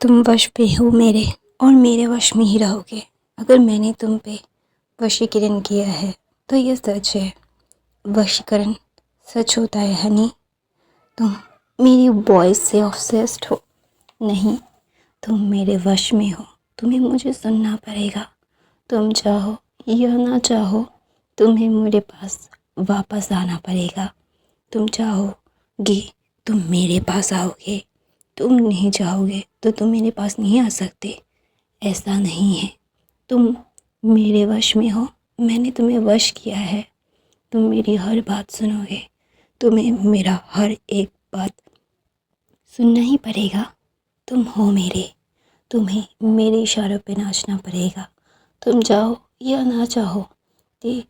तुम वश पे हो मेरे और मेरे वश में ही रहोगे। अगर मैंने तुम पे वशीकरण किया है तो ये सच है। वशीकरण सच होता है हनी। तुम मेरी वॉइस से ऑब्सेस्ड हो? नहीं, तुम मेरे वश में हो। तुम्हें मुझे सुनना पड़ेगा। तुम चाहो या ना चाहो तुम्हें मेरे पास वापस आना पड़ेगा। तुम चाहोगे तुम मेरे पास आओगे, तुम नहीं चाहोगे तो तुम मेरे पास नहीं आ सकते। ऐसा नहीं है। तुम मेरे वश में हो, मैंने तुम्हें वश किया है। तुम मेरी हर बात सुनोगे, तुम्हें मेरा हर एक बात सुनना ही पड़ेगा। तुम हो मेरे, तुम्हें मेरे इशारों पे नाचना पड़ेगा। तुम चाहो या ना चाहो कि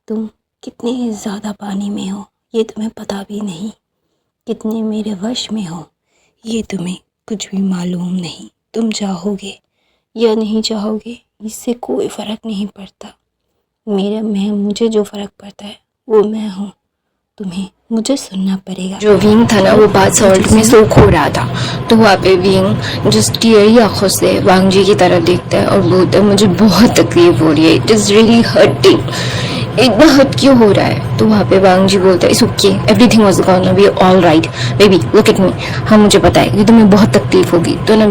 तुम कितने ज़्यादा पानी में हो ये तुम्हें पता भी नहीं, कितने मेरे वश में हो ये तुम्हें कुछ भी मालूम नहीं। तुम चाहोगे या नहीं चाहोगे इससे कोई फ़र्क नहीं पड़ता। मुझे जो फ़र्क पड़ता है वो मैं हूँ। तुम्हें मुझे सुनना पड़ेगा। जो विंग था ना वो बाथ सॉल्ट में सोख हो रहा था, तो वहाँ पे विंग जस्ट टीयरी आंखों से वांग जी की तरफ देखता है और बोलता है मुझे बहुत तकलीफ हो रही है, इट इज़ रियली हर्टिंग। इतना हर्ट क्यों हो रहा है? तो वहाँ पे वांग जी बोलता है it's okay, everything was gonna be all right baby, look at me. हाँ मुझे पता है कि तुम्हें बहुत तकलीफ होगी। तो ना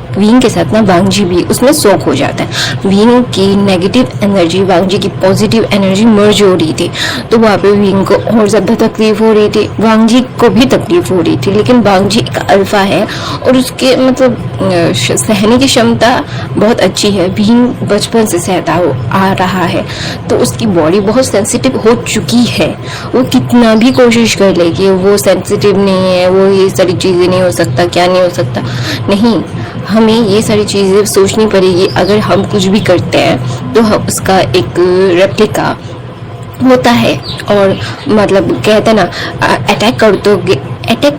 विंग के साथ ना वांग जी भी उसमें सोख हो जाता है। विंग की नेगेटिव एनर्जी वांग जी की पॉजिटिव एनर्जी मर्ज हो रही थी, तो वहाँ पे विंग को और ज़्यादा तकलीफ हो रही थी, वांग जी को भी तकलीफ हो रही थी। लेकिन वांग जी एक अल्फा है और उसके मतलब सहने की क्षमता बहुत अच्छी है। विंग बचपन से सहता आ रहा है, तो उसकी बॉडी बहुत सेंसिटिव हो चुकी है। वो कितना भी कोशिश कर ले कि वो सेंसिटिव नहीं है, वो ये सारी चीज़ें नहीं हो सकता, क्या नहीं हो सकता, नहीं, हमें ये सारी चीज़ें सोचनी पड़ेगी। अगर हम कुछ भी करते हैं तो हम उसका एक रेप्लिका होता है, और मतलब कहते हैं ना अटैक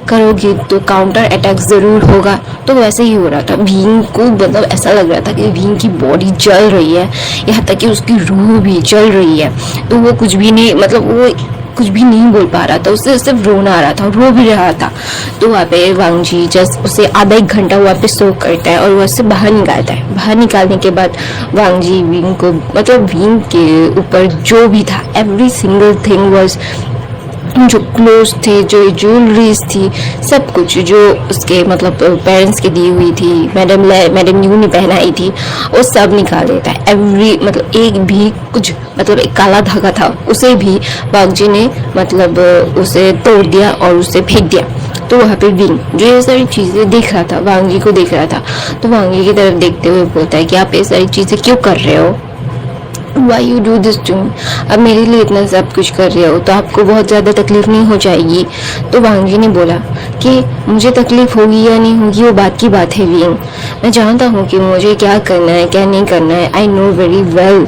करोगे तो काउंटर अटैक ज़रूर होगा। तो वैसे ही हो रहा था भीम को, मतलब ऐसा लग रहा था कि भीम की बॉडी जल रही है, यहाँ तक कि उसकी रूह भी जल रही है। तो वो कुछ भी नहीं, मतलब वो कुछ भी नहीं बोल पा रहा था, उसे सिर्फ रोना आ रहा था, रो भी रहा था। तो वहाँ पे वांग जी जस्ट उसे आधा एक घंटा वहाँ पे सो करता है और वहाँ से बाहर निकालता है। बाहर निकालने के बाद वांग जी विंग को, मतलब विंग के ऊपर जो भी था एवरी सिंगल थिंग वाज, जो क्लोथ्स थे, जो ज्वेलरीज थी, सब कुछ जो उसके मतलब पेरेंट्स के दी हुई थी, मैडम यू ने पहनाई थी, वो सब निकाल देता है। एवरी मतलब एक भी कुछ, मतलब एक काला धागा था उसे भी वांग जी ने मतलब उसे तोड़ दिया और उसे फेंक दिया। तो वहाँ पे विंग जो ये सारी चीज़ें देख रहा था, वांग जी को देख रहा था, तो वांग जी की तरफ देखते हुए बोलता है कि आप ये सारी चीज़ें क्यों कर रहे हो? Why you do this to me? अब मेरे लिए इतना सब कुछ कर रहे हो तो आपको बहुत ज़्यादा तकलीफ नहीं हो जाएगी? तो वांग जी ने बोला कि मुझे तकलीफ होगी या नहीं होगी वो बात की बात है विंग, मैं जानता हूँ कि मुझे क्या करना है क्या नहीं करना है। I know very well,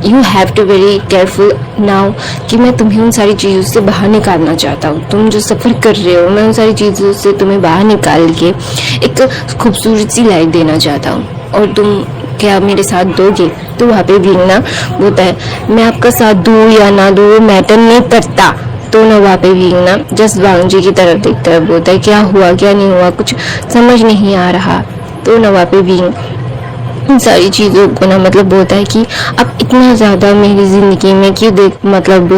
you have to very careful now कि मैं तुम्हें उन सारी चीज़ों से बाहर निकालना चाहता हूँ। तुम जो सफ़र कर रहे हो, मैं उन सारी चीज़ों से तुम्हें बाहर निकाल के एक खूबसूरत सी लाइफ देना चाहता हूँ, और तुम क्या मेरे साथ दोगे? तो वहाँ पे विंग ना बोलता है मैं आपका साथ दूँ या ना दूँ वो मैटर नहीं करता। तो ना वहाँ पे विंग ना जस्ट वांग जी की तरफ देखता है, बोलता है क्या हुआ क्या नहीं हुआ, कुछ समझ नहीं आ रहा। तो ना वहाँ पे विंग इन सारी चीज़ों को ना मतलब बोलता है कि आप इतना ज़्यादा मेरी ज़िंदगी में क्यों मतलब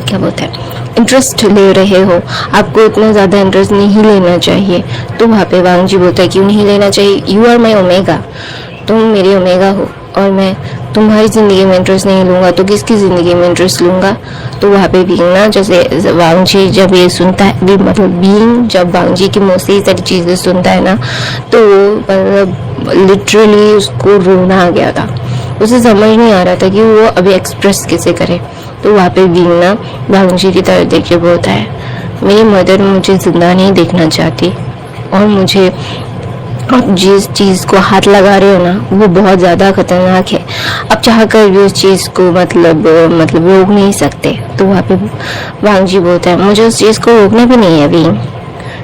क्या बोलता है, इंटरेस्ट ले रहे हो? आपको इतना ज़्यादा इंटरेस्ट नहीं लेना चाहिए। तो वहाँ पे वांग जी बोलता है क्यों नहीं लेना चाहिए? यू आर माई ओमेगा, तुम मेरी ओमेगा हो, और मैं तुम्हारी ज़िंदगी में इंटरेस्ट नहीं लूँगा तो किसकी ज़िंदगी में इंटरेस्ट लूँगा? तो वहाँ पे विंग ना जैसे वांग जी जब ये सुनता है, मतलब विंग जब वांग जी की मुँह से ये सारी चीज़ें सुनता है ना, तो मतलब लिटरली उसको रोना आ गया था। उसे समझ नहीं आ रहा था कि वो अभी एक्सप्रेस कैसे करे। तो वहाँ पे विंग ना वांग जी की तरफ देख के बोलता है मेरी मदर मुझे ज़िंदा नहीं देखना चाहती, और मुझे आप जिस चीज़ को हाथ लगा रहे हो ना वो बहुत ज़्यादा खतरनाक है। आप चाह कर भी उस चीज़ को मतलब रोक नहीं सकते। तो वहाँ पे वांग जी बोलता है मुझे उस चीज़ को रोकना भी नहीं है अभी।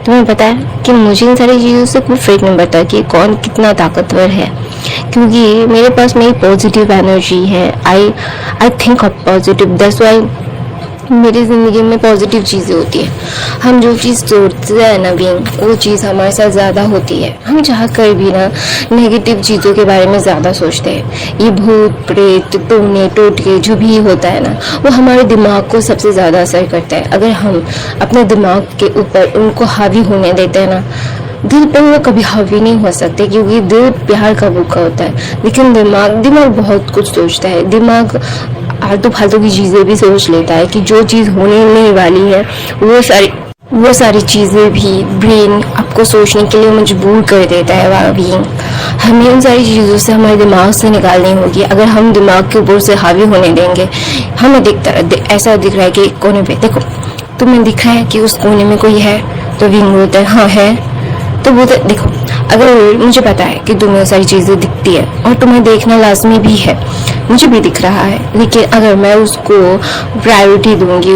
तुम्हें पता है कि मुझे इन सारी चीज़ों से कोई फर्क नहीं पड़ता कि कौन कितना ताकतवर है, क्योंकि मेरे पास मेरी पॉजिटिव एनर्जी है। I think of positive, that's why मेरी ज़िंदगी में पॉजिटिव चीज़ें होती है। हम जो चीज़ सोचते हैं ना बीइंग, वो चीज़ हमारे साथ ज़्यादा होती है। हम चाह कर भी ना नेगेटिव चीज़ों के बारे में ज़्यादा सोचते हैं। ये भूत प्रेत टोने टोटके जो भी होता है ना, वो हमारे दिमाग को सबसे ज़्यादा असर करता है। अगर हम अपने दिमाग के ऊपर उनको हावी होने देते हैं ना, दिल पे वो कभी हावी नहीं हो सकते, क्योंकि दिल प्यार का भूखा होता है। लेकिन दिमाग बहुत कुछ सोचता है। दिमाग आलतू फालतू की चीज़ें भी सोच लेता है कि जो चीज़ होने नहीं वाली है वो सारी चीज़ें भी ब्रेन आपको सोचने के लिए मजबूर कर देता है। वह भी हमें उन सारी चीज़ों से हमारे दिमाग से निकालनी होगी। अगर हम दिमाग के ऊपर से हावी होने देंगे, हमें ऐसा दिख रहा है कि एक कोने पे देखो, तुम्हें दिख रहा है कि उस कोने में कोई है, तो विंग बोलता है हाँ है। तो बोलते देखो, अगर मुझे पता है कि तुम्हें सारी चीज़ें दिखती है और तुम्हें देखना लाजमी भी है, मुझे भी दिख रहा है, लेकिन अगर मैं उसको प्रायोरिटी दूंगी,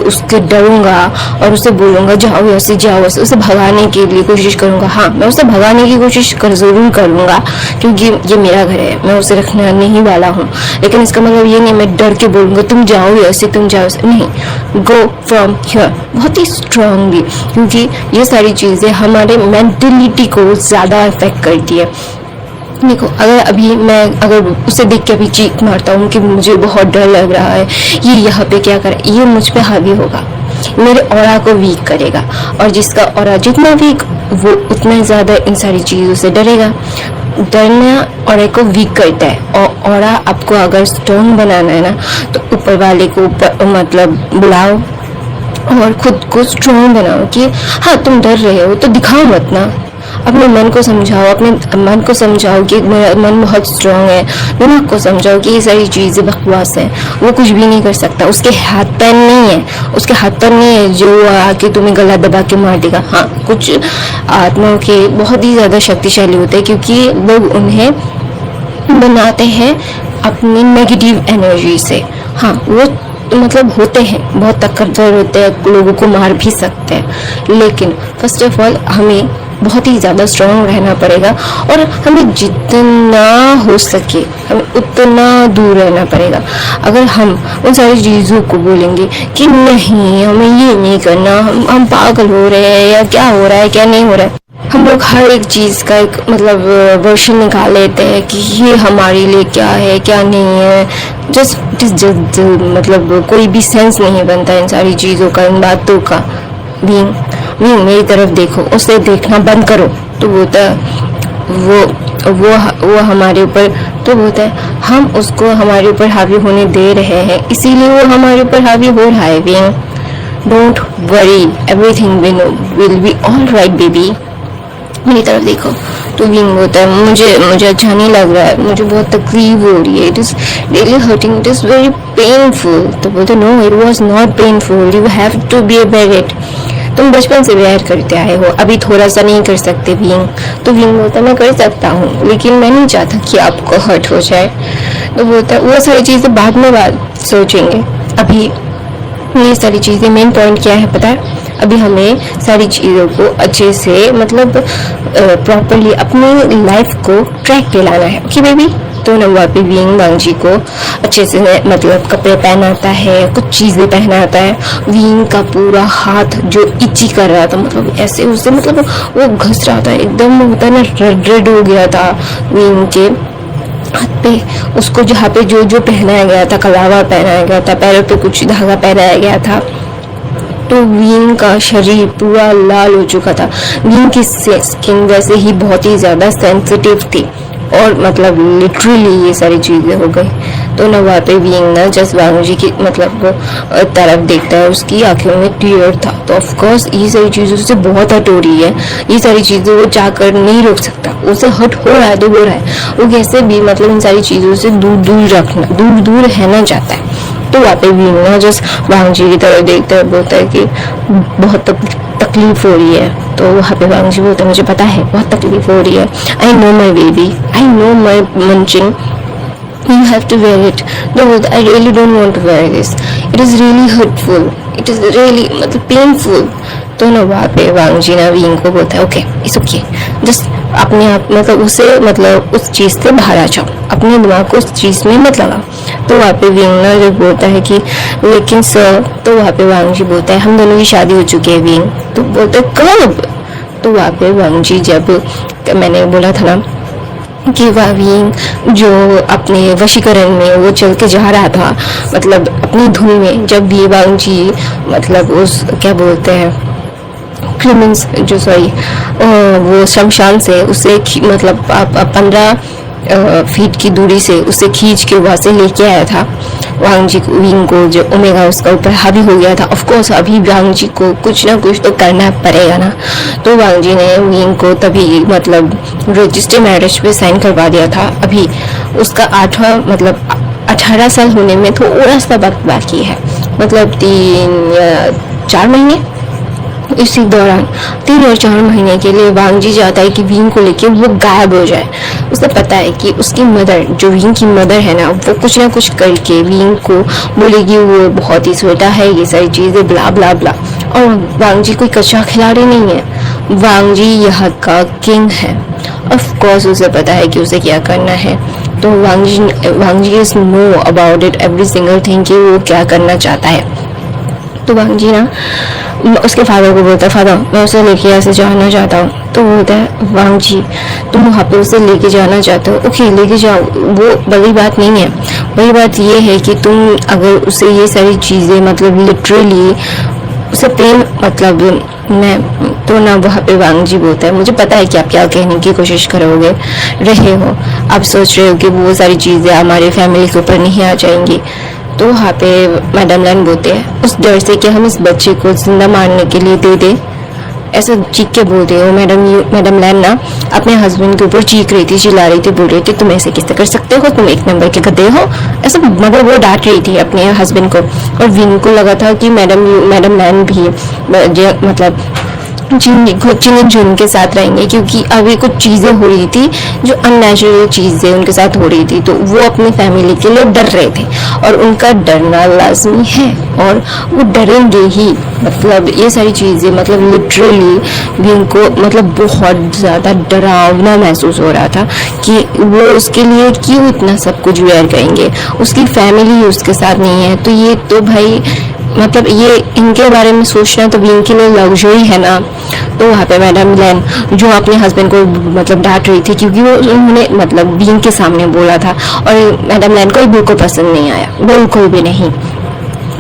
उसके डरूंगा और उसे बोलूंगा जाओ ऐसे जाओ ऐसे, उसे भगाने के लिए कोशिश करूंगा। हाँ, मैं उसे भगाने की कोशिश ज़रूर करूंगा, क्योंकि ये मेरा घर है, मैं उसे रखने नहीं वाला हूँ। लेकिन इसका मतलब ये नहीं मैं डर के बोलूंगा तुम जाओ ऐसे तुम जाओ ऐसे, नहीं, गो फ्रॉम हियर, बहुत ही स्ट्रांगली, क्योंकि ये सारी चीज़ें हमारे मेंटलिटी को ज़्यादा अफेक्ट करती है। देखो, अगर उसे देख के अभी चीख मारता हूँ कि मुझे बहुत डर लग रहा है, ये यहाँ पे क्या करे, ये मुझ पे हावी होगा, मेरे ऑरा को वीक करेगा, और जिसका ऑरा जितना वीक, वो उतना ज़्यादा इन सारी चीज़ों से डरेगा। डरना ऑरा को वीक करता है, और ऑरा आपको अगर स्ट्रॉन्ग बनाना है ना, तो ऊपर वाले को मतलब बुलाओ और खुद को स्ट्रॉन्ग बनाओ कि हाँ तुम डर रहे हो तो दिखाओ मत ना, अपने मन को समझाओ कि मेरा मन बहुत स्ट्रांग है। दिमाग को समझाओ कि ये सारी चीज़ें बकवास है, वो कुछ भी नहीं कर सकता, उसके हाथ पैर नहीं है जो आके तुम्हें गला दबा के मार देगा। हाँ, कुछ आत्माओं के बहुत ही ज़्यादा शक्तिशाली होते हैं, क्योंकि लोग उन्हें बनाते हैं अपनी नेगेटिव एनर्जी से। हाँ, वो मतलब होते हैं, बहुत ताकतवर होते हैं, लोगों को मार भी सकते हैं। लेकिन फर्स्ट ऑफ ऑल हमें बहुत ही ज़्यादा स्ट्रांग रहना पड़ेगा, और हमें जितना हो सके हमें उतना दूर रहना पड़ेगा। अगर हम उन सारी चीज़ों को बोलेंगे कि नहीं हमें ये नहीं करना, हम पागल हो रहे हैं या क्या हो रहा है क्या नहीं हो रहा है, हम लोग हर एक चीज़ का एक मतलब वर्शन निकाल लेते हैं कि ये हमारे लिए क्या है क्या नहीं है। जस्ट मतलब कोई भी सेंस नहीं बनता इन सारी चीज़ों का, इन बातों का। बीइंग मेरी तरफ देखो, उसे देखना बंद करो, तो बोलता है वो हमारे ऊपर, तो बोलता है हम उसको हमारे ऊपर हावी होने दे रहे हैं, इसीलिए वो हमारे ऊपर हावी हो रहा है। Being don't worry, everything will be all right baby, मेरी तरफ देखो। तो विंग होता है मुझे अच्छा नहीं लग रहा है, मुझे बहुत तकलीफ हो रही है, it is really hurting, it is very painful. तो बोलते no, it was not painful, you have to be bear it, तुम बचपन से बेयर करते आए हो, अभी थोड़ा सा नहीं कर सकते विंग। तो विंग बोलता है मैं कर सकता हूँ, लेकिन मैं नहीं चाहता कि आपको हर्ट हो जाए। तो बोलता है वो सारी चीज़ें बाद में सोचेंगे, अभी ये सारी चीज़ें, मेन पॉइंट क्या है पता है, अभी हमें सारी चीज़ों को अच्छे से मतलब प्रॉपरली अपनी लाइफ को ट्रैक पे लाना है। Okay baby. तो नवा पे विंग वांगजी को अच्छे से मतलब कपड़े पहनाता है, कुछ चीज़ें पहनाता है। विंग का पूरा हाथ जो इची कर रहा था, मतलब ऐसे उसे मतलब वो घस रहा था, एकदम होता ना रेड हो गया था विंग के हाथ पे। उसको जहाँ पे जो पहनाया गया था, कलावा पहनाया गया था, पैरों पे कुछ धागा पहनाया गया था, तो विंग का शरीर पूरा लाल हो चुका था। विंग की स्किन वैसे ही बहुत ही ज़्यादा सेंसिटिव थी, और मतलब लिटरली ये सारी चीज़ें हो गई। तो ना वहाँ पे विंग ना जस्ट वांगजी की मतलब तरफ देखता है, उसकी आंखों में टीयर था। तो ऑफकोर्स ये सारी चीज़ों से बहुत हट हो रही है, ये सारी चीज़ें वो चाहकर नहीं रोक सकता, उसे हट हो रहा है तो हो रहा है, वो कैसे भी मतलब इन सारी चीज़ों से दूर रहना चाहता है। तो वहाँ पे विंग ना जस्ट वांगजी की तरफ देखता है, बोलता है कि बहुत तकलीफ हो रही है। तो वहाँ पे वांगजी बोलता है मुझे पता है बहुत तकलीफ हो रही है, I know my baby, I know my munching, you have to wear it. No, I really don't want to wear this. It is really hurtful. It is really मतलब painful. तो ना वहाँ पे वांगजी ना विंग को बोलता है ओके इट्स ओके, जस्ट अपने आप मतलब उसे मतलब उस चीज़ से बाहर आ जाओ, अपने दिमाग को उस चीज़ में मत लगाओ। तो वहाँ पे विंग ना जब बोलता है कि लेकिन सर, तो वहाँ पे वांग जी बोलता है हम दोनों की शादी हो चुकी है विंग। तो बोलते कब? तो वहाँ पे वांग जी जब मैंने बोला था ना कि वह विंग जो अपने वशीकरण में वो चल के जा रहा था, मतलब अपनी धुन में, जब भी वांग जी मतलब उस क्या बोलते हैं क्रिमिनल्स जो सॉरी वो शमशान से उसे मतलब 15 फीट की दूरी से उसे खींच के वहाँ से लेके आया था वांग जी को, विंग को, जो ओमेगा उसका ऊपर हावी हो गया था। ऑफ कोर्स अभी वांग जी को कुछ ना कुछ तो करना पड़ेगा ना, तो वांग जी ने विंग को तभी मतलब रजिस्टर मैरिज पे साइन करवा दिया था। अभी उसका 18 साल होने में थोड़ा सा वक्त बाकी है, मतलब 3 या 4 महीने। इसी दौरान 3 और 4 महीने के लिए वांग जी चाहता है कि विंग को लेके वो गायब हो जाए। उसे पता है कि उसकी मदर, जो विंग की मदर है ना, वो कुछ ना कुछ करके विंग को बोलेगी वो बहुत ही छोटा है, ये सारी चीज़ें ब्ला ब्ला ब्ला। और वांग जी कोई कच्चा खिलाड़ी नहीं है, वांग जी यहाँ का किंग है। ऑफ कोर्स उसे पता है कि उसे क्या करना है। तो Wang ji is know about it every single thing कि वो क्या करना चाहता है। तो वांग जी ना उसके फादर को बोलता है, फादर मैं उसे लेके ऐसे जाना चाहता हूँ। तो बोलता है वांग जी तुम वहाँ पे उसे लेके जाना चाहते हो, ओके लेके जाओ, वो बड़ी बात नहीं है। बड़ी बात ये है कि तुम अगर उसे ये सारी चीज़ें मतलब लिटरली उसे प्रेम मतलब मैं तो ना, वहाँ पे वांग जी बोलता है मुझे पता है कि आप क्या कहने की कोशिश करोगे रहे हो, आप सोच रहे हो कि वो सारी चीज़ें हमारे फैमिली के ऊपर नहीं आ जाएंगी। तो वहाँ पे मैडम लैन बोलते हैं उस डर से कि हम इस बच्चे को जिंदा मारने के लिए दे दे, ऐसा चीख के बोलते हो। मैडम लैन ना अपने हस्बैंड के ऊपर चीख रही थी, चिल्ला रही थी, बोल रही थी तुम ऐसे कैसे कर सकते हो, तुम 1 नंबर के गधे हो, ऐसा मतलब वो डांट रही थी अपने हस्बैंड को। और विंग को लगा था कि मैडम लैन भी मतलब चिंग उनके साथ रहेंगे, क्योंकि अभी कुछ चीज़ें हो रही थी जो अननेचुरल चीज़ें उनके साथ हो रही थी, तो वो अपनी फैमिली के लिए डर रहे थे और उनका डरना लाजमी है और वो डरेंगे ही। मतलब ये सारी चीज़ें मतलब लिटरली भी उनको मतलब बहुत ज़्यादा डरावना महसूस हो रहा था कि वो उसके लिए क्यों इतना सब कुछ वेयर करेंगे, उसकी फैमिली उसके साथ नहीं है। तो ये तो भाई मतलब ये इनके बारे में सोचना तो विंग के लिए लग्जरी है ना। तो वहाँ पे मैडम लैन जो अपने हस्बैंड को मतलब डांट रही थी, क्योंकि वो उन्होंने मतलब विंग के सामने बोला था और मैडम लैन को ये बिल्कुल पसंद नहीं आया, बिल्कुल भी नहीं।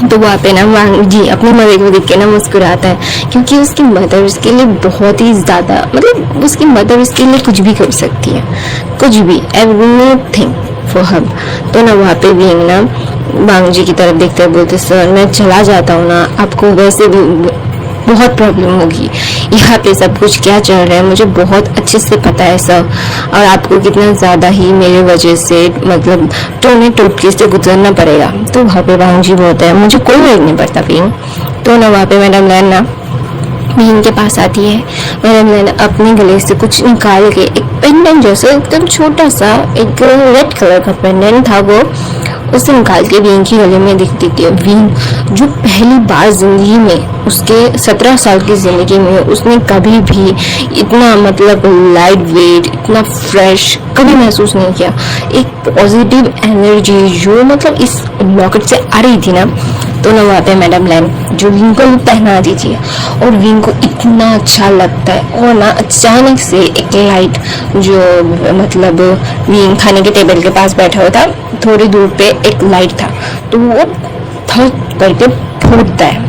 तो वहाँ पे ना वांग जी अपनी मदर को देख के ना मुस्कुराता है, क्योंकि उसकी मदर उसके लिए बहुत ही ज़्यादा मतलब उसकी मदर उसके लिए कुछ भी कर सकती है, कुछ भी, एवरीथिंग फॉर हर। तो ना वहाँ पे विंग ना वांग जी की तरफ देखते हैं, बोलते सर मैं चला जाता हूँ ना, आपको वैसे भी बहुत प्रॉब्लम होगी, यहाँ पे सब कुछ क्या चल रहा है मुझे बहुत अच्छे से पता है सर, और आपको कितना ज़्यादा ही मेरे वजह से मतलब टोने टोटके से गुजरना पड़ेगा। तो वहाँ पे वांग जी बोलते हैं मुझे कोई फर्क नहीं पड़ता विंग। तो ना वहाँ पे मैडम लैन ना विंग के पास आती है। मैडम लैन अपने गले से कुछ निकाल के एक पेंडेंट जैसा एकदम छोटा सा एक रेड कलर का पेंडेंट था, वो उसे निकाल के विंग की गले में दिख देती है। विंग जो पहली बार जिंदगी में उसके 17 साल की जिंदगी में उसने कभी भी इतना मतलब लाइट वेट इतना फ्रेश कभी महसूस नहीं किया। एक पॉजिटिव एनर्जी जो मतलब इस लॉकेट से आ रही थी ना, तो ना वहाँ पे मैडम लैन जो विंग को पहना दीजिए और विंग को इतना अच्छा लगता है। और ना अचानक से एक लाइट जो मतलब विंग खाने के टेबल के पास बैठा हुआ था, थोड़ी दूर पे एक लाइट था, तो वो थर्ड करके फूटता है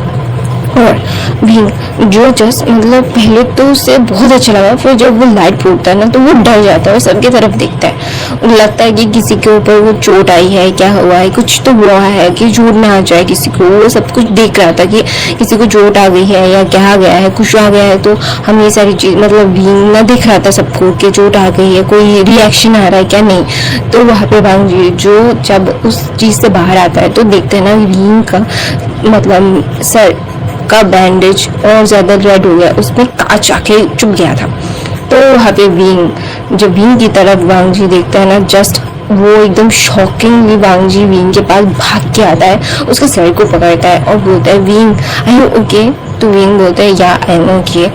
और विंग जो जस्ट मतलब पहले तो उसे बहुत अच्छा लगा, फिर जब वो लाइट फूटता है ना तो वो डर जाता है और सबकी तरफ देखता है। उन्हें लगता है कि किसी के ऊपर वो चोट आई है, क्या हुआ है, कुछ तो हुआ है कि चोट ना आ जाए किसी को। वो सब कुछ देख रहा था कि किसी को चोट आ गई है या क्या आ गया है, कुछ आ गया है। तो हम ये सारी चीज़ मतलब विंग ना देख रहा था सबको कि चोट आ गई है, कोई रिएक्शन आ रहा है क्या नहीं। तो वहाँ पे वांग जी जो जब उस चीज़ से बाहर आता है तो देखते हैं ना विंग का मतलब सर का बैंडेज और ज़्यादा रेड हो गया, उसमें कांच आके चुभ गया था। तो वहाँ पे विंग जब विंग की तरफ वांग जी देखता है ना, जस्ट वो एकदम शॉकिंगली वांग जी विंग के पास भाग के आता है, उसके सर को पकड़ता है और बोलता है विंग आई यू ओके। तो विंग बोलता है या I am okay,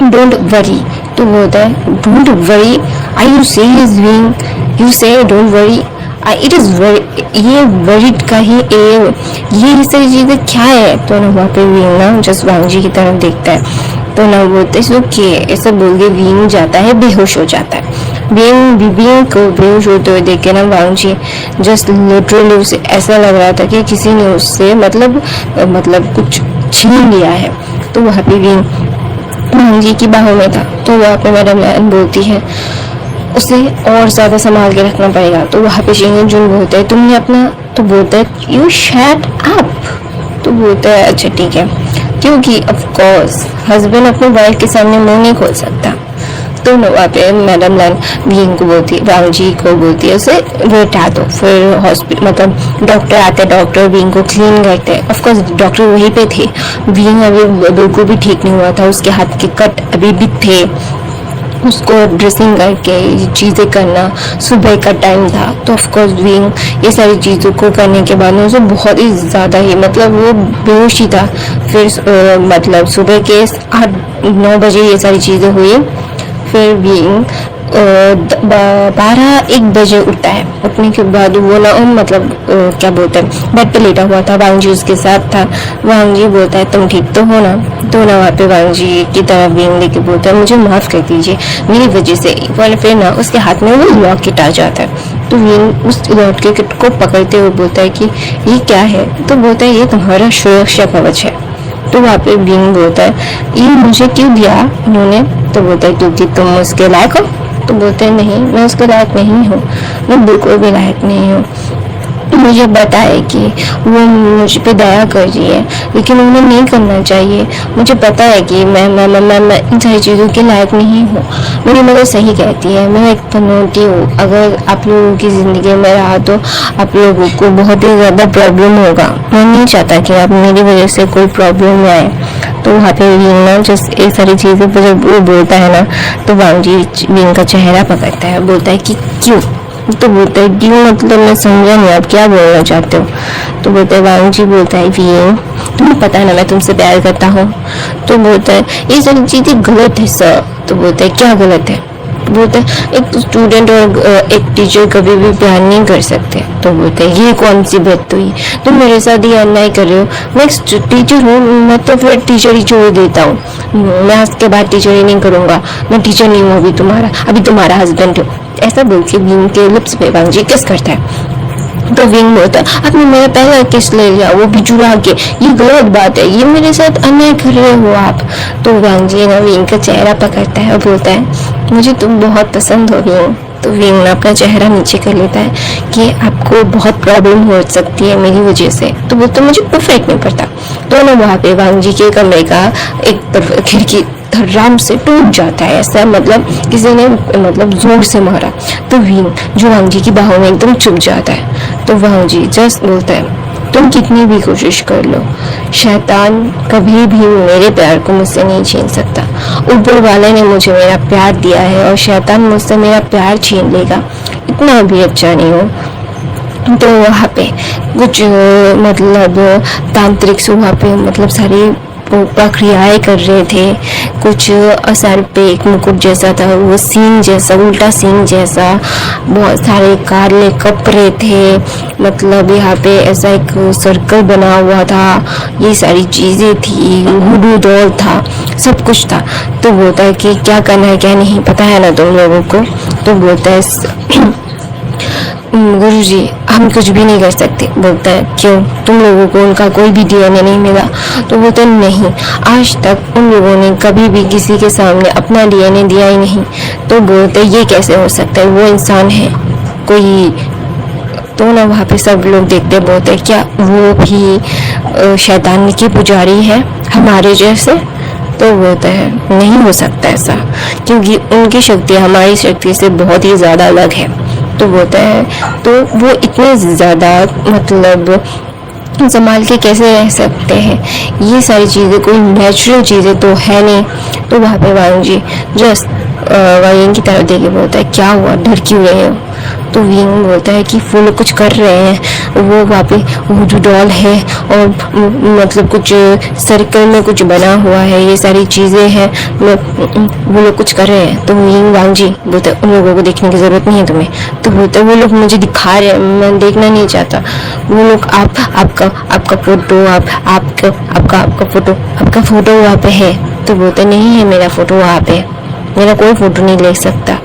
don't worry. तो बोलता है don't worry, I you serious wing, you से डोंट वरी, इट इज़ ये वर्ड का ही ये सारी चीज़ें क्या है। तो ना वहाँ पे विंग ना जस्ट वांग जी की तरफ देखता है, तो ना बोलते हैं ओके, ऐसा बोल के विंग जाता है, बेहोश हो जाता है। विंग को बेहोश होते हुए देख के ना वांग जी जस्ट लिटरली उसे ऐसा लग रहा था कि किसी ने उससे मतलब कुछ छीन लिया है। तो वहाँ पे विंग वांग जी की बाहों में था। तो वहाँ पे मैडम लैन बोलती है उसे और ज़्यादा संभाल के रखना पड़ेगा। तो वहाँ पे शिंगन जुन बोलते हैं तुमने अपना, तो बोलता है यू शट अप। तो बोलता है अच्छा ठीक है, क्योंकि ऑफ कोर्स हस्बैंड अपने वाइफ के सामने मुंह नहीं खोल सकता। तो वहाँ पे मैडम लैन विंग को बोलती है, वांग जी को बोलती है उसे लेटा दो। फिर हॉस्पिटल मतलब डॉक्टर आते, डॉक्टर विंग को क्लीन करते हैं। ऑफकोर्स डॉक्टर वहीं पे थे, विंग अभी बिल्कुल भी ठीक नहीं हुआ था, उसके हाथ के कट अभी भी थे, उसको ड्रेसिंग करके ये चीज़ें करना, सुबह का टाइम था। तो ऑफकोर्स विंग ये सारी चीज़ों को करने के बाद उसे बहुत ही ज़्यादा ही मतलब वो बेहोश ही था। फिर मतलब सुबह के 8-9 बजे ये सारी चीज़ें हुई। फिर विंग 12-1 बजे उठता है। उठने के बाद वो ना मतलब क्या बोलते हैं बेड पे लेटा हुआ था, वांग जी उसके साथ था। वांग जी बोलता है तुम ठीक तो हो ना। तो ना वहाँ पे वांग जी की तरफ विंग लेके बोलता है मुझे माफ़ कर दीजिए मेरी वजह से। फिर ना उसके हाथ में वो लॉकेट आ जाता है। तो विंग उस लॉकेट को पकड़ते हुए बोलता है कि ये क्या है। तो बोलता है ये तुम्हारा सुरक्षा कवच है। तो वहाँ पे विंग बोलता है ये मुझे क्यों दिया उन्होंने। तो बोलता है क्योंकि तुम उसके लायक हो। तो बोलते हैं नहीं मैं उसके लायक नहीं हूँ, मैं बिल्कुल भी लायक नहीं हूँ। मुझे पता है कि वो मुझ पे दया कर रही है, लेकिन उन्हें नहीं करना चाहिए। मुझे पता है कि मैं इन सारी चीज़ों के लायक नहीं हूँ। मेरी मदर सही कहती है, मैं एक पनौती हूँ। अगर आप लोगों की ज़िंदगी में रहा तो आप लोगों को बहुत ही ज़्यादा प्रॉब्लम होगा। मैं नहीं चाहता कि आप मेरी वजह से कोई प्रॉब्लम में आए। तो वहाँ पे विंग ना जस्ट ये सारी चीज़ें पर जब वो बोलता है ना, तो वांग जी विंग का चेहरा पकड़ता है, बोलता है कि क्यों। तो बोलता है क्यों मतलब मैं समझा नहीं आप क्या बोलना चाहते हो। तो बोलता है वांग जी बोलता है विंग तुम्हें पता है ना मैं तुमसे प्यार करता हूँ। तो बोलता है ये सारी चीज़ें गलत है सर। तो बोलता है क्या गलत है। बोलते हैं एक स्टूडेंट और एक टीचर कभी भी प्यार नहीं कर सकते। तो बोलते हैं ये कौन सी बात हुई, तुम मेरे साथ ये अन्याय कर रहे हो। मैं टीचर हूँ, मैं तो फिर टीचर ही छोड़ देता हूँ। मैं आज के बाद टीचर ही नहीं करूँगा, मैं टीचर नहीं हूँ अभी तुम्हारा हस्बैंड हूँ। ऐसा बोल के विंग के लिप्स पे वांग जी किस करता है। तो विंग बोलता है आपने मेरा पहला किस ले लिया, वो भी चुरा के, ये गलत बात है, ये मेरे साथ अन्याय कर रहे हो आप। तो वांग जी ना विंग का चेहरा पकड़ता है और बोलता है मुझे तुम बहुत पसंद हो विंग। तो विंग ना अपना चेहरा नीचे कर लेता है कि आपको बहुत प्रॉब्लम हो सकती है मेरी वजह से। तो बोलता मुझे परफेक्ट नहीं पड़ता। तो ना वहाँ पे वांग जी के कमरे का एक खिड़की धर्राम से टूट जाता है, ऐसा मतलब किसी ने मतलब जोर से मारा। तो विंग जो वांग जी की बाहों में एकदम चुप जाता है। तो वांग जी जस्ट बोलता है तुम कितनी भी कोशिश कर लो, शैतान कभी भी मेरे प्यार को मुझसे नहीं छीन सकता। ऊपर वाले ने मुझे मेरा प्यार दिया है और शैतान मुझसे मेरा प्यार छीन लेगा, इतना भी अच्छा नहीं हो। तो वहाँ पे कुछ मतलब तांत्रिक वहाँ पे मतलब सारी प्रक्रियाएं कर रहे थे। कुछ सर पे एक मुकुट जैसा था, वो सींग जैसा, उल्टा सींग जैसा, बहुत सारे काले कपड़े थे, मतलब यहाँ पे ऐसा एक सर्कल बना हुआ था, ये सारी चीज़ें थी, हुडू डॉल था, सब कुछ था। तो बोलता है कि क्या करना है क्या नहीं पता है ना तुम लोगों को। तो बोलता है गुरुजी हम कुछ भी नहीं कर सकते। बोलता है क्यों, तुम लोगों को उनका कोई भी डीएनए नहीं मिला। तो बोलता है नहीं, आज तक उन लोगों ने कभी भी किसी के सामने अपना डीएनए दिया ही नहीं। तो बोलते हैं ये कैसे हो सकता है, वो इंसान है कोई। तो ना वहाँ पे सब लोग देखते बोलते हैं क्या वो भी शैतान की पुजारी है हमारे जैसे। तो बोलता है नहीं हो सकता ऐसा, क्योंकि उनकी शक्ति हमारी शक्ति से बहुत ही ज़्यादा अलग है। तो बोलता है तो वो इतने ज़्यादा मतलब संभाल के कैसे रह सकते हैं, ये सारी चीज़ें कोई नेचुरल चीज़ें तो है नहीं। तो वहाँ पे वांग जी जस्ट विंग की तरफ देखे बोलता है क्या हुआ, डर क्यों रहे हो। तो विंग बोलता है कि वो लोग कुछ कर रहे हैं, वो वहाँ पे वो जो डॉल है और मतलब कुछ सर्कल में कुछ बना हुआ है, ये सारी चीज़ें हैं, वो लोग कुछ कर रहे हैं। तो यिंग वांग जी बोलते उन लोगों को देखने की ज़रूरत नहीं है तुम्हें। तो बोलते वो लोग मुझे दिखा रहे हैं, मैं देखना नहीं चाहता। वो लोग आपका फोटो आपका फोटो वहाँ पे है। तो बोलते नहीं है मेरा फोटो वहाँ पे, मेरा कोई फोटो नहीं ले सकता।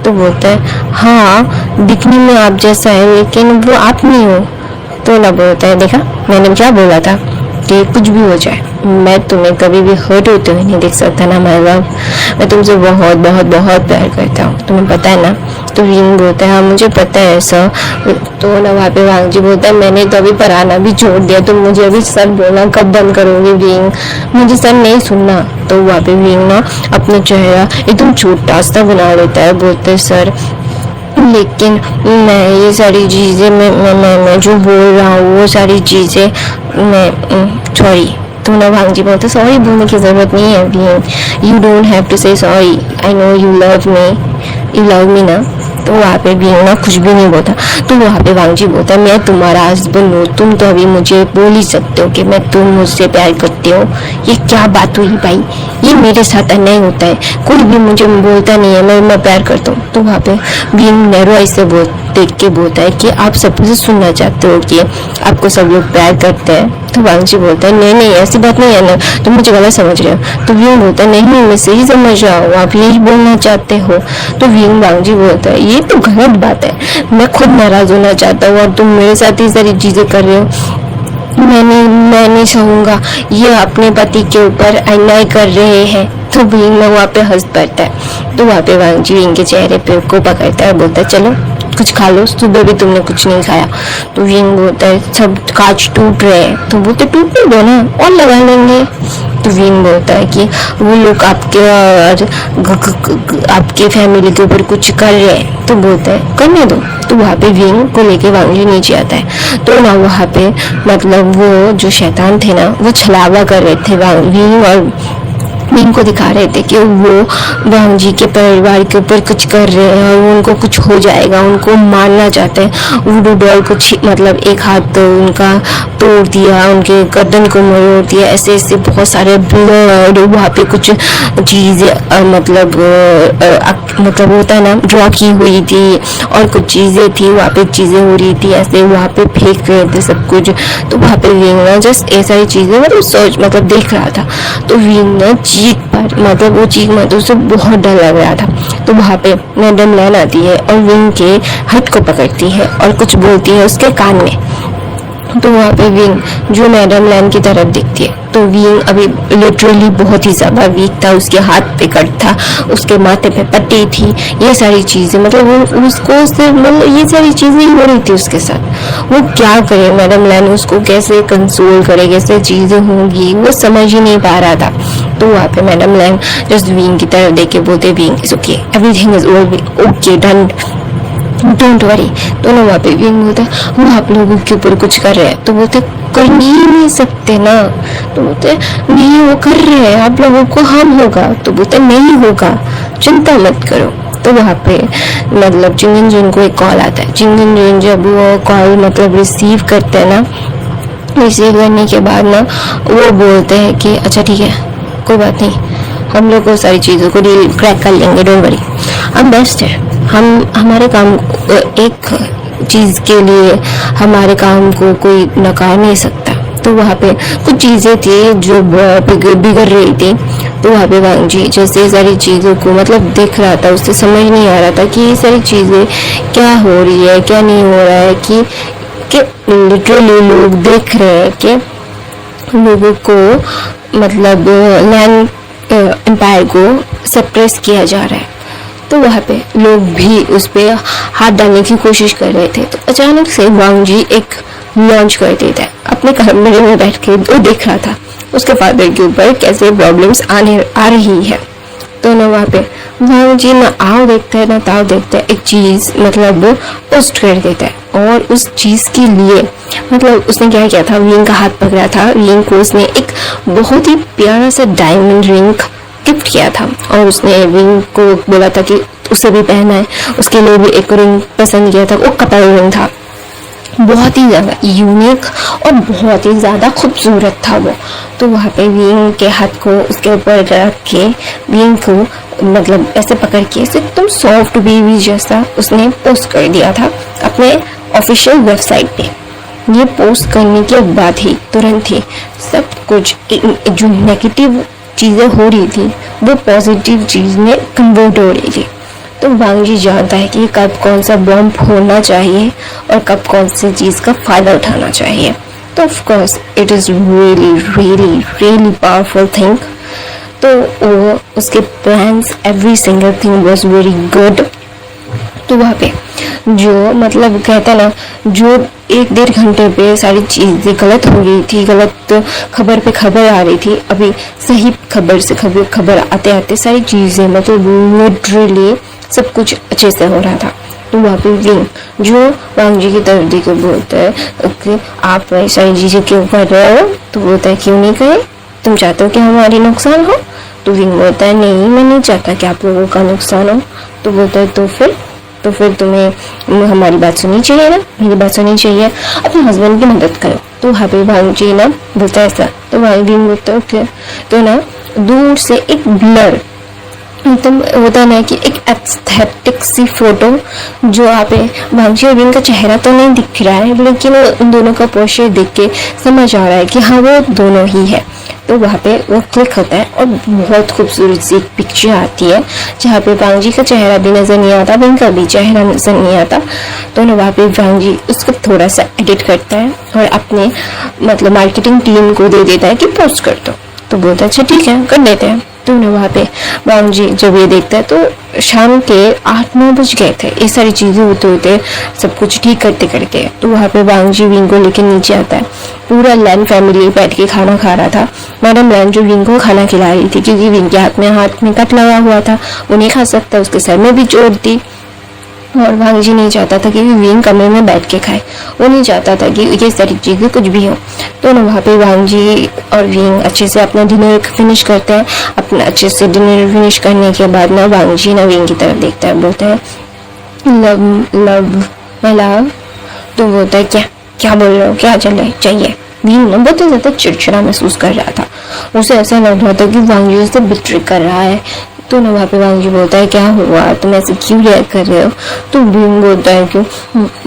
तो बोलता है हाँ दिखने में आप जैसा है लेकिन वो आप नहीं हो। तो ना बोलता है देखा मैंने क्या बोला था कि कुछ भी हो जाए मैं तुम्हें कभी भी हर्ट होते हुए नहीं देख सकता ना माय लव। मैं तुमसे बहुत बहुत बहुत प्यार करता हूँ, तुम्हें पता है ना। तो यिंग बोलता है हाँ मुझे पता है ऐसा। तो ना वहाँ पे वांग जी बोलता है मैंने तो अभी पढ़ाना भी छोड़ दिया, तुम मुझे अभी सर बोलना कब बंद करोगे यिंग, मुझे सर नहीं सुनना। तो वहाँ पे यिंग ना अपना चेहरा एकदम छोटा सा बना लेता है, बोलते सर लेकिन मैं ये सारी चीज़ें मैं जो बोल रहा हूँ वो सारी चीज़ें मैं सॉरी। तो ना वांग जी बोलते सॉरी बोलने की ज़रूरत नहीं है अभी, यू डोंट हैव टू से sorry, I know you love me ना। तो वहाँ पे भी ना कुछ भी नहीं बोलता। तो वहाँ पे वांग जी बोलता है मैं तुम्हारा हस्बैंड हूँ, तुम तो अभी मुझे बोल ही सकते हो कि मैं तुम मुझसे प्यार करते हो। ये क्या बात हुई भाई, ये मेरे साथ अन्याय होता है, कोई भी मुझे बोलता नहीं है मैं प्यार करता हूँ। तो वहाँ पे बीइंग नैरो ऐसे देख के बोलता है कि आप सबसे सुनना चाहते हो कि आपको सब लोग प्यार करते हैं। तो वांग जी बोलता है नहीं ऐसी बात नहीं है ना, तुम मुझे गलत समझ रहे हो। तो विंग बोलता है नहीं मैं सही समझ रहा हूँ, आप यही बोलना चाहते हो। तो विंग वांग जी बोलता है ये तो गलत बात है, मैं खुद नाराज होना चाहता हूँ और तुम मेरे साथ ही सारी चीजें कर रहे हो। मैं नहीं सहूंगा, ये अपने पति के ऊपर अन्याय कर रहे हैं। तो विंग में वहाँ पे हंस पड़ता है। तो वहाँ पे वांग जी विंग के चेहरे पे को पकड़ता है, बोलता है चलो कुछ खा लो, सुबह भी तुमने कुछ नहीं खाया। तो विंग बोलता है सब कांच टूट रहे हैं। तो बोलते टूटने दो ना और लगा लेंगे। तो विंग बोलता है कि वो लोग आपके फैमिली के ऊपर कुछ कर रहे हैं। तो बोलता है करने दो। तो वहाँ पे विंग को लेके वांग जी नीचे आता है। तो ना वहाँ पे मतलब वो जो शैतान थे ना वो छलावा कर रहे थे विंग और विंग को दिखा रहे थे कि वो वांग जी के परिवार के ऊपर कुछ कर रहे हैं और उनको कुछ हो जाएगा, उनको मारना चाहते हैं। वुडू डॉल को मतलब एक हाथ उनका तोड़ दिया, उनके गर्दन को मरोड़ दिया, ऐसे ऐसे बहुत सारे ब्लड वहाँ पे कुछ चीज़ें मतलब होता है ना ड्रॉ की हुई थी और कुछ चीज़ें थी वहाँ पे, चीज़ें हो रही थी ऐसे वहाँ पे फेंक रहे थे सब कुछ। तो वहाँ पे विंग ना जस्ट ये सारी चीज़ें मतलब देख रहा था। तो विंग ना चीख पर मतलब वो चीख मत उसे बहुत डर लग रहा था। तो वहाँ पे मैडम लैन आती है और विंग के हाथ को पकड़ती है और कुछ बोलती है उसके कान में। तो वहाँ पे विंग जो मैडम लैन की तरफ देखती है तो विंग अभी लिटरली बहुत ही ज़्यादा वीक था, उसके हाथ पे कट था, उसके माथे पे पट्टी थी, ये सारी चीज़ें मतलब उसको सिर्फ मतलब ये सारी चीज़ें ही हो रही थी उसके साथ। वो क्या करे मैडम लैन उसको कैसे कंसोल करे, कैसे चीज़ें होंगी वो समझ ही नहीं पा रहा था। तो वहाँ पे मैडम लैन जस्ट विंग की तरफ देख के बोलते wing is okay, everything is okay done, don't worry. तो ना वहाँ पे विंग बोलता है वो आप लोगों के ऊपर कुछ कर रहे हैं। तो बोलते कर ही नहीं सकते ना। तो बोलते नहीं वो कर रहे हैं, आप लोगों को हार्म होगा। तो बोलते नहीं होगा, चिंता मत करो। तो वहाँ पे मतलब चिंगन जिन को एक कॉल आता है। चिंगन जिन जब वो कॉल मतलब रिसीव करते हैं ना, रिसीव करने के बाद ना वो बोलते हैं कि अच्छा ठीक है कोई बात नहीं, हम लोग को सारी चीज़ों को डील क्रैक कर लेंगे, डोंट वरी, अब बेस्ट है। हम हमारे काम एक चीज़ के लिए हमारे काम को कोई नकार नहीं सकता। तो वहाँ पे कुछ चीज़ें थी जो बिगड़ रही थी। तो वहाँ पे वांग जी जैसे सारी चीज़ों को मतलब देख रहा था, उससे समझ नहीं आ रहा था कि ये सारी चीज़ें क्या हो रही है क्या नहीं हो रहा है, कि लिटरली लोग देख रहे हैं कि लोगों को मतलब लैंड एम्पायर को सप्रेस किया जा रहा है। तो वहाँ पे लोग भी उस पर हाथ डालने की कोशिश कर रहे थे। तो अचानक से वांग जी एक लॉन्च कर देता है, अपने कमरे में बैठ के वो देख रहा था उसके फादर के ऊपर कैसे प्रॉब्लम्स आ रही है। तो ना वहाँ पे वांग जी ना आओ देखता है ना ताव देखता है, एक चीज़ मतलब पोस्ट कर देता है और उस चीज़ के लिए मतलब उसने क्या किया था, विंग का हाथ पकड़ा था, विंग को उसने एक बहुत ही प्यारा सा डायमंड रिंग गिफ्ट किया था और उसने विंग को बोला था कि उसे भी पहना है, उसके लिए भी एक रिंग पसंद किया था, वो कपल रिंग था। बहुत ही ज़्यादा यूनिक और बहुत ही ज़्यादा खूबसूरत था वो। तो वहाँ पे विंग के हाथ को उसके ऊपर रख के विंग को मतलब ऐसे पकड़ के ऐसे एकदम सॉफ्ट बेबी जैसा उसने पोस्ट कर दिया था अपने ऑफिशियल वेबसाइट पे। ये पोस्ट करने के बाद ही तुरंत ही सब कुछ जो नेगेटिव चीज़ें हो रही थी वो पॉजिटिव चीज़ में कन्वर्ट हो रही थी। तो वांग जी जानता है कि कब कौन सा बॉम्ब होना चाहिए और कब कौन सी चीज़ का फ़ायदा उठाना चाहिए। तो of course it is really really really powerful thing. तो वो उसके plans every single thing was very good. तो वहाँ पे जो मतलब कहता ना जो 1-1.5 घंटे पे सारी चीज़ें गलत हो रही थी, गलत खबर पे खबर आ रही थी, अभी सही खबर से खबर आते आते सारी चीज़ें मतलब लिटरली सब कुछ अच्छे से हो रहा था। तो वहाँ पे विंग जो वांग जी की तरफ देकर बोलता है कि आप सारी चीज़ें क्यों कर रहे हो। तो बोलता है क्यों नहीं करे, तुम चाहते हो कि हमारी नुकसान हो। तो विंग बोलता है नहीं मैं नहीं चाहता कि आप लोगों का नुकसान हो। तो बोलता है तो फिर तुम्हें हमारी बात सुननी चाहिए ना, मेरी बात सुननी चाहिए, अपने हस्बैंड की मदद करो। तो वहाँ पे वांग जी ना बोलता है ऐसा। तो वांग जी बोलता है तो ना दूर से एक ब्लर एकदम होता ना कि एक एस्थेटिक सी फोटो जो आप वांग जी और विंग का चेहरा तो नहीं दिख रहा है लेकिन उन दोनों का पोस्टर देख के समझ आ रहा है कि हाँ वो दोनों ही है। तो वहाँ पे वो क्लिक होता है और बहुत खूबसूरत सी एक पिक्चर आती है जहाँ पे वांग जी का चेहरा भी नज़र नहीं आता, विंग का भी चेहरा नज़र नहीं आता। तो ना वहाँ पे वांग जी उसको थोड़ा सा एडिट करता है और अपने मतलब मार्केटिंग टीम को दे देता है कि पोस्ट कर दो। तो बोलता है अच्छा ठीक है कर देते हैं। तो ना वहाँ पे वांग जी जब ये देखता है तो शाम के 8-9 बज गए थे ये सारी चीज़ें होते होते सब कुछ ठीक करते करते। तो वहाँ पे वांग जी विंग को लेके नीचे आता है। पूरा लैन फैमिली बैठ के खाना खा रहा था। मैडम लैन जो विंग को खाना खिला रही थी क्योंकि विंग के हाथ में कट लगा हुआ था, वो नहीं खा सकता, उसके सर में भी चोट थी और वांग जी नहीं चाहता था कि विंग कमरे में बैठ के खाए, वो नहीं चाहता था कि ये सारी चीज़ें कुछ भी हो। तो ना वहाँ पे वांग जी और विंग अच्छे से अपना डिनर फिनिश करते हैं। अपना अच्छे से डिनर फिनिश करने के बाद ना वांग जी ना विंग की तरफ देखता है, बोलता है लव माय लव। तो बोलता है क्या बोल रहे हो, क्या चाहिए। विंग ना बहुत ज़्यादा चिड़चिड़ा महसूस कर रहा था, उसे ऐसा लग रहा था कि वांग जी उसे बिट्रे कर रहा है। तो ना वहाँ पे वांग जी बोलता है क्या हुआ, तुम ऐसे क्यों रिएक्ट कर रहे हो। तो विंग बोलता है क्यों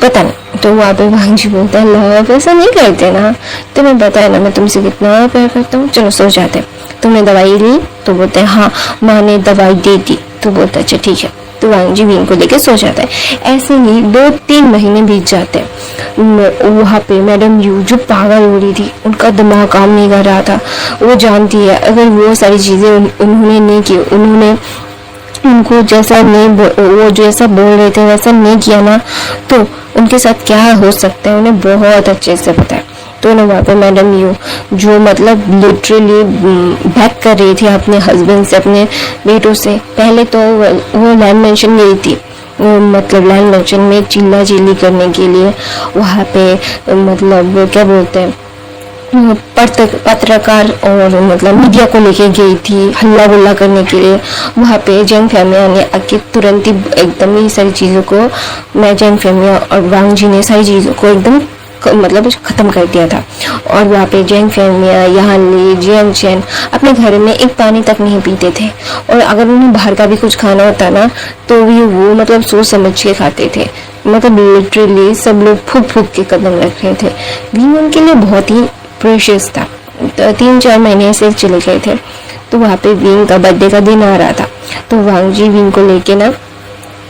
पता नहीं। तो वहाँ पे वांग जी बोलता है लव ऐसा नहीं करते ना, तुम्हें पता है ना मैं तुमसे कितना प्यार करता हूँ, चलो सो जाते हैं। तुमने दवाई ली। तो बोलते हैं हाँ माँ ने दवाई दे दी। तो बोलता है अच्छा ठीक है। तो वांग जी विंग को लेके सो जाता है। ऐसे ही 2-3 महीने बीत जाते हैं। वहाँ पे मैडम यू जो पागल हो रही थी, उनका दिमाग काम नहीं कर रहा था। वो जानती है अगर वो सारी चीज़ें उन्होंने नहीं की, उन्होंने उनको जैसा नहीं वो जैसा बोल रहे थे वैसा नहीं किया ना तो उनके साथ क्या हो सकता है उन्हें बहुत अच्छे से पता है। तो ना वहाँ पे मैडम यू जो मतलब लिटरली बैक कर रही थी अपने हस्बैंड से, अपने बेटों से। पहले तो वो लैंड मेंशन गई थी, मतलब लैंड मेंशन में चिल्ला चिल्ली करने के लिए वहाँ पे मतलब क्या बोलते हैं पत्रकार और मतलब मीडिया को लेके गई थी हल्ला गुल्ला करने के लिए। वहाँ पे जैन फैमिया ने आके तुरंत ही एकदम ही सारी चीज़ों को जैन फैमिया और वांग जी ने सारी चीज़ों को एकदम मतलब ख़त्म कर दिया था। और वहाँ पे जैन फैमिया यहाँ ली जैन चैन अपने घर में एक पानी तक नहीं पीते थे और अगर उन्हें बाहर का भी कुछ खाना होता ना तो भी वो मतलब सोच समझ के खाते थे। मतलब लिटरली सब लोग फूक फूक के कदम रख रहे थे। भी उनके लिए बहुत ही प्रेशियस था। तो 3-4 महीने से चले गए थे। तो वहाँ पे विंग का बर्थडे का दिन आ रहा था। तो वांग जी विंग को लेके ना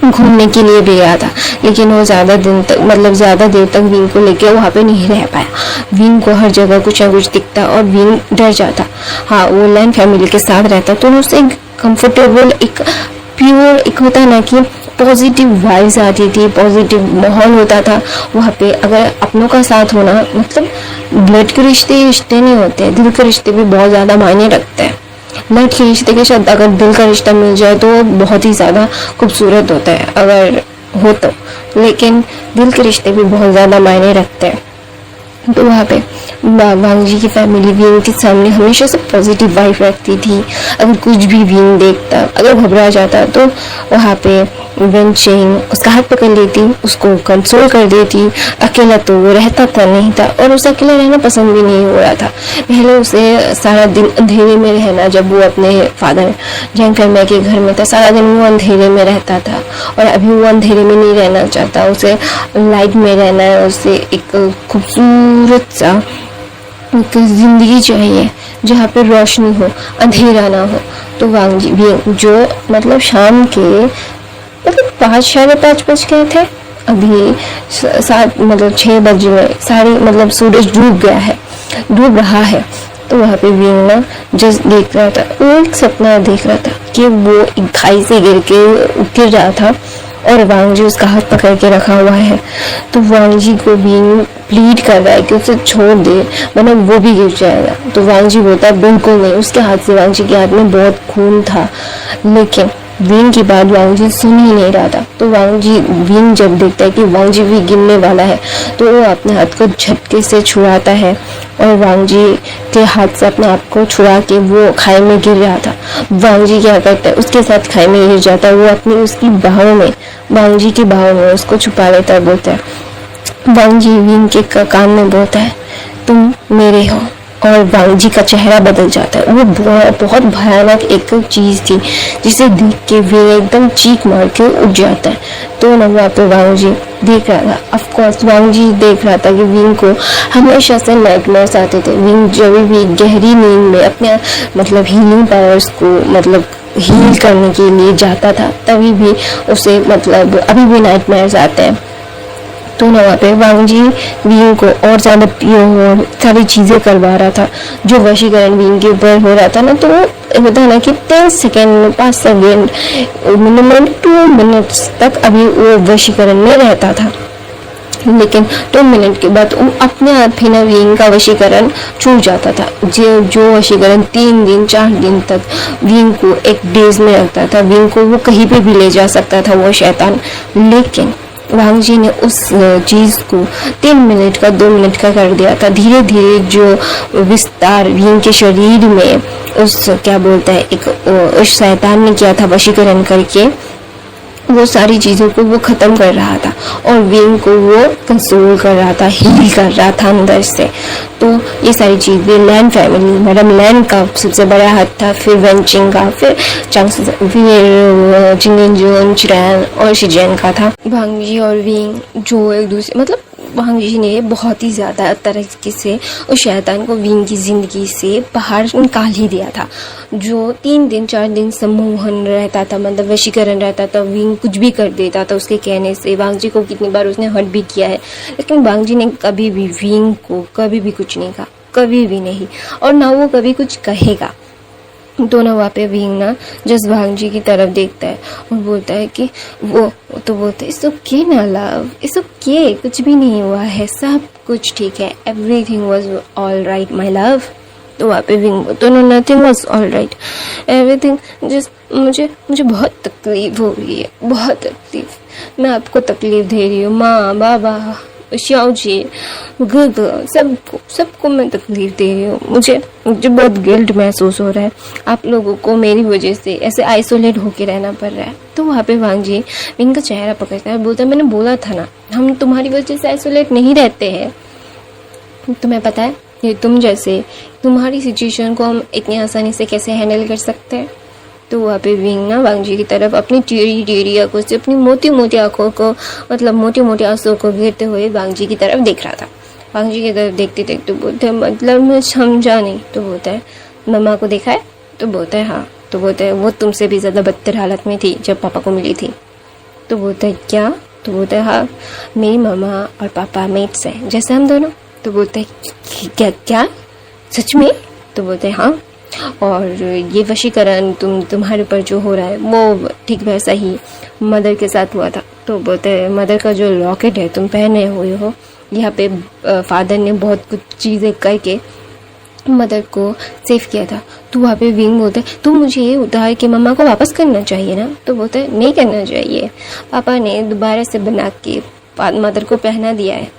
घूमने के लिए भी गया था लेकिन वो ज़्यादा देर तक विंग को लेके वहाँ पे नहीं रह पाया। विंग को हर जगह कुछ ना कुछ दिखता और विंग डर जाता। हाँ वो लैन फैमिली के साथ रहता तो उससे एक कंफर्टेबल एक प्योर एक होता है ना कि पॉजिटिव वाइब्स आती थी, पॉजिटिव माहौल होता था वहाँ पे। अगर अपनों का साथ होना मतलब ब्लड के रिश्ते नहीं होते, दिल के रिश्ते भी बहुत ज़्यादा मायने रखते हैं। ब्लड के रिश्ते के साथ अगर दिल का रिश्ता मिल जाए तो बहुत ही ज़्यादा खूबसूरत होता है अगर हो तो, लेकिन दिल के रिश्ते भी बहुत ज़्यादा मायने रखते हैं। तो वहाँ पे वांग जी की फैमिली विंग के सामने हमेशा से पॉजिटिव वाइब रखती थी। अगर कुछ भी विंग देखता, अगर घबरा जाता तो वहाँ पे वेन चेंग उसका हाथ पकड़ लेती, उसको कंसोल कर देती। अकेला तो वो रहता था नहीं था, और उसे अकेला रहना पसंद भी नहीं हो रहा था। पहले उसे सारा दिन अंधेरे में रहना, जब वो अपने फादर जैंग फैमिली के घर में था, सारा दिन वो अंधेरे में रहता था, और अभी वो अंधेरे में नहीं रहना चाहता, उसे लाइट में रहना है। उसे एक खूबसूरत सा एक जिंदगी चाहिए जहाँ पे रोशनी हो, अंधेरा ना हो। तो वांग जी भी जो मतलब शाम के मतलब 5 साढ़े 5 बज गए थे, अभी 7 मतलब 6 बज गए, साढ़े मतलब सूरज डूब गया है, डूब रहा है। तो वहाँ पे विंग ना जस्ट देख रहा था, वो एक सपना देख रहा था कि वो एक खाई से गिर रहा था, और वांग जी उसका हाथ पकड़ के रखा हुआ है। तो वांग जी को विंग प्लीड कर रहा है कि उसे छोड़ दे, वरना वो भी गिर जाएगा। तो वांग जी बोलता है बिल्कुल नहीं। उसके हाथ से, वांग जी के हाथ में बहुत खून था, लेकिन विंग की बात वांग जी सुन ही नहीं रहा था। तो विंग जब देखता है कि वांग जी भी गिरने वाला है, तो वो अपने हाथ को झटके से छुड़ाता है, और वांग जी के हाथ से अपने आप को छुड़ा के वो खाई में गिर रहा था। वांग जी क्या करता है, उसके साथ खाई में गिर जाता है। वो अपनी उसकी बाहों में, वांग जी की बाहों में उसको छुपा लेता है। बोलता है वांग जी विंग के कान में बोलता है तुम मेरे हो, और वांग जी का चेहरा बदल जाता है। वो बहुत भयानक एक चीज थी जिसे देख के विंग एकदम चीख मार के उठ जाता है। तो ना वहाँ पे वांग जी देख रहा था, ऑफ कोर्स वांग जी देख रहा था कि विंग को हमेशा से नाइटमेयर्स आते थे। विंग जब भी गहरी नींद में अपने मतलब हीलिंग पावर्स को मतलब हील करने के लिए जाता था, तभी भी उसे मतलब अभी भी नाइटमेयर्स आते हैं। तो ना वहाँ पे वांग जी विंग को और ज़्यादा सारी चीज़ें करवा रहा था, जो वशीकरण विंग के ऊपर हो रहा था ना। तो होता है ना कि 10 सेकेंड 5 सेकेंड मिनिमम 2 मिनट्स तक अभी वो वशीकरण में रहता था, लेकिन 2 मिनट के बाद वो अपने आप ही ना विंग का वशीकरण छूट जाता था। जो वशीकरण 3 दिन 4 दिन तक विंग को एक डेज में रखता था, विंग को वो कहीं पे भी ले जा सकता था वो शैतान। लेकिन वांग जी ने उस चीज़ को 3 मिनट का 2 मिनट का कर दिया था। धीरे धीरे जो विस्तार विंग के शरीर में उस क्या बोलता है एक उस शैतान ने किया था वशीकरण करके, वो सारी चीज़ों को वो ख़त्म कर रहा था, और विंग को वो कंसोल कर रहा था, हील कर रहा था अंदर से। तो ये सारी चीज़ें लैन फैमिली, मैडम लैन का सबसे बड़ा हाथ था, फिर वेंचिंग का, फिर चिंगेंजोन चिरैन और शिजैन का था। वांग जी और विंग जो एक दूसरे मतलब वांग जी ने बहुत ही ज़्यादा तरीके से उस शैतान को विंग की ज़िंदगी से बाहर निकाल ही दिया था। जो 3 दिन 4 दिन सम्मोहन रहता था, मतलब वशीकरण रहता था, विंग कुछ भी कर देता था उसके कहने से। वांग जी को कितनी बार उसने हर्ट भी किया है, लेकिन वांग जी ने कभी भी विंग को कभी भी कुछ नहीं कहा, कभी भी नहीं, और ना वो कभी कुछ कहेगा। तो ना वहाँ पे विंग ना जस्ट वांग जी की तरफ देखता है और बोलता है कि वो तो बोलते इट्स ओके ना लव, इट्स ओके, कुछ भी नहीं हुआ है, सब कुछ ठीक है, everything was all right my love. तो वहाँ पे विंग तो no nothing was all right, everything just मुझे बहुत तकलीफ हो रही है, बहुत तकलीफ, मैं आपको तकलीफ दे रही हूँ, माँ बाबा श्याओ जी सबको मैं तकलीफ दे रही हूँ। मुझे बहुत गिल्ट महसूस हो रहा है, आप लोगों को मेरी वजह से ऐसे आइसोलेट होके रहना पड़ रहा है। तो वहाँ पे वांग जी इनका चेहरा पकड़ता है, बोलता है मैंने बोला था ना हम तुम्हारी वजह से आइसोलेट नहीं रहते हैं, तुम्हें पता है ये तुम्हारी सिचुएशन को हम इतनी आसानी से कैसे हैंडल कर सकते हैं। तो वहाँ पे विंग ना वांग जी की तरफ अपनी टेढ़ी आंखों से, अपनी मोटी आंखों को मतलब मोटे आंसुओं को गिरते हुए वांग जी की तरफ देख रहा था। वांग जी की तरफ देखते देखते बोलते हैं मतलब मैं समझा नहीं। तो बोलता है मम्मा को देखा है? तो बोलता है हाँ। तो बोलता है वो तुमसे भी ज़्यादा बदतर हालत में थी जब पापा को मिली थी। तो बोलता है क्या? तो बोलता है हाँ, मेरी मामा और पापा मेट्स हैं जैसे हम दोनों। तो बोलता है क्या सच में? तो बोलते हैं हाँ, और ये वशीकरण तुम्हारे ऊपर जो हो रहा है वो ठीक वैसा ही मदर के साथ हुआ था। तो बोलते हैं मदर का जो लॉकेट है तुम पहने हुए हो, यहाँ पे फादर ने बहुत कुछ चीज़ें करके मदर को सेव किया था। तो वहाँ पे विंग बोलता है तो मुझे ये उतार के मम्मा को वापस करना चाहिए ना। तो बोलता है नहीं करना चाहिए, पापा ने दोबारा से बना के मदर को पहना दिया है,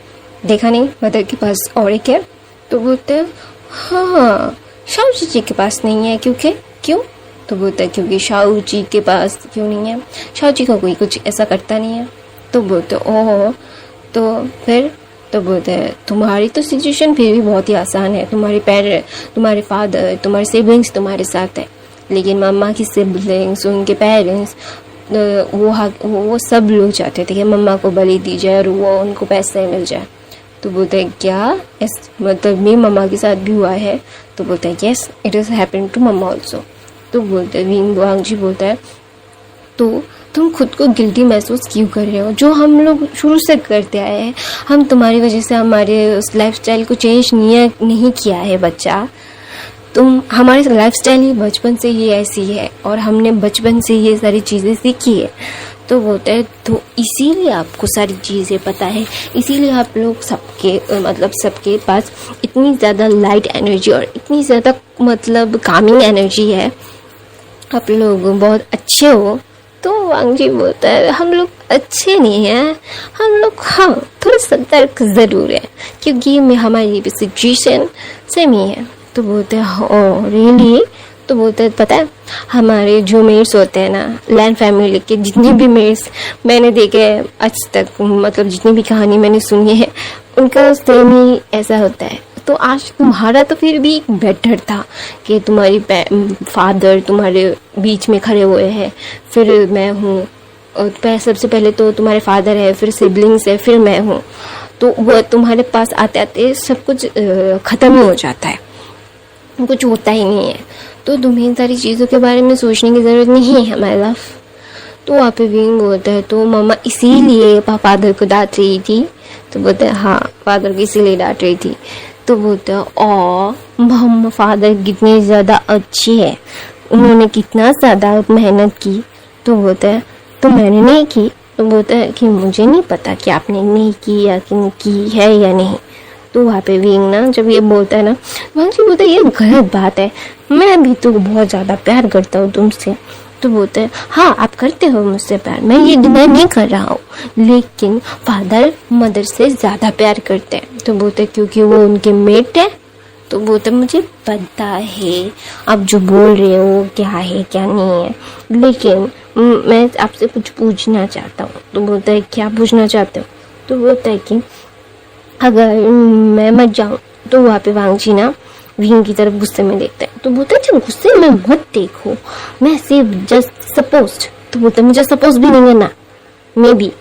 देखा नहीं मदर के पास और एक है? तो बोलते हैं हाँ शाहू जी के पास नहीं है, क्यों? तो बोलता है क्योंकि शाहू जी के पास क्यों नहीं है, शाहू जी का कोई कुछ ऐसा करता नहीं है। तो बोलते ओह तो फिर, तो बोलते हैं तुम्हारी तो सिचुएशन फिर भी बहुत ही आसान है, तुम्हारे फादर, तुम्हारे सिबलिंग्स तुम्हारे साथ है, लेकिन मम्मा की सिबलिंग्स, उनके पेरेंट्स, वो सब लोग चाहते थे कि मम्मा को बलि दी जाए और वो उनको पैसे मिल जाए। तो बोलते हैं क्या मतलब मेरी मम्मा के साथ भी हुआ है? तो बोलते हैं yes it is happen to mamma also. तो बोलते हैं विंग वांग जी बोलता है तो तुम खुद को गिल्टी महसूस क्यों कर रहे हो, जो हम लोग शुरू से करते आए हैं, हम तुम्हारी वजह से हमारे उस लाइफस्टाइल को चेंज नहीं किया है बच्चा, हमारी लाइफस्टाइल ही बचपन से ही ऐसी है और हमने बचपन से ये सारी चीज़ें सीखी है। तो बोलते हैं तो इसीलिए आपको सारी चीज़ें पता है, इसीलिए आप लोग सबके पास इतनी ज़्यादा लाइट एनर्जी और इतनी ज़्यादा कामिंग एनर्जी है, आप लोग बहुत अच्छे हो। तो वांग जी बोलता है हम लोग अच्छे नहीं हैं, हम लोग हाँ थोड़ा सतर्क ज़रूर है क्योंकि हमारी सिचुएशन सेम ही है। तो बोलते हैं ओह रियली? तो बोलते हैं पता है हमारे जो मेट्स होते हैं ना, लैंड फैमिली के जितने भी मेट्स मैंने देखे आज तक, जितनी भी कहानी मैंने सुनी है उनका सेम ही ऐसा होता है। तो आज तुम्हारा तो फिर भी बेटर था कि तुम्हारी फादर तुम्हारे बीच में खड़े हुए हैं, फिर मैं हूँ, सबसे पहले तो तुम्हारे फादर है, फिर सिबलिंग्स है, फिर मैं हूँ। तो वो तुम्हारे पास आते आते सब कुछ ख़त्म ही हो जाता है, कुछ होता ही नहीं है। तो तुम्हें इन सारी चीज़ों के बारे में सोचने की ज़रूरत नहीं है माय लव। तो वहाँ पे विंग होता है तो मम्मा इसीलिए फादर को डांट रही थी। तो बोलते हैं हाँ फादर को इसीलिए डांट रही थी। तो बोलते हैं मम्मा फादर कितने ज़्यादा अच्छे हैं, उन्होंने कितना ज़्यादा मेहनत की। तो बोलते हैं तो मैंने नहीं की। तो बोलता है कि मुझे नहीं पता कि आपने नहीं की या की है या नहीं। तो वहाँ पे विंग ना जब ये बोलता है ना, वहाँ से बोलता है ये गलत बात है, मैं भी तो बहुत ज़्यादा प्यार करता हूँ तुमसे। तो बोलते हैं हाँ आप करते हो मुझसे प्यार, मैं ये डिनाई नहीं कर रहा हूँ, लेकिन फादर मदर से ज़्यादा प्यार करते हैं। तो बोलते हैं क्योंकि वो उनके मेट है। तो बोलते मुझे पता है आप जो बोल रहे हो क्या है क्या नहीं है, लेकिन मैं आपसे कुछ पूछना चाहता हूँ। तो बोलता है क्या पूछना चाहते हो? तो बोलता है कि अगर मैं मर जाऊँ। तो वहाँ पे वांग जी ना विंग की तरफ गुस्से में देखता है। तो बोलता है चल गुस्से में मत देखो, मैं सिर्फ जस्ट सपोज। तो बोलता है मुझे सपोज भी नहीं करना, मे बी।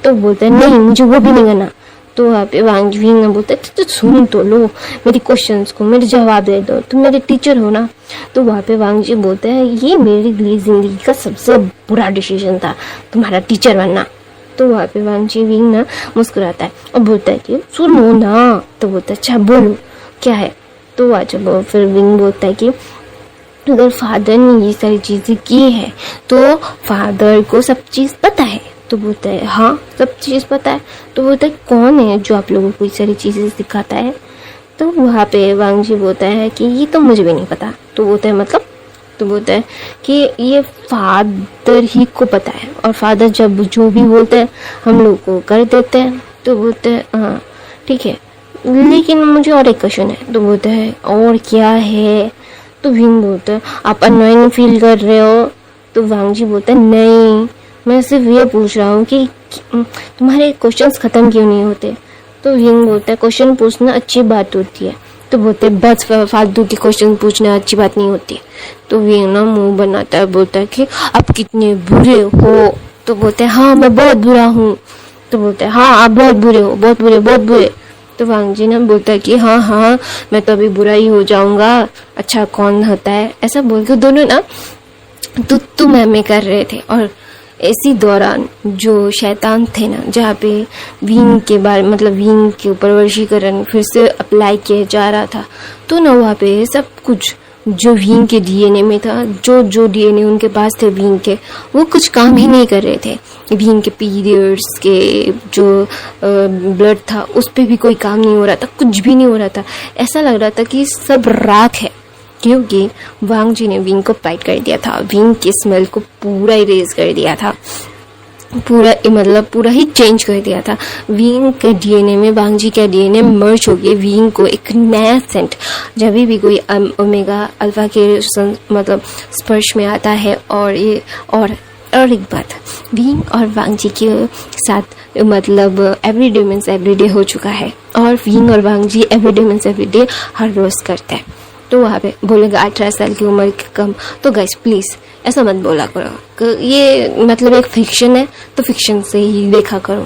तो बोलता है नहीं मुझे वो भी नहीं करना। तो वहाँ पे वांग जी विंग बोलता है तो सुन तो लो मेरी क्वेश्चंस को, मेरे जवाब दे दो, तुम मेरे टीचर हो ना। तो वहाँ पे वांग जी बोलते हैं ये मेरे लिए जिंदगी का सबसे बुरा डिसीजन था तुम्हारा टीचर बनना। तो वहाँ पे वांग जी विंग ना मुस्कुराता है और बोलता है कि सुनो ना। तो बोलता है अच्छा बोलो क्या है। तो अच्छा फिर विंग बोलता है कि अगर फादर ने ये सारी चीज़ें की है तो फादर को सब चीज़ पता है। तो बोलता है हाँ सब चीज़ पता है। तो बोलता है कौन है जो आप लोगों को ये सारी चीज़ें सिखाता है? तो वहाँ पे वांग जी बोलता है कि ये तो मुझे भी नहीं पता। तो बोलता है मतलब? तो बोलता है कि ये फादर ही को पता है और फादर जब जो भी बोलते हैं हम लोग को कर देते हैं। तो बोलते हैं हाँ ठीक है, लेकिन मुझे और एक क्वेश्चन है। तो बोलते हैं और क्या है? तो विंग बोलता है आप अननोइंग फील कर रहे हो? तो वांग जी बोलता है नहीं मैं सिर्फ ये पूछ रहा हूँ कि तुम्हारे क्वेश्चंस ख़त्म क्यों नहीं होते? तो विंग बोलता है क्वेश्चन पूछना अच्छी बात होती है। तो बोलते हैं बस फालतू के क्वेश्चन पूछना अच्छी बात नहीं होती। तो विंग ना मुंह बनाता है, बोलता है कि आप कितने बुरे हो। तो बोलते हैं हाँ मैं बहुत बुरा हूँ। तो बोलते हैं हाँ आप बहुत बुरे हो, बहुत बुरे बहुत बुरे। तो वांग जी ना बोलता है कि हाँ हाँ मैं तो अभी बुरा ही हो जाऊंगा, अच्छा कौन होता है? ऐसा बोल के दोनों ना तू मैं कर रहे थे। और इसी दौरान जो शैतान थे ना, जहाँ पे विंग के बारे विंग के ऊपर वशीकरण फिर से अप्लाई किया जा रहा था, तो ना वहाँ पे सब कुछ जो विंग के डीएनए में था, जो डीएनए उनके पास थे विंग के, वो कुछ काम ही नहीं कर रहे थे। विंग के पीरियड्स के जो ब्लड था उस पर भी कोई काम नहीं हो रहा था, कुछ भी नहीं हो रहा था। ऐसा लग रहा था कि सब राख है, क्योंकि वांग जी ने विंग को फाइट कर दिया था, विंग की स्मेल को पूरा इरेज कर दिया था। पूरा ही चेंज कर दिया था। विंग के डीएनए में वांगजी का डीएनए मर्ज हो गया, विंग को एक नया सेंट जब भी कोई ओमेगा अल्फा के स्पर्श में आता है। और ये और एक बात, विंग और वांगजी के साथ एवरीडे मीन्स एवरीडे हो चुका है, और विंग और वांगजी एवरीडे मीन्स एवरीडे हर रोज करते हैं। तो वहाँ पे बोलेगा 18 साल की उम्र के कम, तो गाइस प्लीज़ ऐसा मत बोला करो कि ये एक फिक्शन है, तो फिक्शन से ही देखा करो।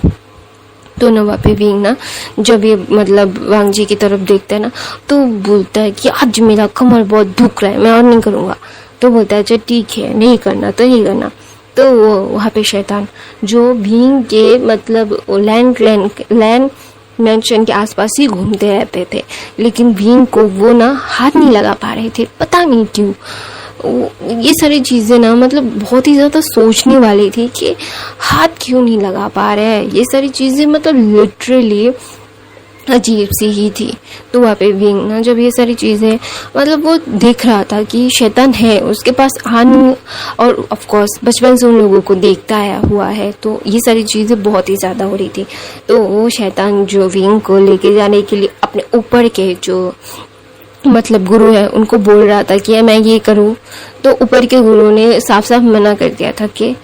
तो ना वहाँ पे विंग ना जब ये वांगजी की तरफ देखता है ना, तो बोलता है कि आज मेरा कमर बहुत दुख रहा है, मैं और नहीं करूँगा। तो बोलता है अच्छा ठीक है, नहीं करना तो नहीं करना। तो वो वहाँ पे शैतान जो विंग के लैंड मेंशन के आसपास ही घूमते रहते थे, लेकिन विंग को वो ना हाथ नहीं लगा पा रहे थे, पता नहीं क्यों। ये सारी चीज़ें ना बहुत ही ज़्यादा सोचने वाली थी कि हाथ क्यों नहीं लगा पा रहे हैं। ये सारी चीज़ें लिटरली अजीब सी ही थी। तो वहाँ पे विंग ना जब ये सारी चीज़ें वो देख रहा था कि शैतान है उसके पास आने, और ऑफ कोर्स बचपन से उन लोगों को देखता आया हुआ है, तो ये सारी चीज़ें बहुत ही ज़्यादा हो रही थी। तो वो शैतान जो विंग को लेके जाने के लिए अपने ऊपर के जो गुरु है उनको बोल रहा था कि मैं ये करूँ, तो ऊपर के गुरु ने साफ साफ मना कर दिया था कि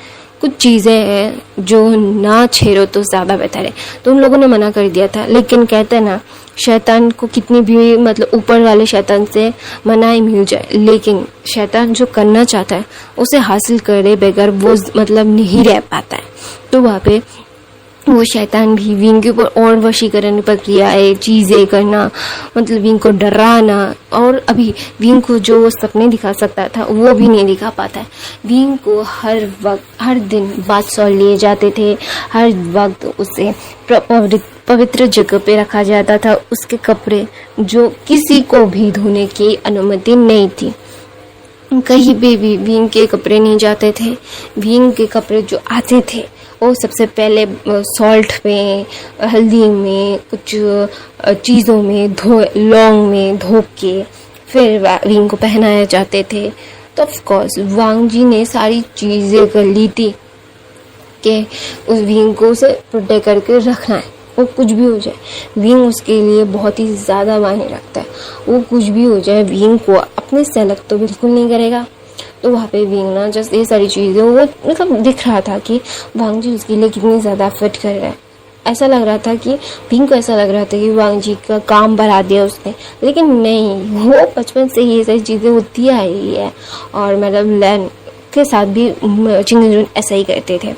कुछ चीज़ें हैं जो ना छेड़ो तो ज़्यादा बेहतर है। तो उन लोगों ने मना कर दिया था, लेकिन कहते हैं ना शैतान को कितनी भी ऊपर वाले शैतान से मनाई मिल जाए, लेकिन शैतान जो करना चाहता है उसे हासिल करे बगैर वो नहीं रह पाता है। तो वहाँ पे वो शैतान भी विंग के ऊपर और वशीकरण प्रक्रिया है, चीज़ें करना, विंग को डराना, और अभी विंग को जो वो सपने दिखा सकता था वो भी नहीं दिखा पाता है। विंग को हर दिन बादशाह लिए जाते थे, हर वक्त उसे पवित्र जगह पे रखा जाता था। उसके कपड़े जो किसी को भी धोने की अनुमति नहीं थी, कहीं भी विंग के कपड़े नहीं जाते थे। विंग के कपड़े जो आते थे वो सबसे पहले सॉल्ट में, हल्दी में, कुछ चीज़ों में लौंग में धो के फिर विंग को पहनाए जाते थे। तो ऑफ कोर्स वांगजी ने सारी चीज़ें कर ली थी कि उस विंग को उसे प्रोटेक्ट करके रखना है, वो कुछ भी हो जाए। विंग उसके लिए बहुत ही ज़्यादा मायने रखता है, वो कुछ भी हो जाए विंग को अपने से अलग तो बिल्कुल नहीं करेगा। तो वहाँ पे विंग ना जस्ट ये सारी चीज़ें वो दिख रहा था कि वांगजी उसके लिए कितनी ज़्यादा एफर्ट कर रहा है। ऐसा लग रहा था कि विंग को ऐसा लग रहा था कि वांगजी का काम बढ़ा दिया उसने, लेकिन नहीं, वो बचपन से ये सारी चीज़ें होती आई है। और लैन के साथ भी चिंगजून ऐसा ही करते थे,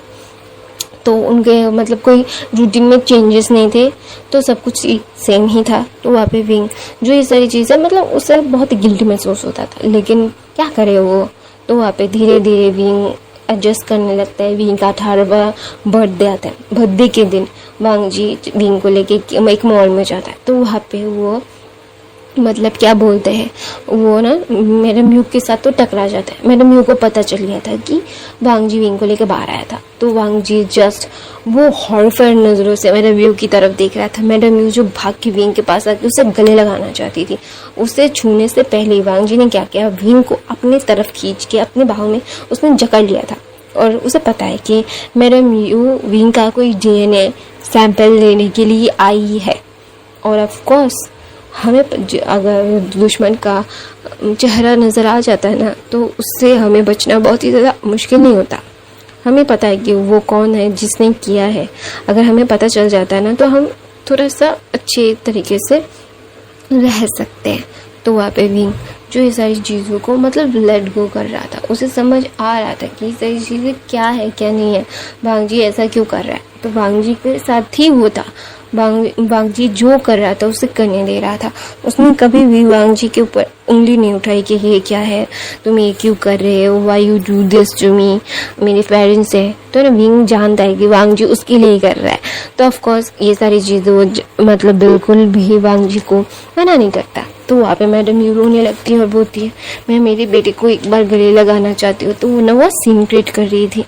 तो उनके कोई रूटीन में चेंजेस नहीं थे, तो सब कुछ सेम ही था। तो वहाँ पे विंग जो ये सारी चीज़ें उससे बहुत गिल्ट महसूस होता था, लेकिन क्या करे वो। तो वहाँ पे धीरे धीरे विंग एडजस्ट करने लगता है। विंग का 18वां बर्थडे आता है। बर्थडे के दिन वांगजी विंग को लेके एक मॉल में जाता है। तो वहाँ पे वो क्या बोलते हैं, वो ना मैडम यू के साथ तो टकरा जाता है। मैडम यू को पता चल गया था कि वांगजी विंग को लेके बाहर आया था। तो वांगजी जस्ट वो हॉरिफाइड नज़रों से मैडम यू की तरफ देख रहा था। मैडम यू जो भाग के विंग के पास आके उसे गले लगाना चाहती थी। उसे छूने से पहले वांगजी ने क्या किया, विंग को अपने तरफ खींच के अपने बाहों में उसने जकड़ लिया था। और उसे पता है कि मैडम यू विंग का कोई DNA सैंपल लेने के लिए आई है, और ऑफ कोर्स हमें अगर दुश्मन का चेहरा नज़र आ जाता है ना, तो उससे हमें बचना बहुत ही ज़्यादा मुश्किल नहीं होता। हमें पता है कि वो कौन है जिसने किया है। अगर हमें पता चल जाता है ना, तो हम थोड़ा सा अच्छे तरीके से रह सकते हैं। तो वहाँ पे विंग जो ये सारी चीज़ों को लेट गो कर रहा था, उसे समझ आ रहा था कि ये सारी चीज़ें क्या है क्या नहीं है, वांगजी ऐसा क्यों कर रहा है। तो वांगजी के साथ ही वो था, वांगजी जो कर रहा था उसे करने दे रहा था। उसने कभी भी वांगजी के ऊपर उंगली नहीं उठाई कि ये क्या है, तुम ये क्यों कर रहे हो, why you do this to me, मेरे पेरेंट्स है। तो ना विंग जानता है कि वांगजी उसके लिए कर रहा है। तो ऑफ कोर्स ये सारी चीज़ें वो बिल्कुल भी वांगजी को मना नहीं करता। तो वहाँ पे मैडम यू रोने लगती है और बोलती है मैं मेरे बेटे को एक बार गले लगाना चाहती हूँ। तो वो ना वो सीन क्रिएट कर रही थी।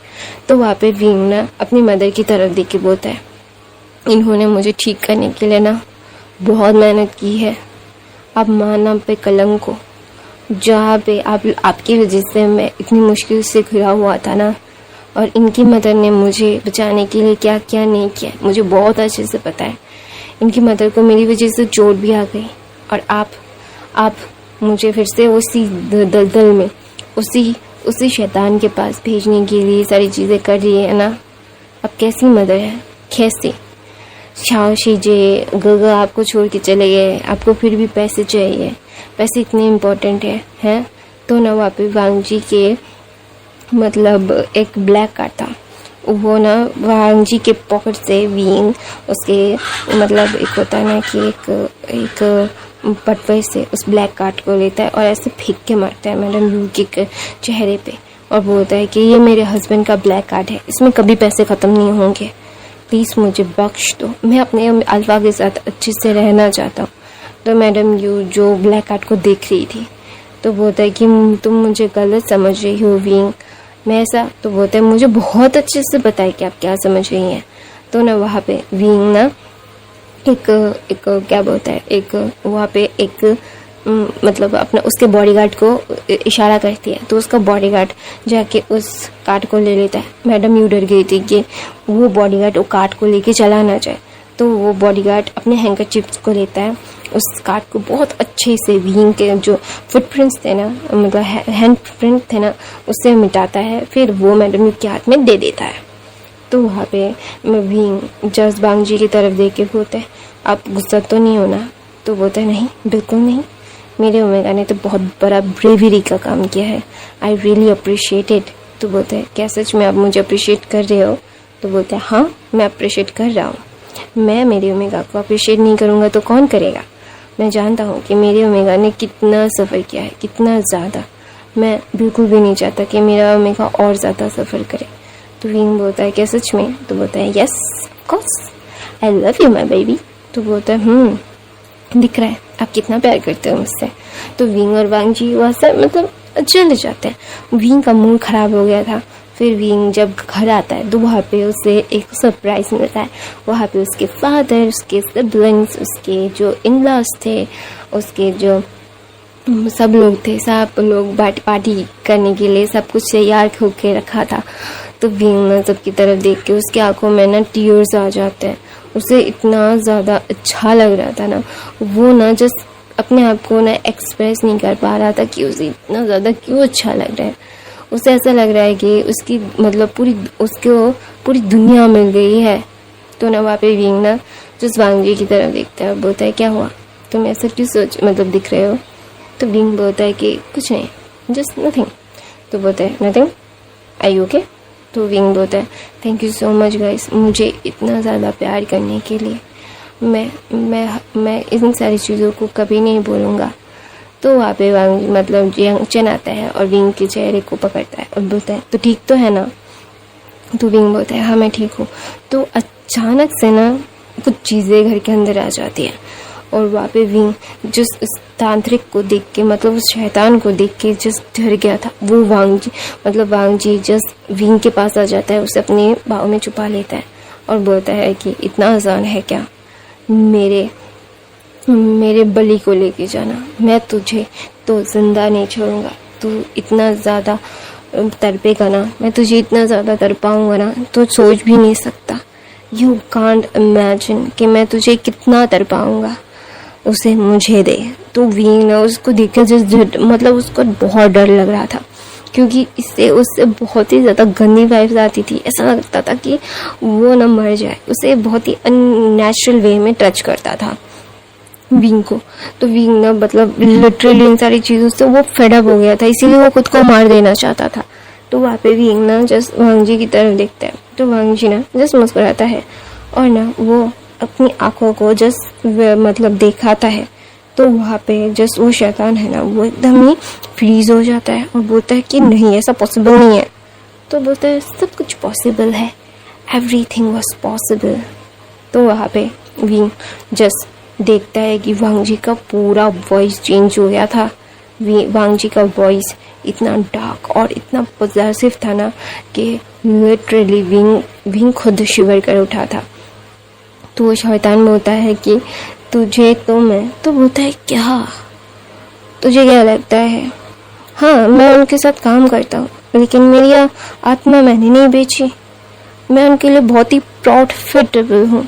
तो वहाँ पे विंग ना अपनी मदर की तरफ देख के बोलता है, इन्होंने मुझे ठीक करने के लिए ना बहुत मेहनत की है। अब माँ नाम पे कलंक को, जहाँ पे आपकी वजह से मैं इतनी मुश्किल से घिरा हुआ था ना, और इनकी मदर ने मुझे बचाने के लिए क्या क्या नहीं किया मुझे बहुत अच्छे से पता है। इनकी मदर को मेरी वजह से चोट भी आ गई और आप मुझे फिर से उसी दलदल में उसी शैतान के पास भेजने के लिए सारी चीज़ें कर रही है ना। अब कैसी मदर है, कैसी शीजे गगा आपको छोड़ के चले गए, आपको फिर भी पैसे चाहिए, पैसे इतने इम्पोर्टेंट हैं। तो ना वहाँ पे वांग जी के मतलब एक ब्लैक कार्ड था, वो ना वांग जी के पॉकेट से विंग उसके मतलब एक होता है ना कि एक पटवे से उस ब्लैक कार्ड को लेता है और ऐसे फेंक के मारता है मैडम यू के चेहरे पे और बोलता है कि ये मेरे हस्बैंड का ब्लैक कार्ड है, इसमें कभी पैसे ख़त्म नहीं होंगे, प्लीज़ मुझे बख्श दो, मैं अपने अल्फा के साथ अच्छे से रहना चाहता हूँ। तो मैडम यू जो ब्लैक कार्ड को देख रही थी तो बोलता है कि तुम मुझे गलत समझ रही हो विंग, मैं ऐसा, तो बोलता है मुझे बहुत अच्छे से पता है कि आप क्या समझ रही हैं। तो ना वहाँ पे विंग ना एक क्या बोलता है, एक वहाँ पे एक मतलब अपना उसके बॉडीगार्ड को इशारा करती है तो उसका बॉडीगार्ड जाके उस कार्ड को ले लेता है। मैडम यू डर गई थी कि वो बॉडीगार्ड वो कार्ड को लेके चला ना जाए, तो वो बॉडीगार्ड अपने हैंकरचिप्स को लेता है, उस कार्ड को बहुत अच्छे से विंग के जो फुटप्रिंट्स थे ना मतलब हैंड प्रिंट थे ना उससे मिटाता है, फिर वो मैडम यू के हाथ में दे देता है। तो वहाँ पे विंग जस वांग जी की तरफ देख के बोलते हैं आप गुस्सा तो नहीं होना, तो बोलता है नहीं बिल्कुल नहीं, मेरे ओमेगा ने तो बहुत बड़ा ब्रेवरी का काम किया है, आई रियली अप्रिशिएट इट। तो बोलते हैं क्या सच में आप मुझे अप्रिशिएट कर रहे हो? तो बोलते हैं हाँ मैं अप्रिशिएट कर रहा हूँ, मैं मेरे ओमेगा को अप्रिशिएट नहीं करूँगा तो कौन करेगा। मैं जानता हूँ कि मेरे ओमेगा ने कितना सफ़र किया है, कितना ज़्यादा, मैं बिल्कुल भी नहीं चाहता कि मेरा ओमेगा और ज़्यादा सफ़र करे। तो विंग बोलता है क्या सच में? तो बोलता है yes of course I love you my baby. तो बोलता है दिख रहा है आप कितना प्यार करते हो मुझसे। तो विंग और वांग जी वहाँ से मतलब चले जाते हैं। विंग का मूड ख़राब हो गया था। फिर विंग जब घर आता है तो वहाँ पे उसे एक सरप्राइज़ मिलता है। वहाँ पे उसके फादर, उसके सिबलिंग्स, उसके जो इन-लॉज थे, उसके जो सब लोग थे, सब लोग पार्टी करने के लिए सब कुछ तैयार होके रखा था। तो विंग ना सबकी तरफ देख के उसकी आंखों में ना टीयर्स आ जाते हैं। उसे इतना ज़्यादा अच्छा लग रहा था ना, वो ना जस्ट अपने आप को ना एक्सप्रेस नहीं कर पा रहा था कि उसे इतना ज़्यादा क्यों अच्छा लग रहा है। उसे ऐसा लग रहा है कि उसकी मतलब उसको पूरी दुनिया मिल गई है। तो ना वहाँ पे विंग ना जस्ट वांग जी की तरफ देखता है, बोलता है क्या हुआ, तुम ऐसा क्यों मतलब दिख रहे हो? तो विंग बोलता है कि कुछ नहीं, जस्ट नथिंग। तो बोलता है नथिंग, आई ओके? तो विंग बोलता है thank you so much guys, मुझे इतना ज़्यादा प्यार करने के लिए। मैं इन सारी चीज़ों को कभी नहीं बोलूँगा। तो वहाँ पे वांग मतलब चन आता है और विंग के चेहरे को पकड़ता है और बोलता है तो ठीक तो है ना? तो विंग बोलता है हाँ मैं ठीक हूँ। तो अचानक से ना कुछ चीज़ें घर के अंदर आ जाती हैं और वहाँ पे विंग जिस उस तांत्रिक को देख के मतलब उस शैतान को देख के जिस डर गया था, वो वांग जी जस्ट विंग के पास आ जाता है, उसे अपने बाहों में छुपा लेता है और बोलता है कि इतना आसान है क्या मेरे बलि को लेके जाना, मैं तुझे तो जिंदा नहीं छोड़ूंगा, तू इतना ज़्यादा तड़पेगा ना, मैं तुझे इतना ज़्यादा तड़पाऊंगा ना तो सोच भी नहीं सकता। यू कांट इमेजिन कि मैं तुझे कितना तड़पाऊंगा, उसे मुझे दे। तो विंग ने उसको देख के मतलब उसको बहुत डर लग रहा था क्योंकि उससे बहुत ही ज़्यादा गंदी वाइब्स आती थी। ऐसा लगता था कि वो ना मर जाए, उसे बहुत ही अननेचुरल वे में टच करता था विंग को। तो विंग ना मतलब लिटरली इन सारी चीज़ों से वो फेड अप हो गया था, इसीलिए वो खुद को मार देना चाहता था। तो वहाँ पे विंग ना जस्ट वांग जी की तरफ देखता है तो वांग जी ना जस्ट मुस्कुराता है और ना वो अपनी आंखों को जस्ट मतलब दिखाता है। तो वहाँ पे जस्ट वो शैतान है ना वो एकदम ही फ्रीज हो जाता है और बोलता है कि नहीं ऐसा पॉसिबल नहीं है। तो बोलता है सब कुछ पॉसिबल है, एवरीथिंग वाज पॉसिबल। तो वहाँ पे विंग जस्ट देखता है कि वांग जी का पूरा वॉइस चेंज हो गया था। वांग जी का वॉइस इतना डार्क और इतना पॉजिटिव था ना कि लिटरली विंग खुद शिवर कर उठा था। तो वो शैतान बोलता है कि तुझे तो मैं, तो बोलता है क्या तुझे क्या लगता है? हाँ मैं उनके साथ काम करता हूँ, लेकिन मेरी आत्मा मैंने नहीं बेची। मैं उनके लिए बहुत ही प्रॉफिटेबल हूँ।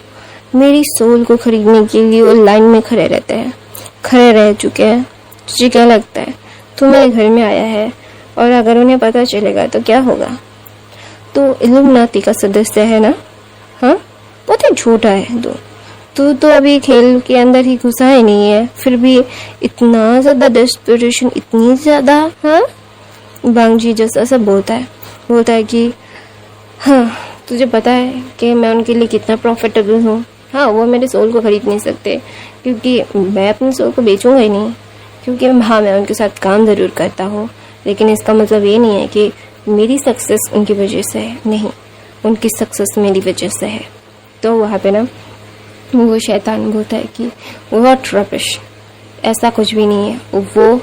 मेरी सोल को खरीदने के लिए वो लाइन में खड़े रहते हैं, खड़े रह चुके हैं। तुझे क्या लगता है तू मेरे घर में आया है और अगर उन्हें पता चलेगा तो क्या होगा? तो इल्यूमिनाती का सदस्य है ना? हाँ, बहुत ही छोटा है तू तो अभी खेल के अंदर ही घुसा ही नहीं है, फिर भी इतना ज़्यादा डेस्परेशन, इतनी ज़्यादा। हाँ, बांगजी जैसा सब बोलता है कि हाँ तुझे पता है कि मैं उनके लिए कितना प्रॉफिटेबल हूँ। हाँ, वो मेरे सोल को खरीद नहीं सकते क्योंकि मैं अपने सोल को बेचूंगा ही नहीं, क्योंकि हाँ मैं उनके साथ काम ज़रूर करता हूँ, लेकिन इसका मतलब ये नहीं है कि मेरी सक्सेस उनकी वजह से है। नहीं, उनकी सक्सेस मेरी वजह से है। तो वहाँ पे ना वो शैतान बोलता है कि व्हाट रबिश, ऐसा कुछ भी नहीं है, वो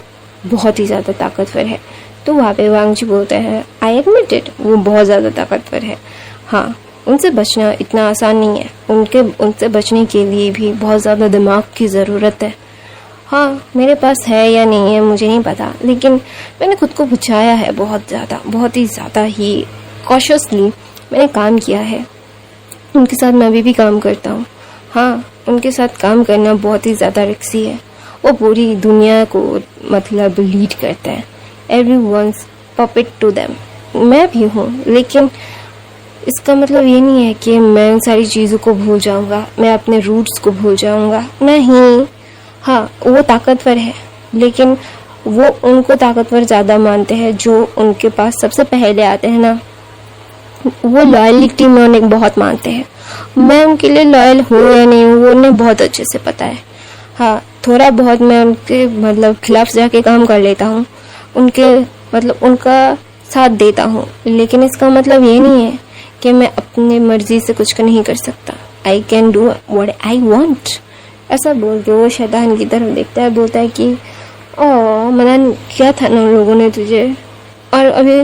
बहुत ही ज़्यादा ताकतवर है। तो वहाँ पे वांगजी बोलते हैं आई एडमिट इट, वो बहुत ज़्यादा ताकतवर है। हाँ, उनसे बचना इतना आसान नहीं है, उनसे बचने के लिए भी बहुत ज़्यादा दिमाग की ज़रूरत है। हाँ, मेरे पास है या नहीं है मुझे नहीं पता, लेकिन मैंने खुद को बचाया है बहुत ही ज़्यादा ही कॉशियसली मैंने काम किया है। उनके साथ मैं अभी भी काम करता हूँ। हाँ, उनके साथ काम करना बहुत ही ज़्यादा रिस्की है। वो पूरी दुनिया को मतलब लीड करते हैं, एवरीवन्स पपेट टू देम। मैं भी हूँ, लेकिन इसका मतलब ये नहीं है कि मैं उन सारी चीज़ों को भूल जाऊँगा, मैं अपने रूट्स को भूल जाऊँगा। नहीं, हाँ वो ताकतवर है, लेकिन वो उनको ताकतवर ज़्यादा मानते हैं जो उनके पास सबसे पहले आते हैं ना। वो लॉयलिटी में उन्हें बहुत मानते हैं। मैं उनके लिए लॉयल हूँ या नहीं हूँ वो उन्हें बहुत अच्छे से पता है। हाँ, थोड़ा बहुत मैं उनके मतलब खिलाफ जाके काम कर लेता हूँ, उनका साथ देता हूँ, लेकिन इसका मतलब ये नहीं है कि मैं अपनी मर्जी से कुछ नहीं कर सकता। I can do what I want. ऐसा बोल के वो शैतान की तरफ देखता है, बोलता है कि ओ मना क्या था ना लोगों ने तुझे, और अभी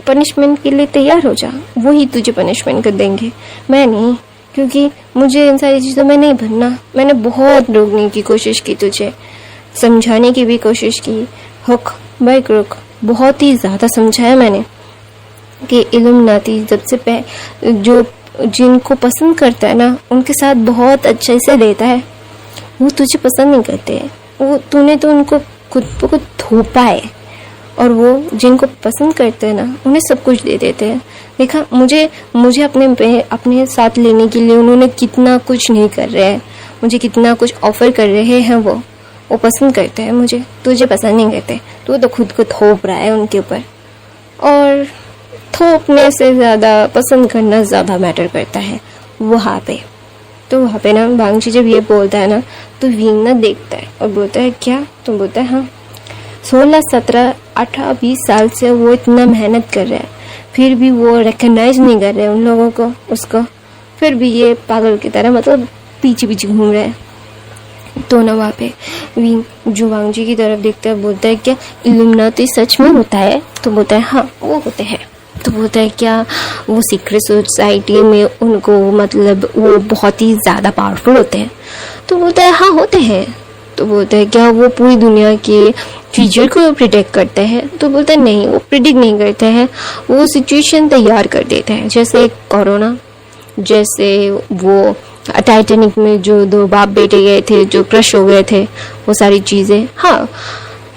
पनिशमेंट के लिए तैयार हो जा, वही तुझे पनिशमेंट कर देंगे, मैं नहीं, क्योंकि मुझे इन सारी चीज़ों में नहीं भरना। मैंने बहुत रोकने की कोशिश की, तुझे समझाने की भी कोशिश की, हुक बाय क्रुक बहुत ही ज़्यादा समझाया मैंने कि इल्यूमिनाती जब से जो जिनको पसंद करता है ना उनके साथ बहुत अच्छे से देता है। वो तुझे पसंद नहीं करते, वो तूने तो उनको खुद को खुद थोपा है, और वो जिनको पसंद करते हैं ना उन्हें सब कुछ दे देते हैं। देखा मुझे अपने साथ लेने के लिए उन्होंने कितना कुछ नहीं कर रहे हैं, मुझे कितना कुछ ऑफर कर रहे हैं। वो पसंद करते हैं मुझे, तुझे पसंद नहीं करते। तो खुद को थोप रहा है उनके ऊपर, और थोपने से ज़्यादा पसंद करना ज़्यादा मैटर करता है वहाँ पे। तो वहाँ पे ना बांगजी जब ये बोलता है ना तो विंग ना देखता है और बोलता है क्या? तो बोलता है हाँ, 16, 17, 18, 20 साल से वो इतना मेहनत कर रहा है, फिर भी वो रिकग्नाइज नहीं कर रहे उन लोगों को, उसको, फिर भी ये पागल की तरह मतलब पीछे पीछे घूम रहे हैं। तो ना वहाँ पे विंग जो वांगजी की तरफ देखता है, बोलता है क्या इल्यूमिनाती सच में होता है? तो बोलता है हाँ वो होते हैं। तो बोलता है क्या वो सीक्रेट सोसाइटी में उनको मतलब वो बहुत ही ज़्यादा पावरफुल होते हैं? तो बोलता है हाँ होते हैं। तो बोलता है क्या वो पूरी दुनिया के फ्यूचर को प्रिडिक्ट करते हैं? तो बोलता है नहीं, वो प्रिडिक्ट नहीं करते हैं, वो सिचुएशन तैयार कर देते हैं, जैसे कोरोना, जैसे वो टाइटैनिक में जो 2 बाप बेटे गए थे जो क्रश हो गए थे, वो सारी चीज़ें। हाँ,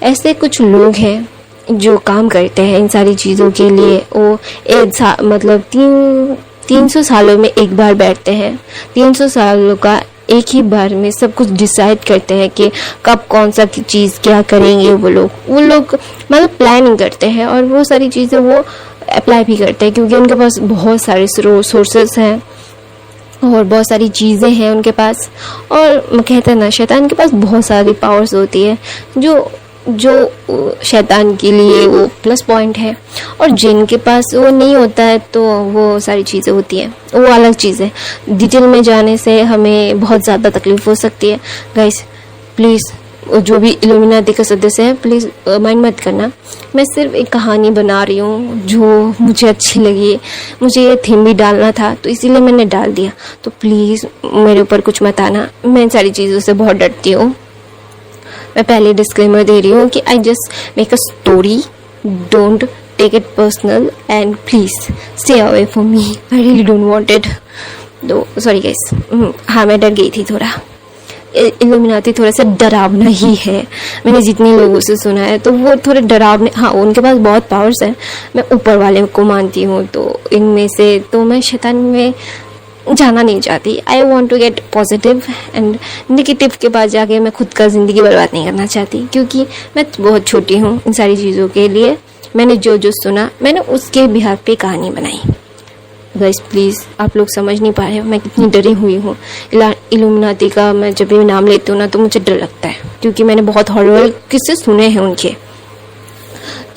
ऐसे कुछ लोग हैं जो काम करते हैं इन सारी चीज़ों के लिए। वो मतलब 300 सालों में एक बार बैठते हैं, 300 सालों का एक ही बार में सब कुछ डिसाइड करते हैं कि कब कौन सा चीज़ क्या करेंगे। वो लोग मतलब प्लानिंग करते हैं, और वो सारी चीज़ें वो अप्लाई भी करते हैं, क्योंकि उनके पास बहुत सारे सोर्सेस हैं और बहुत सारी चीज़ें हैं उनके पास। और कहते हैं ना शैतान के पास बहुत सारी पावर्स होती है जो शैतान के लिए वो प्लस पॉइंट है, और जिनके पास वो नहीं होता है तो वो सारी चीज़ें होती हैं, वो अलग चीज़ है। डिटेल में जाने से हमें बहुत ज़्यादा तकलीफ हो सकती है। गाइस प्लीज़, जो भी इल्यूमिनाती का सदस्य है प्लीज़ माइंड मत करना, मैं सिर्फ एक कहानी बना रही हूँ जो मुझे अच्छी लगी, मुझे ये थीम भी डालना था तो इसीलिए मैंने डाल दिया। तो प्लीज़ मेरे ऊपर कुछ मत आना, मैं इन सारी चीज़ों से बहुत डरती हूँ। मैं पहले डिस्क्लेमर दे रही हूँ कि I just make a story, don't take it personal and please stay away from me, I really don't want it. तो सॉरी गाइस, हाँ मैं डर गई थी थोड़ा। इल्यूमिनाती थोड़ा सा डरावना ही है, मैंने जितने लोगों से सुना है तो वो थोड़े डरावने, हाँ उनके पास बहुत पावर्स हैं, मैं ऊपर वाले को मानती हूँ, तो इनमें से तो मैं शैतान में जाना नहीं चाहती। I want to get positive and negative के पास जाके मैं खुद का ज़िंदगी बर्बाद नहीं करना चाहती, क्योंकि मैं बहुत छोटी हूँ इन सारी चीज़ों के लिए। मैंने जो जो सुना मैंने उसके बिहार पे कहानी बनाई। गाइस प्लीज़, आप लोग समझ नहीं पा रहे हो मैं कितनी डरी हुई हूँ। इल्यूमिनाती का मैं जब भी नाम लेती हूँ ना तो मुझे डर लगता है, क्योंकि मैंने बहुत हॉरर किस्से सुने हैं उनके,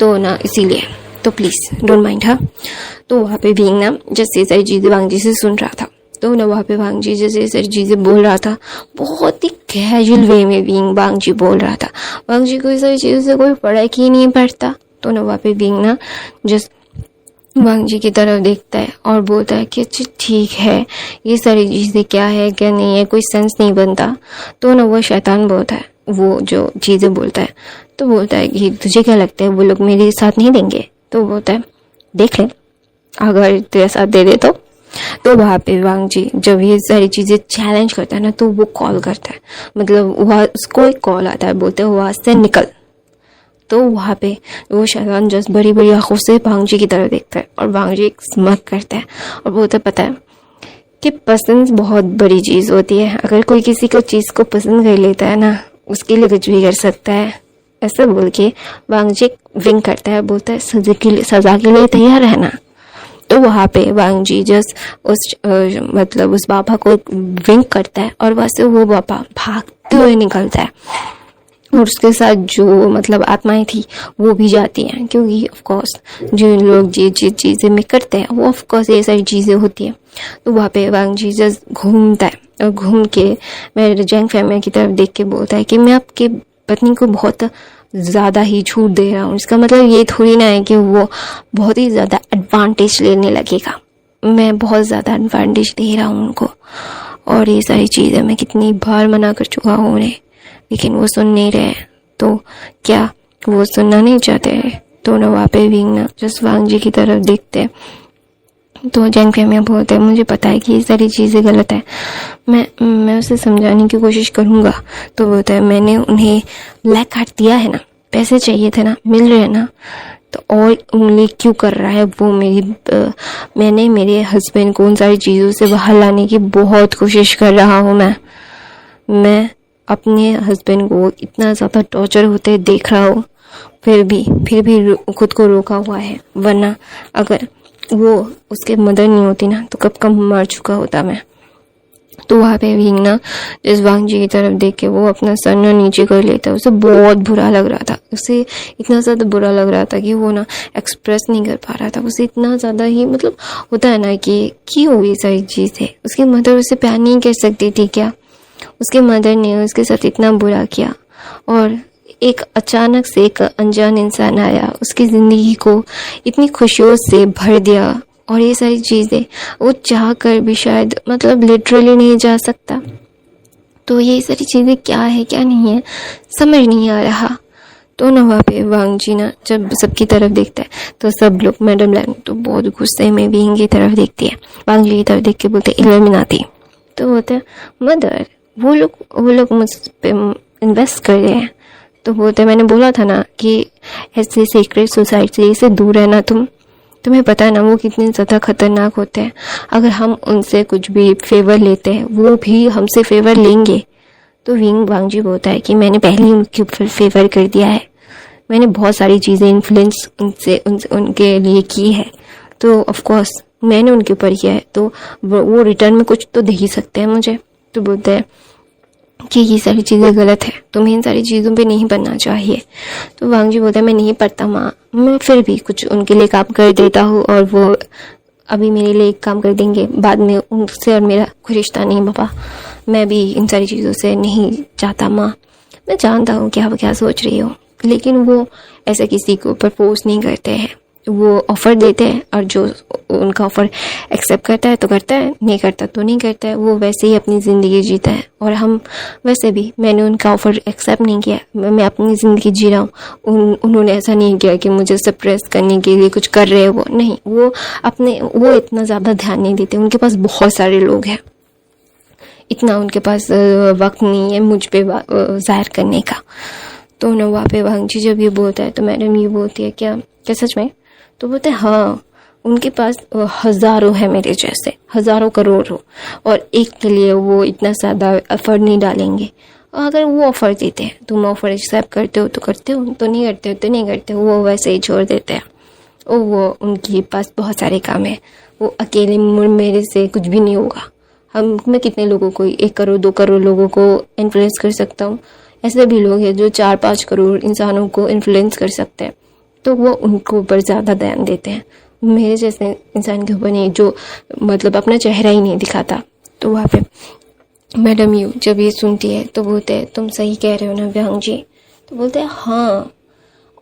तो ना इसीलिए, तो प्लीज़ डोंट माइंड। हाँ, तो वहाँ पे भी ना जैसे सारी चीज़ें वांग जी से सुन रहा था, तो ना वहाँ पे वांग जी जैसे सारी चीज़ें बोल रहा था, बहुत ही कैजुअल वे में बीइंग वांग जी बोल रहा था। वांग जी को ये सारी चीज़ों से कोई फर्क ही नहीं पड़ता। तो ना वहाँ पे बीइंग ना जस्ट वांग जी की तरफ देखता है और बोलता है कि अच्छा ठीक है, ये सारी चीज़ें क्या है क्या नहीं है, कोई सेंस नहीं बनता। तो ना वो शैतान बोलता है, वो जो चीज़ें बोलता है, तो बोलता है कि तुझे क्या लगता है वो लोग मेरे साथ नहीं देंगे? तो बोलता है देख ले, अगर तेरे साथ दे दे तो वहाँ पे वांग जी जब ये सारी चीज़ें चैलेंज करता है ना, तो वो कॉल करता है, मतलब वहाँ उसको एक कॉल आता है, बोलते हैं वहाँ से निकल। तो वहाँ पे वो शैतान जस्ट बड़ी बड़ी आंखों से वांग जी की तरफ देखता है और वांग जी एक स्मक करता है और बोलता पता है कि पसंद बहुत बड़ी चीज़ होती है, अगर कोई किसी को चीज़ को पसंद कर लेता है ना, उसके लिए कुछ भी कर सकता है। ऐसा बोल के वांग जी विंक करता है, बोलता है सजा के लिए तैयार है ना। तो वहाँ पे वांग जी जस्ट उस मतलब उस बाबा को विंक करता है और वहाँ से वो बाबा भागते हुए निकलता है और उसके साथ जो मतलब आत्माएं थी वो भी जाती हैं, क्योंकि ऑफ कोर्स जो लोग ये चीज़ें में करते हैं वो ऑफ कोर्स ये सारी चीज़ें होती हैं। तो वहाँ पे वांग जी जस्ट घूमता है और घूम के मेरे जैंग फैमिली की तरफ देख के बोलता है कि मैं आपके पत्नी को बहुत ज़्यादा ही छूट दे रहा हूँ। इसका मतलब ये थोड़ी ना है कि वो बहुत ही ज़्यादा एडवांटेज लेने लगेगा, मैं बहुत ज़्यादा एडवांटेज दे रहा हूँ उनको। और ये सारी चीज़ें मैं कितनी बार मना कर चुका हूँ उन्हें, लेकिन वो सुन नहीं रहे। तो क्या वो सुनना नहीं चाहते हैं? तो ना वहाँ पे भी ना जस्ट वांग जी की तरफ देखते हैं, तो जैंग फैमिली बोलते हैं मुझे पता है कि ये सारी चीज़ें गलत है, मैं उसे समझाने की कोशिश करूँगा। तो बोलता है मैंने उन्हें ब्लैक कार्ड दिया है ना, पैसे चाहिए थे ना, मिल रहे हैं ना, तो और उंगली क्यों कर रहा है वो मैंने मेरे हस्बैंड को उन सारी चीज़ों से बाहर लाने की बहुत कोशिश कर रहा हूँ। मैं अपने हस्बैंड को इतना ज़्यादा टॉर्चर होते देख रहा हूँ, फिर भी खुद को रोका हुआ है, वरना अगर वो उसके मदर नहीं होती ना तो कब कब मर चुका होता मैं। तो वहाँ पे भी ना जिस वांग जी की तरफ देख के वो अपना सर ना नीचे कर लेता है। उसे बहुत बुरा लग रहा था, उसे इतना ज़्यादा बुरा लग रहा था कि वो ना एक्सप्रेस नहीं कर पा रहा था। उसे इतना ज़्यादा ही मतलब होता है ना कि क्यों ये सारी चीज़ है, उसकी मदर उसे प्यार नहीं कर सकती थी क्या? उसके मदर ने उसके साथ इतना बुरा किया और एक अचानक से एक अनजान इंसान आया, उसकी ज़िंदगी को इतनी खुशियों से भर दिया। और ये सारी चीज़ें वो चाह कर भी शायद मतलब लिटरली नहीं जा सकता। तो ये सारी चीज़ें क्या है क्या नहीं है समझ नहीं आ रहा। तो ना वहाँ पे वांग जी ना जब सबकी तरफ देखता है तो सब लोग मैडम लैंग तो बहुत गुस्से में भी इनकी तरफ देखती है, वांग जी की तरफ देख के बोलते इल्यूमिनाती। तो बोलते हैं मदर वो लोग मुझ पे इन्वेस्ट कर रहे हैं। तो बोलते मैंने बोला था ना कि ऐसे सीक्रेट सोसाइटी से दूर रहना, तुम्हें पता है ना वो कितने ज़्यादा खतरनाक होते हैं। अगर हम उनसे कुछ भी फेवर लेते हैं वो भी हमसे फेवर लेंगे। तो वांग जी बोलता है कि मैंने पहले ही उनके ऊपर फेवर कर दिया है, मैंने बहुत सारी चीज़ें इन्फ्लुएंस उनके लिए की है, तो ऑफ कोर्स मैंने उनके ऊपर किया है, तो वो रिटर्न में कुछ तो दे ही सकते हैं मुझे। तो बोलते हैं कि ये सारी चीज़ें गलत है, तुम्हें इन सारी चीज़ों पे नहीं पढ़ना चाहिए। तो वांग जी बोलता है मैं नहीं पढ़ता माँ, मैं फिर भी कुछ उनके लिए काम कर देता हूँ और वो अभी मेरे लिए एक काम कर देंगे, बाद में उनसे और मेरा कोई रिश्ता नहीं पापा, मैं भी इन सारी चीज़ों से नहीं चाहता माँ। मैं जानता हूँ कि आप क्या सोच रही हो, लेकिन वो ऐसा किसी को प्रपोज नहीं करते हैं, वो ऑफ़र देते हैं और जो उनका ऑफ़र एक्सेप्ट करता है तो करता है, नहीं करता तो नहीं करता है। वो वैसे ही अपनी ज़िंदगी जीता है और हम वैसे भी, मैंने उनका ऑफ़र एक्सेप्ट नहीं किया, मैं अपनी ज़िंदगी जी रहा हूँ। उन्होंने ऐसा नहीं किया कि मुझे सप्रेस करने के लिए कुछ कर रहे हैं, वो नहीं, वो इतना ज़्यादा ध्यान नहीं देते। उनके पास बहुत सारे लोग हैं, इतना उनके पास वक्त नहीं है मुझ पे ज़ाहिर करने का। तो ना वहाँ पे वांगजी जब ये बोलता है तो मैडम ये बोलती है क्या क्या सच में? तो बोलते हैं हाँ, उनके पास हज़ारों है मेरे जैसे, हज़ारों करोड़ हो, और एक के लिए वो इतना ज़्यादा एफर्ट नहीं डालेंगे। अगर वो ऑफ़र देते हैं, तुम ऑफ़र एक्सेप्ट करते हो तो करते हो, तो नहीं करते हो तो नहीं करते हो, वो वैसे ही छोड़ देते हैं। और वो उनके पास बहुत सारे काम है, वो अकेले मेरे से कुछ भी नहीं होगा। मैं कितने लोगों को, 1 करोड़ 2 करोड़ लोगों को इन्फ्लुएंस कर सकता हूँ। ऐसे भी लोग हैं जो 4-5 करोड़ इंसानों को इन्फ्लुएंस कर सकते हैं, तो वो उनको ऊपर ज़्यादा ध्यान देते हैं, मेरे जैसे इंसान के ऊपर नहीं, जो मतलब अपना चेहरा ही नहीं दिखाता। तो वहाँ पे मैडम यू जब ये सुनती है तो बोलते हैं तुम सही कह रहे हो ना वांगजी? तो बोलते हैं हाँ,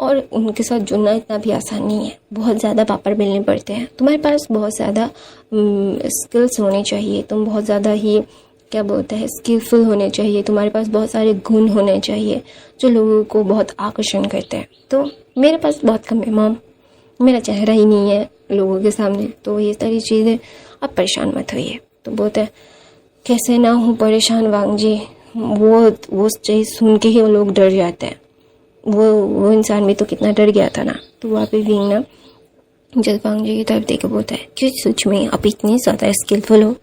और उनके साथ जुड़ना इतना भी आसान नहीं है, बहुत ज़्यादा पापड़ बेलने पड़ते हैं। तुम्हारे पास बहुत ज़्यादा स्किल्स होने चाहिए, तुम बहुत ज़्यादा ही क्या बोलते हैं स्किलफुल होने चाहिए, तुम्हारे पास बहुत सारे गुण होने चाहिए जो लोगों को बहुत आकर्षण करते हैं। तो मेरे पास बहुत कम है मॉम, मेरा चेहरा ही नहीं है लोगों के सामने, तो ये सारी चीज़ें आप परेशान मत होइए। तो बोलते हैं कैसे ना हूँ परेशान वांगजी, वो चीज़ सुन के ही वो लोग डर जाते हैं। वो इंसान भी तो कितना डर गया था ना। तो वहाँ पे विंग ना जब वांगजी की तरफ देखे बोलता है क्यों सच में आप इतनी ज़्यादा स्किलफुल हो?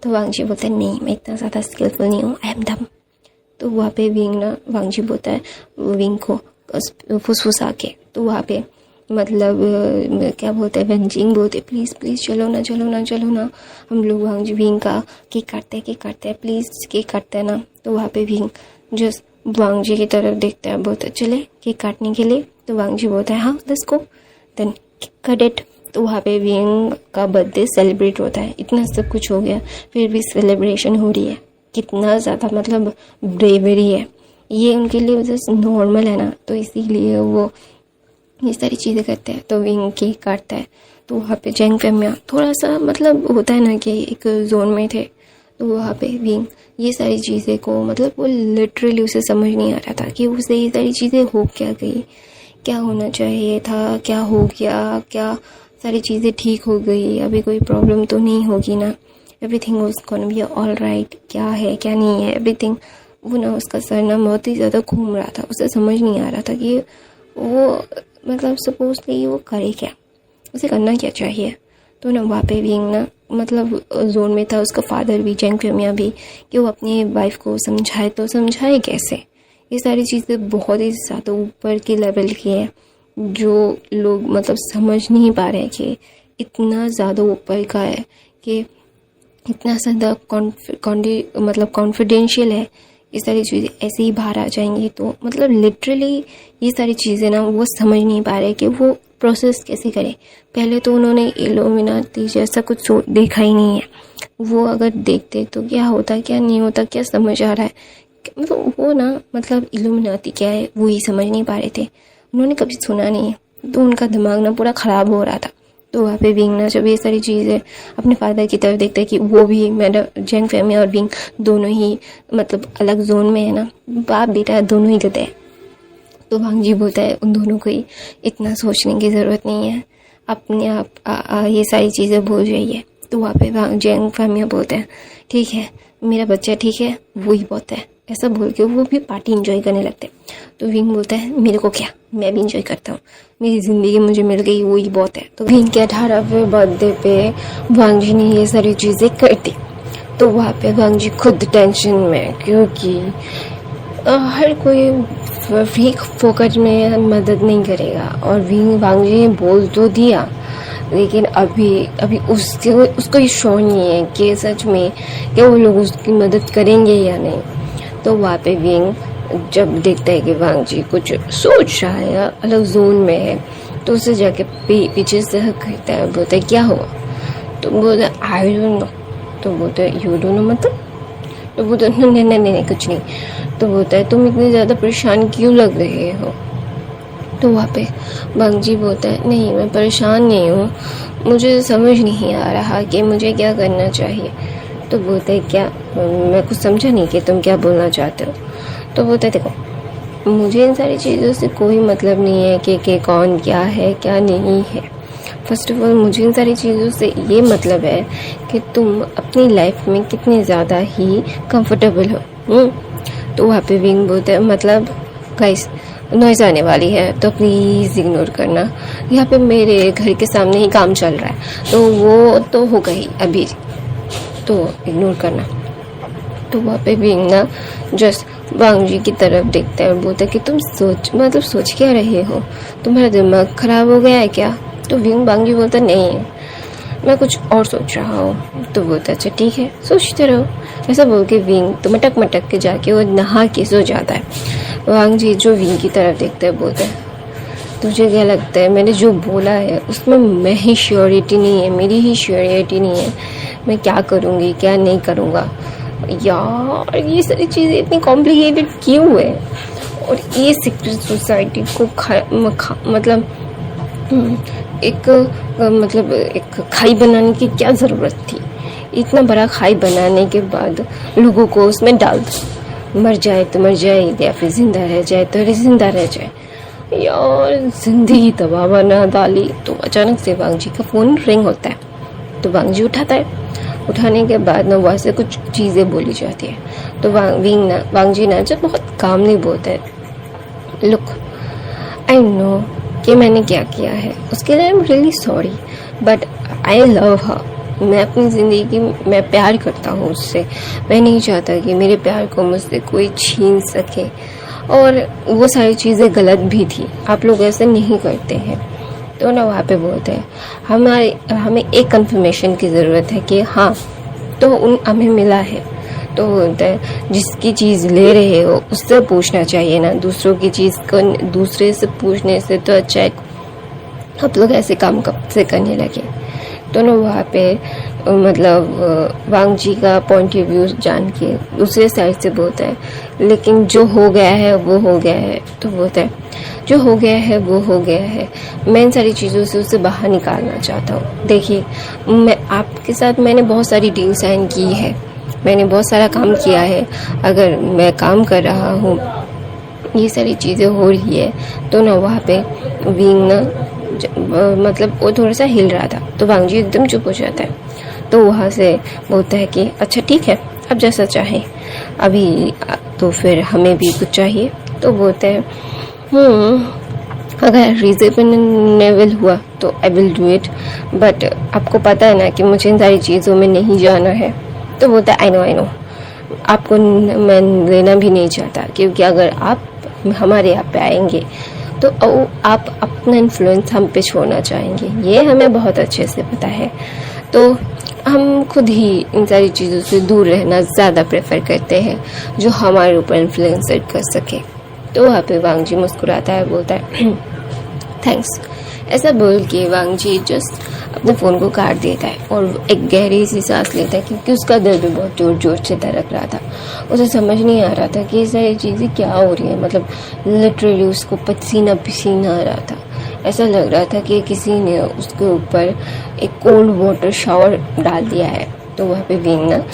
तो वांगजी बोलता है नहीं, मैं इतना ज़्यादा स्किलफुल नहीं हूँ, आई एम डम। तो वहाँ पे विंग ना वांगजी बोलता है विंग को फुसफुसा के, तो वहाँ पे मतलब क्या बोलते हैं वेंजिंग बोलते प्लीज़ प्लीज़ चलो ना चलो ना चलो ना, हम लोग वांगजी विंग का केक काटते हैं प्लीज़ केक काटते हैं ना। तो वहाँ पे विंग जस्ट वांगजी की तरफ देखता है, बोलता है चले केक काटने के लिए। तो वांगजी बोलता है हाँ let's go, then cut it. तो वहाँ पे विंग का बर्थडे सेलिब्रेट होता है, इतना सब कुछ हो गया फिर भी सेलिब्रेशन हो रही है, कितना ज़्यादा मतलब ब्रेवरी है ये उनके लिए, जस्ट नॉर्मल है ना, तो इसीलिए वो ये सारी चीज़ें करते हैं। तो विंग केक काटता है, तो वहाँ पे जैंग फेमिया थोड़ा सा मतलब होता है ना कि एक जोन में थे, तो वहाँ पे विंग ये सारी चीज़ें को मतलब वो लिटरली उसे समझ नहीं आ रहा था कि उसे ये सारी चीज़ें हो क्या गई, क्या होना चाहिए था, क्या हो गया, क्या सारी चीज़ें ठीक हो गई, अभी कोई प्रॉब्लम तो नहीं होगी ना, everything was gonna be all right, क्या है क्या नहीं है एवरीथिंग। वो ना उसका सर ना बहुत ही ज़्यादा घूम रहा था, उसे समझ नहीं आ रहा था कि वो मतलब सपोजली वो करे क्या, उसे करना क्या चाहिए। तो ना वहाँ पे विंग ना मतलब जोन में था, उसका फादर भी जैंग फेमिया भी, कि वो अपनी वाइफ को समझाए, तो समझाए कैसे। ये सारी चीज़ें बहुत ही ज़्यादा ऊपर के लेवल की हैं जो लोग मतलब समझ नहीं पा रहे कि इतना ज़्यादा ऊपर का है, कि इतना ज़्यादा मतलब कॉन्फिडेंशियल है। ये सारी चीज़ें ऐसे ही बाहर आ जाएंगी, तो मतलब लिटरली ये सारी चीज़ें ना वो समझ नहीं पा रहे कि वो प्रोसेस कैसे करें। पहले तो उन्होंने इल्यूमिनाटी जैसा कुछ देखा ही नहीं है, वो अगर देखते तो क्या होता क्या नहीं होता, क्या समझ आ रहा है, मतलब वो ना मतलब इल्यूमिनाटी क्या है वो ही समझ नहीं पा रहे थे, उन्होंने कभी सुना नहीं है, तो उनका दिमाग ना पूरा ख़राब हो रहा था। तो वहाँ पे विंग ना जब ये सारी चीज़ें अपने फादर की तरफ देखते हैं कि वो भी मैडम जैंग फेमिया और विंग दोनों ही मतलब अलग जोन में है ना, बाप बेटा दोनों ही गधे हैं। तो वांगजी बोलता है उन दोनों को ही इतना सोचने की ज़रूरत नहीं है, अपने आप ये सारी चीज़ें भूल जाइए। तो वहाँ पे जैंग फेमिया बोलते हैं ठीक है मेरा बच्चा ठीक है, वही बहुत है, ऐसा बोल के वो भी पार्टी इंजॉय करने लगते हैं। तो विंग बोलता है मेरे को क्या, मैं भी इंजॉय करता हूँ, मेरी ज़िंदगी मुझे मिल गई वही बहुत है। तो विंग के 18वें बर्थडे पे वांगजी ने ये सारी चीज़ें कर दी। तो वहाँ पे वांगजी खुद टेंशन में, क्योंकि हर कोई फ्री फोकट में मदद नहीं करेगा, और वांगजी ने बोल तो दिया लेकिन अभी उसको ये श्योर नहीं है कि सच में क्या वो लोग उसकी मदद करेंगे या नहीं। तो वहाँ पे विंग जब देखता है कि वांगजी कुछ सोच रहा है, अलग जोन में है, तो उसे जाके पीछे से हक करता है, बोलता है क्या हुआ? तो बोलता है आई डोंट नो। तो बोलता है यू डोंट नो मतलब? तो बोलता है नहीं कुछ नहीं। तो बोलता है तुम इतने ज़्यादा परेशान क्यों लग रहे हो? तो वहाँ पे बांगजी बोलता है, नहीं मैं परेशान नहीं हूँ, मुझे समझ नहीं आ रहा कि मुझे क्या करना चाहिए। तो बोलता है क्या, मैं कुछ समझा नहीं कि तुम क्या बोलना चाहते हो। तो बोलता है देखो, मुझे इन सारी चीज़ों से कोई मतलब नहीं है कि कौन क्या है क्या नहीं है। फर्स्ट ऑफ ऑल मुझे इन सारी चीज़ों से ये मतलब है कि तुम अपनी लाइफ में कितने ज़्यादा ही कंफर्टेबल हो। तो वहाँ पे विंग बोलता है, मतलब गाइस नॉइज़ आने वाली है तो प्लीज़ इग्नोर करना, यहाँ पे मेरे घर के सामने ही काम चल रहा है, तो वो तो हो गई अभी, तो इग्नोर करना। तो वहाँ पे विंग ना जस्ट बांगजी की तरफ देखता है और बोलता है कि तुम सोच क्या रहे हो, तुम्हारा दिमाग ख़राब हो गया है क्या। तो विंग बांगजी बोलता नहीं, मैं कुछ और सोच रहा हूँ। तो बोलता अच्छा ठीक है, सोचते रहो। ऐसा बोल के विंग तो मटक मटक के जाके वो नहा के सो जाता है। बांगजी जो विंग की तरफ देखता है बोलता है, तुझे क्या लगता है मैंने जो बोला है उसमें मैं ही श्योरिटी नहीं है, मेरी ही श्योरिटी नहीं है, मैं क्या करूँगी क्या नहीं करूँगा। यार ये सारी चीज़ें इतनी कॉम्प्लिकेटेड क्यों है, और ये सीक्रेट सोसाइटी को मतलब एक खाई बनाने की क्या ज़रूरत थी। इतना बड़ा खाई बनाने के बाद लोगों को उसमें डाल दो, मर जाए तो मर जाए या फिर ज़िंदा रह जाए तो ज़िंदा रह जाए। यार जिंदगी तबाह बना डाली। तो अचानक से बांगजी का फ़ोन रिंग होता है, तो बांगजी उठाता है। उठाने के बाद ना वहाँ से कुछ चीज़ें बोली जाती है। तो बांगजी ना जब बहुत कामली बोलता है, लुक आई नो कि मैंने क्या किया है, उसके लिए I am really sorry, but I love हर। मैं अपनी ज़िंदगी में प्यार करता हूँ उससे, मैं नहीं चाहता कि मेरे प्यार को मुझसे कोई छीन सके, और वो सारी चीज़ें गलत भी थी, आप लोग ऐसे नहीं करते हैं। तो ना वहाँ पे बोलते हैं हमें एक कंफर्मेशन की ज़रूरत है कि हाँ तो हमें मिला है। तो बोलता है जिसकी चीज़ ले रहे हो उससे पूछना चाहिए ना, दूसरों की चीज़ को दूसरे से पूछने से तो अच्छा है आप लोग ऐसे काम कब से करने लगे। तो ना वहाँ पे मतलब वांगजी का पॉइंट ऑफ व्यू जान के दूसरे साइड से बोलता है, लेकिन जो हो गया है वो हो गया है। तो बोलता है जो हो गया है वो हो गया है, मैं इन सारी चीज़ों से उसे बाहर निकालना चाहता हूँ। देखिए मैं आपके साथ मैंने बहुत सारी डील साइन की है, मैंने बहुत सारा काम किया है, अगर मैं काम कर रहा हूँ ये सारी चीज़ें हो रही है। तो ना वहाँ पे विंग ना मतलब वो थोड़ा सा हिल रहा था, तो वांगजी एकदम चुप हो जाता है। तो वहाँ से बोलता है कि अच्छा ठीक है अब जैसा चाहें, अभी तो फिर हमें भी कुछ चाहिए। तो बोलते हैं अगर रीजनेबल हुआ तो I will do it, but आपको पता है ना कि मुझे इन सारी चीज़ों में नहीं जाना है। तो बोलता है आई नो आपको मैं लेना भी नहीं चाहता, क्योंकि अगर आप हमारे यहाँ पे आएंगे तो आप अपना इन्फ्लुएंस हम पे छोड़ना चाहेंगे, ये हमें बहुत अच्छे से पता है। तो हम खुद ही इन सारी चीज़ों से दूर रहना ज़्यादा प्रेफर करते हैं जो हमारे ऊपर इन्फ्लुएंस कर सके। तो वहाँ पे वांगजी मुस्कुराता है, बोलता है थैंक्स। ऐसा बोल के वांगजी जस्ट अपने फ़ोन को काट देता है और एक गहरी सी सांस लेता है, क्योंकि उसका दिल भी बहुत ज़ोर ज़ोर से धड़क रहा था। उसे समझ नहीं आ रहा था कि ये सारी चीज़ें क्या हो रही है, मतलब लिटरली उसको पसीना पसीना आ रहा था। ऐसा लग रहा था कि किसी ने उसके ऊपर एक कोल्ड वाटर शावर डाल दिया है। तो वहाँ पे विंग ना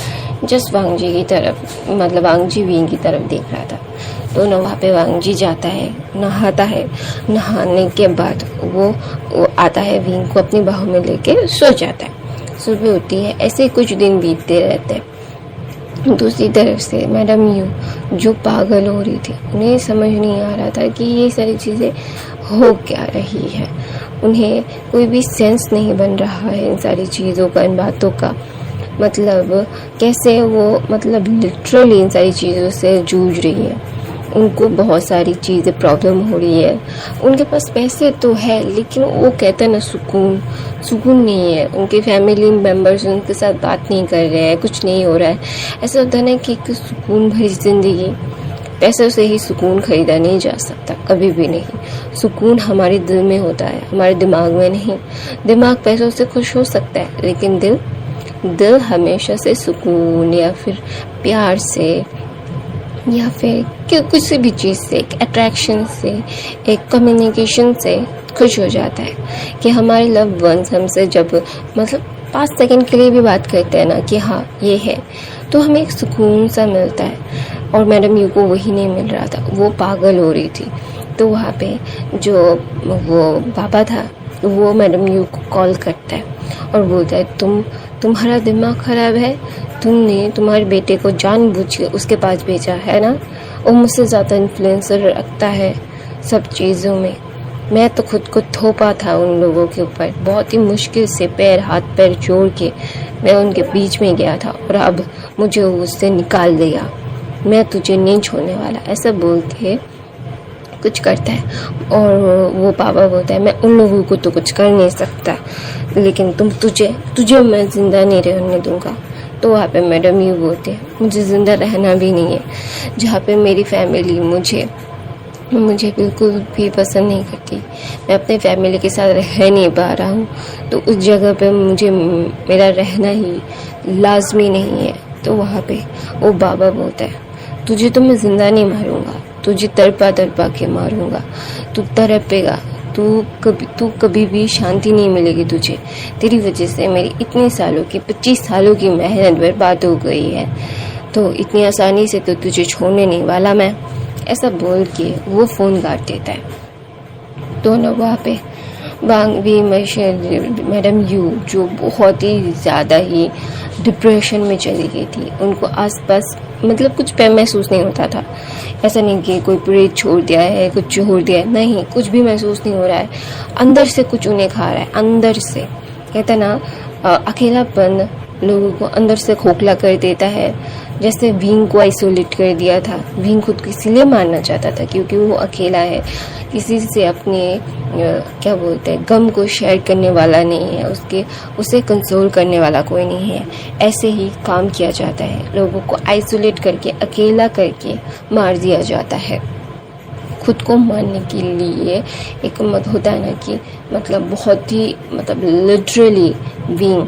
जस्ट वांगजी की तरफ मतलब वांगजी विंग की तरफ देख रहा था। तो ना वहाँ पे वांगजी जाता है, नहाता है, नहाने के बाद वो आता है विंग को अपनी बाहों में लेके सो जाता है। सुबह होती है, ऐसे कुछ दिन बीतते रहते हैं। दूसरी तरफ से मैडम यू जो पागल हो रही थी, उन्हें समझ नहीं आ रहा था कि ये सारी चीज़ें हो क्या रही है। उन्हें कोई भी सेंस नहीं बन रहा है इन सारी चीज़ों का, इन बातों का, मतलब कैसे वो मतलब लिटरली इन सारी चीज़ों से जूझ रही है। उनको बहुत सारी चीज़ें प्रॉब्लम हो रही है, उनके पास पैसे तो है लेकिन वो कहते हैं ना सुकून नहीं है। उनके फैमिली मेम्बर्स उनके साथ बात नहीं कर रहे हैं, कुछ नहीं हो रहा है। ऐसा होता है ना कि एक सुकून भरी ज़िंदगी पैसों से ही सुकून खरीदा नहीं जा सकता, कभी भी नहीं। सुकून हमारे दिल में होता है, हमारे दिमाग में नहीं। दिमाग पैसों से खुश हो सकता है लेकिन दिल हमेशा से सुकून या फिर प्यार से या फिर किसी भी चीज़ से, एक अट्रैक्शन से, एक कम्युनिकेशन से खुश हो जाता है कि हमारे लव वंस हमसे जब मतलब 5 सेकंड के लिए भी बात करते हैं ना कि हाँ ये है, तो हमें एक सुकून सा मिलता है। और मैडम यू को वही नहीं मिल रहा था, वो पागल हो रही थी। तो वहाँ पे जो वो बाबा था वो मैडम यू को कॉल करता है और बोलता है तुम्हारा दिमाग ख़राब है, तुमने तुम्हारे बेटे को जानबूझ के उसके पास भेजा है ना, वो मुझसे ज़्यादा इन्फ्लुएंसर रखता है सब चीज़ों में। मैं तो खुद को थोपा था उन लोगों के ऊपर, बहुत ही मुश्किल से हाथ पैर जोड़ के मैं उनके बीच में गया था और अब मुझे उससे निकाल दिया, मैं तुझे नहीं छोड़ने वाला, ऐसा बोल के कुछ करता है। और वो पापा बोलता है मैं उन लोगों को तो कुछ कर नहीं सकता, लेकिन तुझे मैं ज़िंदा नहीं रहने दूँगा। तो वहाँ पे मैडम यू बोलते हैं मुझे ज़िंदा रहना भी नहीं है, जहाँ पे मेरी फैमिली मुझे बिल्कुल भी पसंद नहीं करती, मैं अपने फैमिली के साथ रह नहीं पा रहा हूँ, तो उस जगह पे मुझे मेरा रहना ही लाजमी नहीं है। तो वहाँ पे वो बाबा बोलता है तुझे तो मैं ज़िंदा नहीं मारूंगा, तुझे तड़पा के मारूंगा, तू तड़पेगा, तू कभी भी शांति नहीं मिलेगी तुझे, तेरी वजह से मेरी इतने सालों की 25 सालों की मेहनत बर्बाद हो गई है, तो इतनी आसानी से तो तुझे छोड़ने नहीं वाला मैं। ऐसा बोल के वो फ़ोन काट देता है। तो ना वहाँ पे बांगवी मैडम यू जो बहुत ही ज़्यादा ही डिप्रेशन में चली गई थी, उनको आसपास मतलब कुछ पे महसूस नहीं होता था। ऐसा नहीं कि कोई प्रेत छोड़ दिया है, कुछ छोड़ दिया है, नहीं, कुछ भी महसूस नहीं हो रहा है, अंदर से कुछ उन्हें खा रहा है, अंदर से। कहते ना अकेलापन लोगों को अंदर से खोखला कर देता है। जैसे विंग को आइसोलेट कर दिया था, विंग खुद को इसीलिए मारना चाहता था क्योंकि वो अकेला है, किसी से अपने क्या बोलते हैं गम को शेयर करने वाला नहीं है, उसे कंसोल करने वाला कोई नहीं है। ऐसे ही काम किया जाता है, लोगों को आइसोलेट करके अकेला करके मार दिया जाता है। खुद को मारने के लिए एक मत होता है ना कि मतलब बहुत ही मतलब लिटरली विंग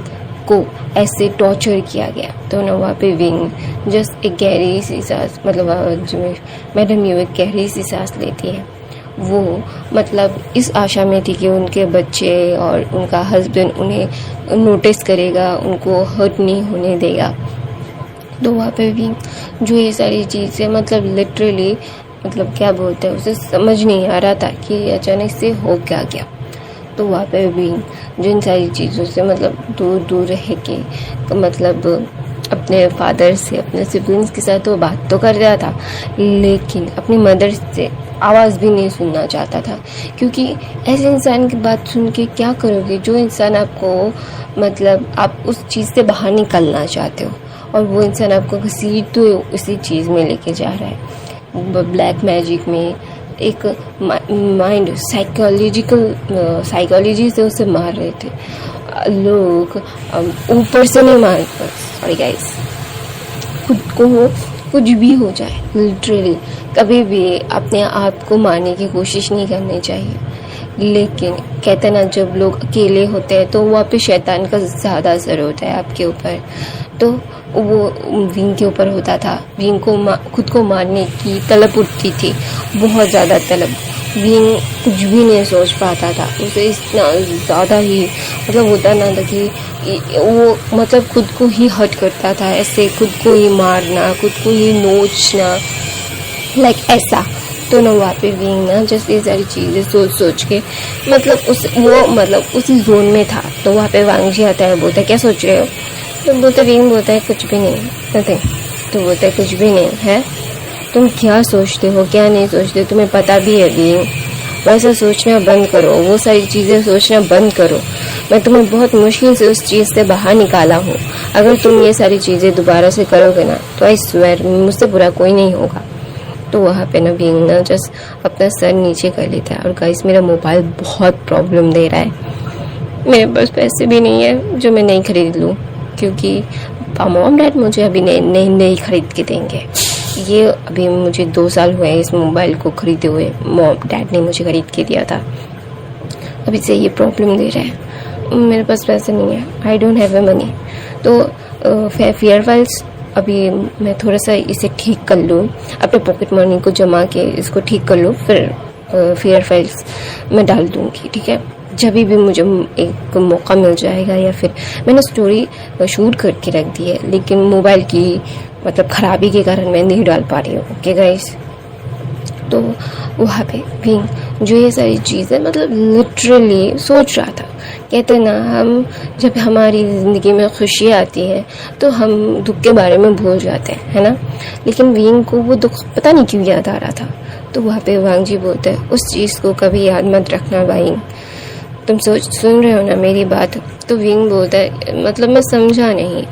को ऐसे टॉर्चर किया गया। तो ना वहाँ पे विंग जस्ट एक गहरी सी सांस मतलब जो मैडम यू एक गहरी सी सांस लेती है, वो मतलब इस आशा में थी कि उनके बच्चे और उनका हस्बैंड उन्हें नोटिस करेगा, उनको हर्ट नहीं होने देगा। तो वहाँ पे भी जो ये सारी चीज़ें मतलब लिटरली मतलब क्या बोलते हैं उसे समझ नहीं आ रहा था कि अचानक से हो क्या गया। तो वहाँ पे भी जिन सारी चीज़ों से मतलब दूर रह के मतलब अपने फादर से अपने सिबलिंग्स के साथ वो बात तो कर रहा था, लेकिन अपनी मदर से आवाज़ भी नहीं सुनना चाहता था, क्योंकि ऐसे इंसान की बात सुन के क्या करोगे जो इंसान आपको मतलब आप उस चीज़ से बाहर निकलना चाहते हो और वो इंसान आपको घसीट तो उसी चीज़ में लेके जा रहा है। ब्लैक मैजिक में एक माइंड साइकोलॉजी से उसे मार रहे थे लोग, ऊपर से नहीं मार, सॉरी गाइस, खुद को कुछ भी हो जाए लिटरली कभी भी अपने आप को मारने की कोशिश नहीं करनी चाहिए। लेकिन कहते ना जब लोग अकेले होते हैं तो वहाँ पे शैतान का ज़्यादा असर होता है आपके ऊपर, तो वो विंग के ऊपर होता था। विंग को खुद को मारने की तलब उठती थी, बहुत ज़्यादा तलब। विंग कुछ भी नहीं सोच पाता था, उसे इतना ज़्यादा ही मतलब होता ना था कि वो मतलब खुद को ही हर्ट करता था, ऐसे खुद को ही मारना, खुद को ही नोचना, लाइक ऐसा। तो ना वहाँ पे विंग ना जैसे ये सारी चीज़ें सोच के मतलब वो मतलब उसी जोन में था। तो वहाँ पे वांग जी आता है, बोलता है क्या सोच रहे हो? तो बोलते विंग बोलता है कुछ भी नहीं, नथिंग। तो बोलता है कुछ भी नहीं है, तुम क्या सोचते हो क्या नहीं सोचते तुम्हें पता भी है विंग, वैसा सोचना बंद करो, वो सारी चीज़ें सोचना बंद करो। मैं तुम्हें बहुत मुश्किल से उस चीज़ से बाहर निकाला हूँ, अगर तुम ये सारी चीज़ें दोबारा से करोगे ना तो आई स्वेयर मुझसे बुरा कोई नहीं होगा। तो वहाँ पे ना विंग ना जस्ट अपना सर नीचे कर लेता है और गाइस मेरा मोबाइल बहुत प्रॉब्लम दे रहा है, मेरे पास पैसे भी नहीं है जो मैं नहीं खरीद लूँ, क्योंकि मॉम डैड मुझे अभी नहीं खरीद के देंगे। ये अभी मुझे 2 साल हुए हैं इस मोबाइल को खरीदे हुए, मॉम डैड ने मुझे खरीद के दिया था, अभी से ये प्रॉब्लम दे रहा है, मेरे पास पैसे नहीं है, I don't have a money. तो फेयरवेल्स अभी मैं थोड़ा सा इसे ठीक कर लूँ, अपने पॉकेट मनी को जमा के इसको ठीक कर लूँ, फिर फेयर फाइल्स मैं डाल दूँगी, ठीक है। जब भी मुझे एक मौका मिल जाएगा, या फिर मैंने स्टोरी शूट करके रख दी है, लेकिन मोबाइल की मतलब ख़राबी के कारण मैं नहीं डाल पा रही हूँ। ओके गाइस, तो वहाँ पे भी जो ये सारी चीज़ें मतलब लिटरली सोच रहा था। कहते ना, हम जब हमारी ज़िंदगी में खुशी आती है तो हम दुख के बारे में भूल जाते हैं, है ना। लेकिन विंग को वो दुख पता नहीं क्यों याद आ रहा था। तो वहाँ पे वांग जी बोलते हैं, उस चीज़ को कभी याद मत रखना वाइंग, तुम सुन रहे हो ना मेरी बात। तो विंग बोलता है, मतलब मैं समझा नहीं।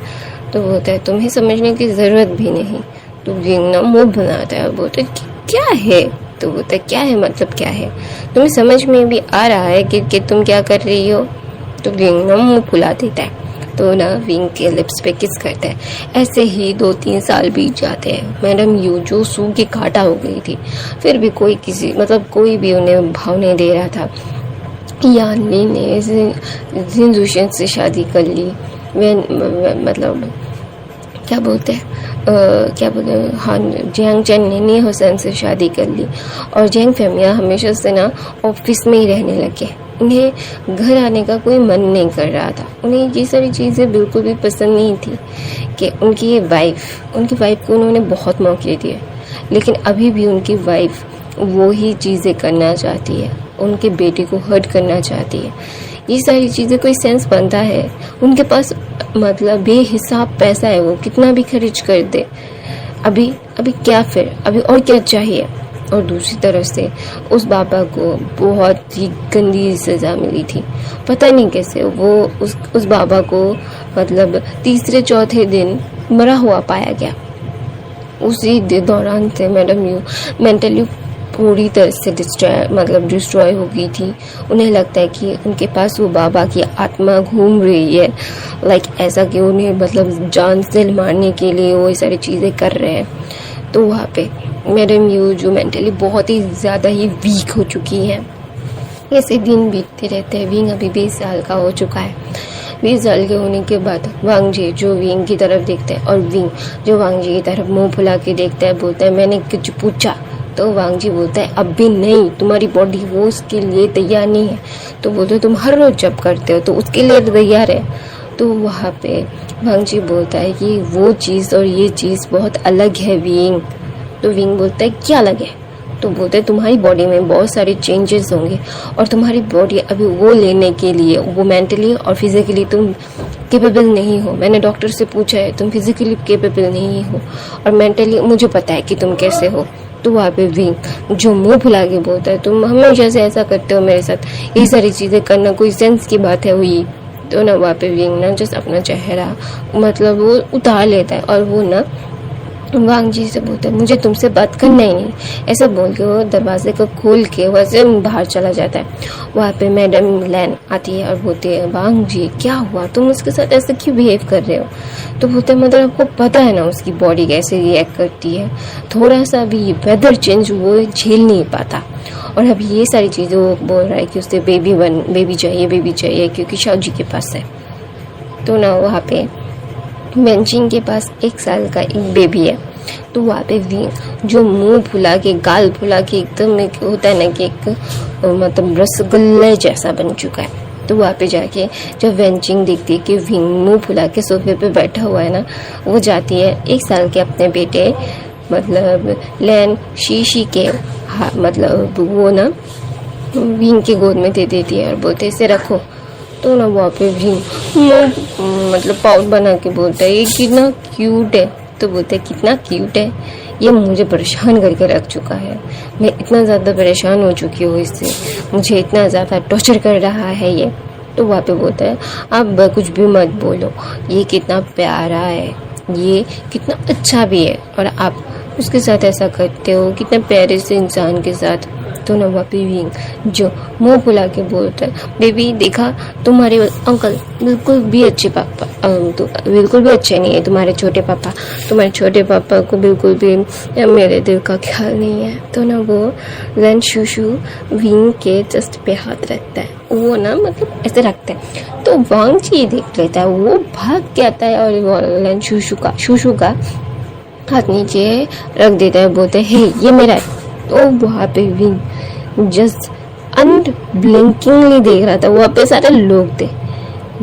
तो बोलता है, तुम्हें समझने की ज़रूरत भी नहीं। तो विंग ना मुँह बनाता है, बोलता है क्या है। तो बोलता है, क्या है मतलब क्या है, तुम्हें समझ में भी आ रहा है कि तुम क्या कर रही हो। तो विंग ना मुँह फुला देता है। तो ना विंग के लिप्स पे किस करता है। ऐसे ही 2-3 साल बीत जाते हैं। मैडम यू जो सू की काटा हो गई थी, फिर भी कोई भी उन्हें भाव नहीं दे रहा था। यान ली ने जिन दुष्यन से शादी कर ली, मतलब क्या बोलते हैं, हाँ, जैंग चैन ने नी हुसैन से शादी कर ली, और जैंग फैमिया हमेशा से ना ऑफिस में ही रहने लगे। उन्हें घर आने का कोई मन नहीं कर रहा था। उन्हें ये सारी चीज़ें बिल्कुल भी पसंद नहीं थी कि उनकी वाइफ को उन्होंने बहुत मौके दिए, लेकिन अभी भी उनकी वाइफ वो ही चीज़ें करना चाहती है, उनके बेटे को हर्ट करना चाहती है। ये सारी चीज़ें कोई सेंस बनता है? उनके पास मतलब बेहिसाब पैसा है, वो कितना भी खर्च कर दे। अभी क्या, फिर अभी और क्या चाहिए। और दूसरी तरफ से उस बाबा को बहुत ही गंदी सज़ा मिली थी। पता नहीं कैसे वो उस बाबा को मतलब तीसरे चौथे दिन मरा हुआ पाया गया। उसी दौरान से मैडम यू मेंटली पूरी तरह से डिस्ट्रॉय हो गई थी। उन्हें लगता है कि उनके पास वो बाबा की आत्मा घूम रही है, ऐसा कि उन्हें मतलब जान से मारने के लिए वो ये सारी चीज़ें कर रहे हैं। तो वहाँ पे मैडम यू जो मेंटली बहुत ही ज़्यादा ही वीक हो चुकी हैं। ऐसे दिन बीतते रहते हैं। विंग अभी 20 साल का हो चुका है। 20 साल के होने के बाद वांग जी जो विंग की तरफ देखते हैं, और विंग जो वांग जी की तरफ मुंह फुला के देखता है, बोलता है मैंने कुछ पूछा। तो वांग जी बोलता है, अब भी नहीं, तुम्हारी बॉडी वो उसके लिए तैयार नहीं है। तो बोलते तुम हर रोज जब करते हो तो उसके लिए तैयार है। तो वहाँ पे वांग जी बोलता है कि वो चीज़ और ये चीज़ बहुत अलग है विंग। तो विंग बोलता है क्या अलग है। तो बोलते हैं तुम्हारी बॉडी में बहुत सारे चेंजेस होंगे, और तुम्हारी बॉडी अभी वो लेने के लिए वो मेंटली और फिजिकली तुम केपेबल नहीं हो। मैंने डॉक्टर से पूछा है, तुम फिजिकली केपेबल नहीं हो, और मेंटली मुझे पता है कि तुम कैसे हो। तो वहाँ पे विंग जो मुंह फुला के बोलता है, तुम हमेशा से ऐसा करते हो मेरे साथ, ये सारी चीज़ें करना कोई सेंस की बात है हुई। तो ना वहाँ पे विंग ना जस्ट अपना चेहरा मतलब वो उतार लेता है, और वो ना वांग जी से बोलता है मुझे तुमसे बात करना ही नहीं। ऐसा बोल के वो दरवाजे को खोल के वैसे बाहर चला जाता है। वहाँ पे मैडम लैन आती है और बोलती है वांग जी क्या हुआ, तुम उसके साथ ऐसे क्यों बिहेव कर रहे हो। तो बोलते हैं मतलब आपको पता है ना उसकी बॉडी कैसे रिएक्ट करती है, थोड़ा सा भी वेदर चेंज वो झेल नहीं पाता। और अभी ये सारी चीज़ें वो बोल रहा है कि उसे बेबी चाहिए क्योंकि शाओ जी के पास है। तो ना वहाँ पे वेंचिंग के पास 1 साल का एक बेबी है। तो वहाँ पे विंग जो मुंह फुला के गाल फुला के एकदम एक होता है ना कि एक मतलब रसगुल्ले जैसा बन चुका है। तो वहाँ पे जाके जब वेंचिंग देखती है कि विंग मुंह फुला के सोफे पे बैठा हुआ है ना, वो जाती है 1 साल के अपने बेटे मतलब लैन शीशी के मतलब वो ना विंग की गोद में दे देती है और बोलते इसे रखो। तो ना वहाँ पे भी मतलब पाउट बना के बोलता है ये कितना क्यूट है। तो बोलते है कितना क्यूट है, ये मुझे परेशान करके रख चुका है, मैं इतना ज़्यादा परेशान हो चुकी हूँ इससे, मुझे इतना ज़्यादा टॉर्चर कर रहा है ये। तो वहाँ पे बोलता है आप कुछ भी मत बोलो, ये कितना प्यारा है, ये कितना अच्छा भी है, और आप उसके साथ ऐसा करते हो, कितने प्यारे से इंसान के साथ तो ना वहाँ पे विंग जो मुंह फुला के बोलता है, बेबी देखा तुम्हारे अंकल बिल्कुल भी अच्छे पापा तो बिल्कुल भी अच्छे नहीं है, तुम्हारे छोटे पापा को बिल्कुल भी मेरे दिल का ख्याल नहीं है। तो ना वो लन शूशू विंग के जस्ट पे हाथ रखता है, वो ना मतलब ऐसे रखता है। तो वांग जी देख लेता है, वो भाग के आता है और वो लन शूशू का हाथ नीचे रख देता है, बोलते है ये मेरा है। तो वहाँ पे विंग जस्ट अनब्लिंकिंगली देख रहा था, वहाँ पे सारे लोग थे,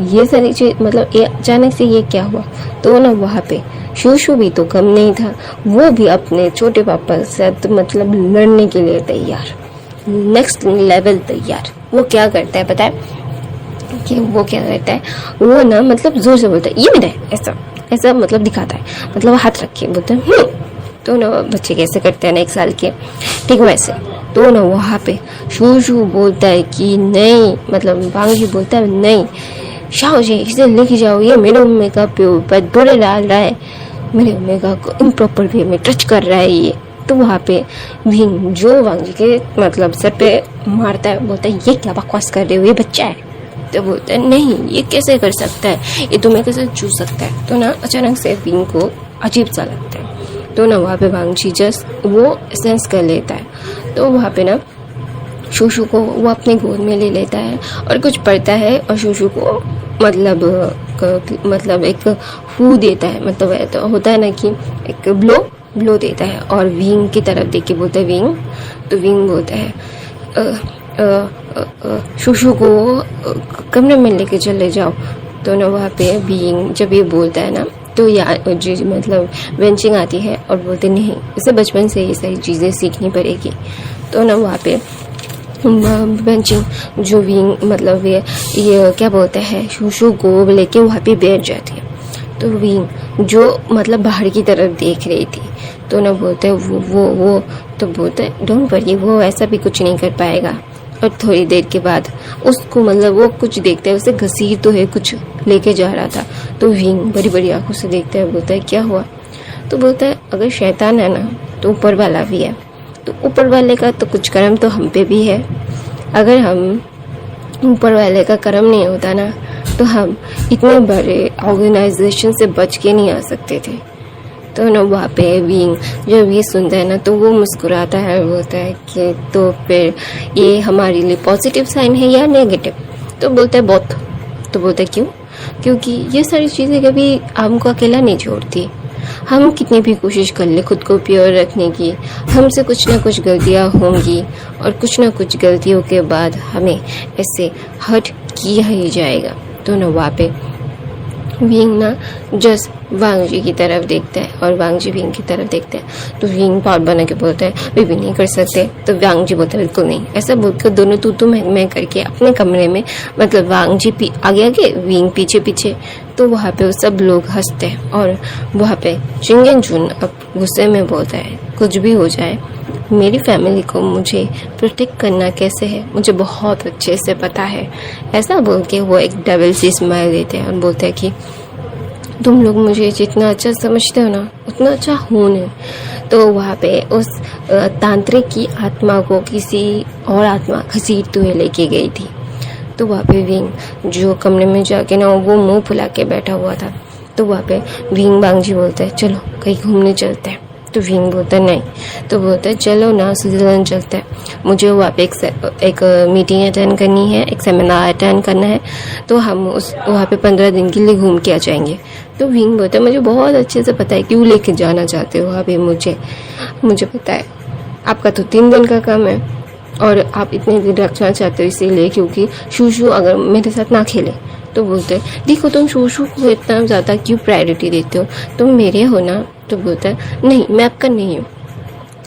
ये सारी चीज मतलब अचानक से ये क्या हुआ। तो ना वहाँ पे शूशू भी तो कम नहीं था, वो भी अपने छोटे पापा के साथ मतलब लड़ने के लिए तैयार, नेक्स्ट लेवल तैयार। वो क्या करता है पता है कि वो क्या करता है, वो ना मतलब जोर से बोलता है ये मेरा है, ऐसा ऐसा मतलब दिखाता है, मतलब हाथ रख के बोलता है तो ना बच्चे कैसे करते हैं ना 1 साल के, ठीक वैसे। तो ना वहाँ पे शूशू बोलता है कि नहीं, मतलब वांगी बोलता है नहीं शाओ जी इसे लेके जाओ, ये मेरे ओमेगा पे ऊपर बड़े डाल रहा है, मेरे ओमेगा को इम्प्रॉपर वे में टच कर रहा है ये। तो वहाँ पे विंग जो वांगी के मतलब सर पे मारता है, बोलता है ये क्या बकवास कर रहे हो, ये बच्चा है। तो बोलता है नहीं ये कैसे कर सकता है, ये तुम्हें कैसे छू सकता है। तो ना अचानक से विंग को अजीब सा लगता है। तो ना वहाँ पे वांगजी जस्ट वो सेंस कर लेता है। तो वहाँ पे ना शूशू को वो अपने गोद में ले लेता है और कुछ पढ़ता है और शूशू को मतलब एक फू देता है, मतलब तो होता है ना कि एक ब्लो देता है और विंग की तरफ देख के बोलता है विंग। तो विंग बोलता है शूशू को कमरे में लेके चले जाओ। तो ना वहाँ पे विंग जब ये बोलता है ना तो जी मतलब वेंचिंग आती है और बोलते नहीं इसे बचपन से ये सारी चीज़ें सीखनी पड़ेगी। तो ना वहाँ पे बेंचिंग जो विंग मतलब ये क्या बोलते हैं शूशू को लेके वहाँ पे बैठ जाती है। तो विंग जो मतलब बाहर की तरफ देख रही थी, तो ना बोलते हैं वो तो बोलते हैं डोंट वरी, वो ऐसा भी कुछ नहीं कर पाएगा। और थोड़ी देर के बाद उसको मतलब वो कुछ देखता है, उसे घसीट तो है कुछ लेके जा रहा था। तो विंग बड़ी बड़ी आंखों से देखता है, बोलता है क्या हुआ। तो बोलता है अगर शैतान है ना तो ऊपर वाला भी है, तो ऊपर वाले का तो कुछ कर्म तो हम पे भी है, अगर हम ऊपर वाले का कर्म नहीं होता ना तो हम इतने बड़े ऑर्गेनाइजेशन से बच के नहीं आ सकते थे। तो ना वहाँ पे विंग जब ये सुनता है ना तो वो मुस्कुराता है, बोलता है कि तो फिर ये हमारे लिए पॉजिटिव साइन है या नेगेटिव। तो बोलता है बोथ। तो बोलता है क्यों, क्योंकि ये सारी चीज़ें कभी हमको अकेला नहीं छोड़ती, हम कितनी भी कोशिश कर ले खुद को प्योर रखने की, हमसे कुछ ना कुछ गलतियाँ होंगी और कुछ ना कुछ गलतियों के बाद हमें ऐसे हर्ट किया ही जाएगा। तो ना वहाँ पे विंग ना जस्ट वांगजी की तरफ देखता है और वांगजी विंग की तरफ देखता है। तो विंग पाउट बना के बोलता है वे भी नहीं कर सकते। तो वांगजी बोलता है बिल्कुल नहीं। ऐसा बोलकर दोनों तू मैं करके अपने कमरे में मतलब वांगजी आगे आगे विंग पीछे पीछे। तो वहाँ पे वो सब लोग हंसते हैं और वहाँ पे चिंगेन जुन अब गुस्से में बोलता है कुछ भी हो जाए मेरी फैमिली को मुझे प्रोटेक्ट करना कैसे है मुझे बहुत अच्छे से पता है। ऐसा बोल के वो एक डबल सी स्माइल देते हैं और बोलते हैं कि तुम लोग मुझे जितना अच्छा समझते हो ना उतना अच्छा हूँ नहीं। तो वहाँ पे उस तांत्रिक की आत्मा को किसी और आत्मा घसीटते हुए लेके गई थी। तो वहाँ पे विंग जो कमरे में जाके ना वो मुंह फुला के बैठा हुआ था। तो वहाँ पे विंग वांगजी बोलता है चलो कहीं घूमने चलते हैं। तो विंग बोलता है नहीं। तो बोलता है चलो ना स्विट्जरलैंड चलते हैं, मुझे वहाँ पे एक मीटिंग अटेंड करनी है, एक सेमिनार अटेंड करना है, तो हम उस वहाँ पे 15 दिन के लिए घूम के आ जाएंगे। तो विंग बोलता है मुझे बहुत अच्छे से पता है क्यों लेके जाना चाहते हो वहाँ पे, मुझे पता है आपका तो 3 दिन का काम है और आप इतने दिन रखना चाहते हो इसीलिए क्योंकि शूशू अगर मेरे साथ ना खेले। तो बोलते हैं देखो तुम शूशू को इतना ज़्यादा क्यों प्रायोरिटी देते हो, तुम मेरे हो ना। तो बोलता है नहीं मैं आपका नहीं हूँ।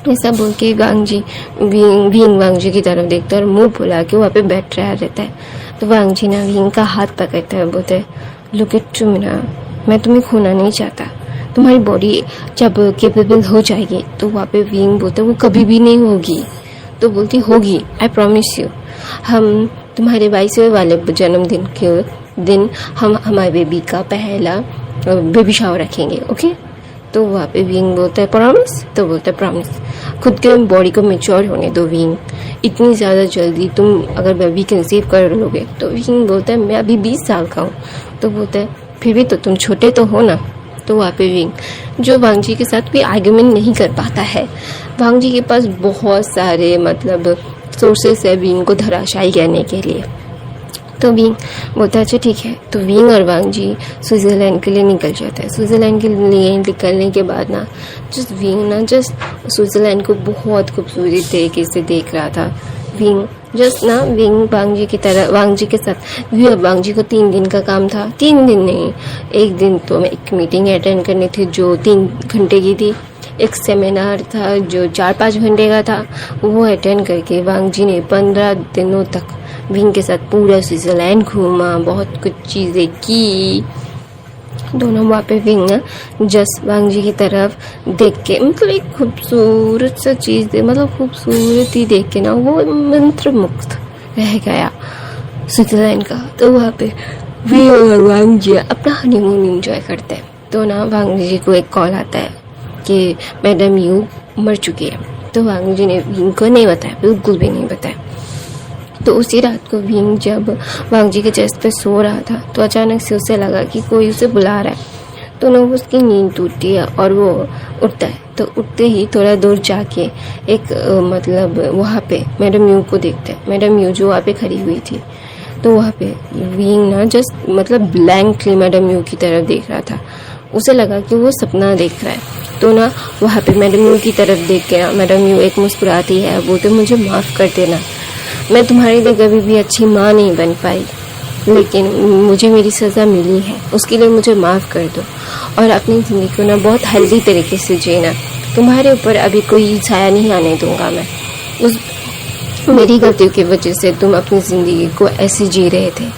ऐसा बोल के वांगजी विंग वांगजी की तरफ देखता है और मुंह फुला के वहाँ पे बैठ रहा रहता है। तो वांगजी ना विंग का हाथ पकड़ता है, बोलते है लुक एट मी ना, मैं तुम्हें खोना नहीं चाहता, तुम्हारी बॉडी जब केपेबल हो जाएगी तो वहाँ पे विंग बोलता है वो कभी भी नहीं होगी। तो बोलती होगी आई प्रॉमिस यू, हम तुम्हारे 22वें वाले जन्मदिन के दिन हम हमारे बेबी का पहला बेबी शावर रखेंगे, ओके। तो वहाँ पे विंग बोलता है प्रॉमिस। तो बोलता है प्रॉमिस। खुद के बॉडी को मैच्योर होने दो विंग, इतनी ज़्यादा जल्दी तुम अगर बेबी कंसीव कर लोगे। तो विंग बोलता है मैं अभी 20 साल का हूँ। तो बोलता है फिर भी तो तुम छोटे तो हो ना। तो वहाँ पे विंग जो वांग जी के साथ कोई आर्ग्यूमेंट नहीं कर पाता है। वांग जी के पास बहुत सारे मतलब सोर्सेस है विंग को धराशायी करने के लिए। तो विंग बोलता है अच्छा ठीक है। तो विंग और वांग जी स्विट्ज़रलैंड के लिए निकल जाता है। स्विट्ज़रलैंड के लिए निकलने के बाद ना विंग ना स्विट्ज़रलैंड को बहुत खूबसूरत तरीके से देख रहा था। विंग विंग वांग जी के साथ वांग जी को 3 दिन का काम था। 3 दिन नहीं, एक दिन तो एक मीटिंग अटेंड करनी थी जो 3 घंटे की थी। एक सेमिनार था जो 4-5 घंटे का था, वो अटेंड करके वांग जी ने 15 दिनों तक विंग के साथ पूरा स्विट्ज़रलैंड घूमा, बहुत कुछ चीज़ें की। दोनों वहाँ पे विंग ना वांग जी की तरफ देख के मतलब एक खूबसूरत सा चीज़ मतलब खूबसूरती देख के ना वो मंत्र मुक्त रह गया स्विट्ज़रलैंड का। तो वहाँ पे विंग और वांग जी अपना हनीमून एंजॉय करते हैं। तो ना वांग जी को एक कॉल आता है कि मैडम यू मर चुकी है। तो वांग जी ने विंग को नहीं बताया, बिल्कुल भी नहीं बताया। तो उसी रात को विंग जब वांग जी के चेस्ट पे सो रहा था तो अचानक से उसे लगा कि कोई उसे बुला रहा है। तो ना उसकी नींद टूटती है और वो उठता है। तो उठते ही थोड़ा दूर जाके एक मतलब वहाँ पे मैडम यू को देखते हैं। मैडम यू जो वहाँ पे खड़ी हुई थी। तो वहाँ पे विंग ना मतलब ब्लैंकली मैडम यू की तरफ देख रहा था। उसे लगा कि वो सपना देख रहा है। तो ना वहाँ पे मैडम यू की तरफ देख के ना मैडम यू एक मुस्कुराती है, वो तो मुझे माफ़ कर देना, मैं तुम्हारे लिए कभी भी अच्छी माँ नहीं बन पाई, लेकिन मुझे मेरी सज़ा मिली है, उसके लिए मुझे माफ़ कर दो और अपनी ज़िंदगी को ना बहुत हेल्दी तरीके से जीना। तुम्हारे ऊपर अभी कोई छाया नहीं आने दूंगा मैं। मेरी गलतियों की वजह से तुम अपनी ज़िंदगी को ऐसे जी रहे थे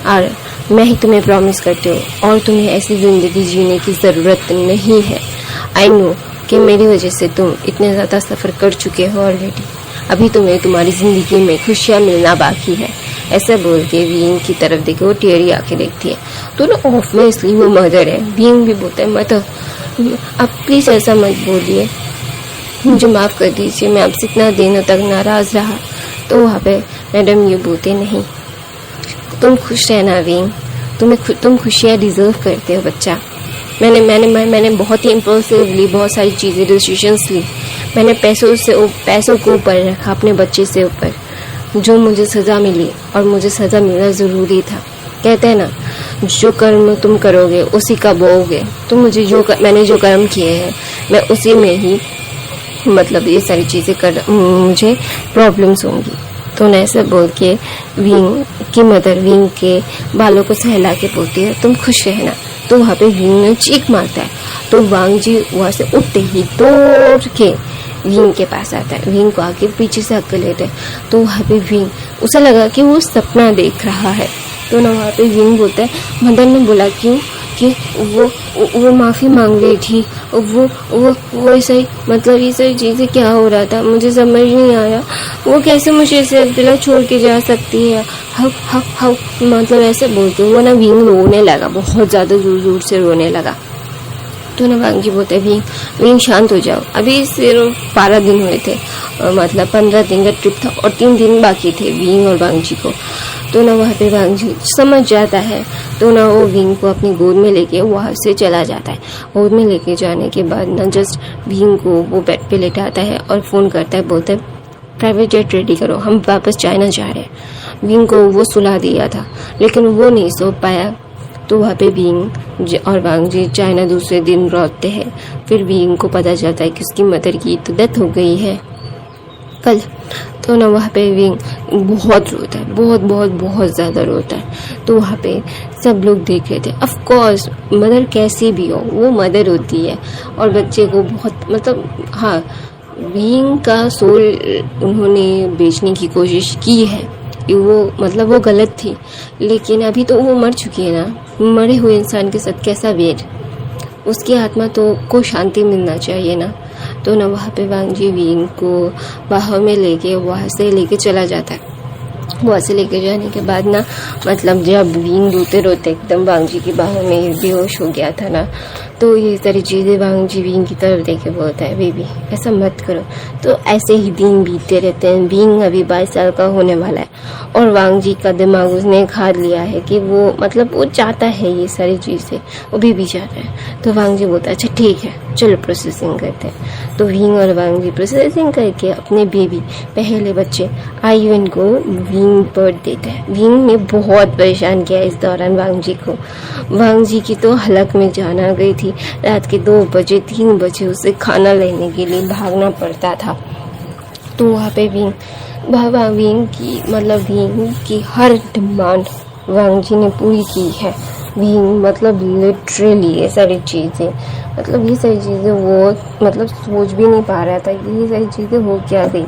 और मैं ही तुम्हें प्रॉमिस करती हूँ और तुम्हें ऐसी ज़िंदगी जीने की ज़रूरत नहीं है। आई नो कि मेरी वजह से तुम इतने ज़्यादा सफ़र कर चुके हो ऑलरेडी, अभी तुम्हें तुम्हारी ज़िंदगी में खुशियाँ मिलना बाकी है। ऐसा बोल के विंग की तरफ देखे वो टेढ़ी आके देखती है। तो ना ऑब्वियसली वो मदर है। विंग भी बोलता है मदर आप प्लीज़ ऐसा मत बोलिए, मुझे माफ़ कर दीजिए, मैं आपसे इतना दिनों तक नाराज़ रहा। तो वहाँ पे मैडम ये बोलते नहीं, तुम खुश रहना विंग, तुम खुशियाँ डिज़र्व करते हो बच्चा। मैंने बहुत ही इम्पल्सिवली बहुत सारी चीज़ें डिसीजंस ली। मैंने पैसों को ऊपर रखा अपने बच्चे से ऊपर, जो मुझे सज़ा मिली और मुझे सज़ा मिलना ज़रूरी था। कहते हैं ना जो कर्म तुम करोगे उसी का बोओगे। तो मैंने जो कर्म किए हैं मैं उसी में ही मतलब ये सारी चीज़ें मुझे प्रॉब्लम्स होंगी। तो न ऐसा बोल के विंग की मदर विंग के बालों को सहला के बोलती है तुम खुश रहना। तो वहाँ पे विंग ने चीख मारता है। तो वांग जी वहाँ से उठते ही दौड़ के विंग के पास आता है, विंग को आके पीछे से हक लेते हैं। तो वहाँ पे विंग उसे लगा कि वो सपना देख रहा है। तो ना वहाँ पे विंग बोलता है मदर ने बोला क्यों कि वो माफ़ी मांग रही थी, वो ऐसा ही मतलब ये सारी चीज़ें क्या हो रहा था मुझे समझ नहीं आया, वो कैसे मुझे ऐसे अकेला छोड़ के जा सकती है, हक मतलब ऐसे बोलते वो ना विंग रोने लगा, बहुत ज़्यादा जोर से रोने लगा। तो ना वांग जी बोलते विंग शांत हो जाओ, अभी सिर्फ 12 दिन हुए थे, मतलब 15 दिन का ट्रिप था और 3 दिन बाकी थे विंग और वांग जी को। तो ना वहाँ पे वांग जी समझ जाता है। तो ना वो विंग को अपनी गोद में लेके वहाँ से चला जाता है। गोद में लेके जाने के बाद ना विंग को वो बेड पे लेटाता है और फ़ोन करता है, बोलता है प्राइवेट जेट रेडी करो, हम वापस चाइना जा रहे हैं। विंग को वो सुला दिया था लेकिन वो नहीं सो पाया। तो वहाँ पे विंग और वांग जी चाइना दूसरे दिन लौटते हैं। फिर विंग को पता चलता है कि उसकी मदर की तो डेथ हो गई है कल। तो ना वहाँ पे विंग बहुत रोता है, बहुत ज़्यादा रोता है। तो वहाँ पे सब लोग देख रहे थे। ऑफ कोर्स मदर कैसी भी हो वो मदर होती है और बच्चे को बहुत मतलब हाँ विंग का सोल उन्होंने बेचने की कोशिश की है, वो गलत थी, लेकिन अभी तो वो मर चुकी है ना। मरे हुए इंसान के साथ कैसा वेट, उसकी आत्मा को शांति मिलना चाहिए ना। तो ना वहाँ पे वांग जी विंग को बाहों में लेके वहाँ से लेके चला जाता है। वहाँ से लेके जाने के बाद ना मतलब जब विंग रोते रोते एकदम वांग जी की बाहों में बेहोश हो गया था ना, तो ये सारी चीज़ें वांग जी विंग की तरफ देखे बोलता है बेबी ऐसा मत करो। तो ऐसे ही दिन बीतते रहते हैं। विंग अभी 22 साल का होने वाला है और वांग जी का दिमाग उसने खा लिया है कि वो मतलब वो चाहता है ये सारी चीज़ें, वो बेबी चाहता है। तो वांग जी बोलता है अच्छा ठीक है चलो प्रोसेसिंग करते हैं। तो विंग और वांग जी प्रोसेसिंग करके अपने बेबी पहले बच्चे आयुन को विंग बर्थ देता है। विंग ने बहुत परेशान किया इस दौरान वांग जी को। वांग जी की तो हलक में जान आ गई थी। रात के 2 बजे 3 बजे उसे खाना लेने के लिए भागना पड़ता था। तो वहाँ पे विंग की हर डिमांड वांग जी ने पूरी की है। विंग मतलब लिटरली ये सारी चीज़ें वो मतलब सोच भी नहीं पा रहा था कि ये सारी चीज़ें हो क्या गई।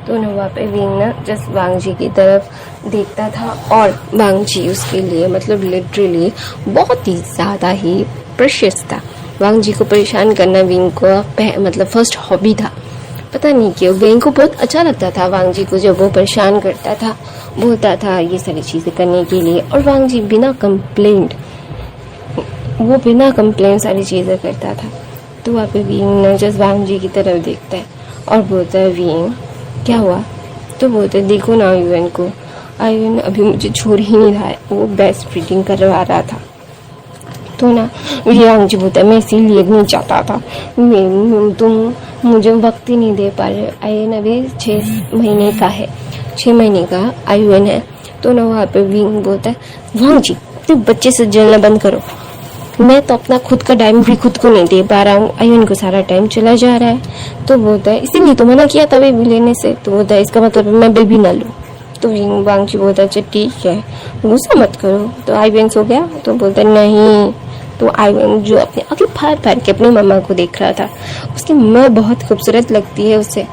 तो ना वहाँ पे विंग ना जस्ट वांग जी की तरफ देखता था और वांग जी उसके लिए मतलब लिटरली बहुत ही ज़्यादा ही प्रेशियस था। वांग जी को परेशान करना विंग को मतलब फर्स्ट हॉबी था। पता नहीं क्यों विंग को बहुत अच्छा लगता था वांग जी को जब वो परेशान करता था, बोलता था ये सारी चीज़ें करने के लिए। और वांग जी बिना कंप्लेंट सारी चीज़ें करता था। तो वहाँ पे विंग ने जस्ट वांग जी की तरफ देखता है और बोलता है विंग क्या हुआ? तो बोलते देखो ना आयुन को, आयुन अभी मुझे छोड़ ही नहीं रहा है, वो ब्रेस्ट फीडिंग करवा रहा था। तो ना वांग जी बोलता है मैं इसीलिए नहीं चाहता था, तुम मुझे वक्त ही नहीं दे पा रहे। आयुन अभी 6 महीने का है, 6 महीने का आयुन है। तो ना वहाँ पे विंग बोलता है वांग जी तुम बच्चे से जलना बंद करो, मैं तो अपना खुद का टाइम भी खुद को नहीं दे पा रहा हूँ, आयुन को सारा टाइम चला जा रहा है। तो बोलता है इसीलिए तो मना किया था बेबी लेने से। तो बोलता है इसका मतलब मैं बेबी ना लूँ। तो वांग जी बोलता है अच्छा ठीक है गुस्सा मत करो। तो आयुन सो गया। तो बोलता है नहीं। तो आयुन जो अपने आगे फाड़ फाड़ के अपनी मम्मा को देख रहा था, उसकी मम्मा बहुत खूबसूरत लगती है उसे।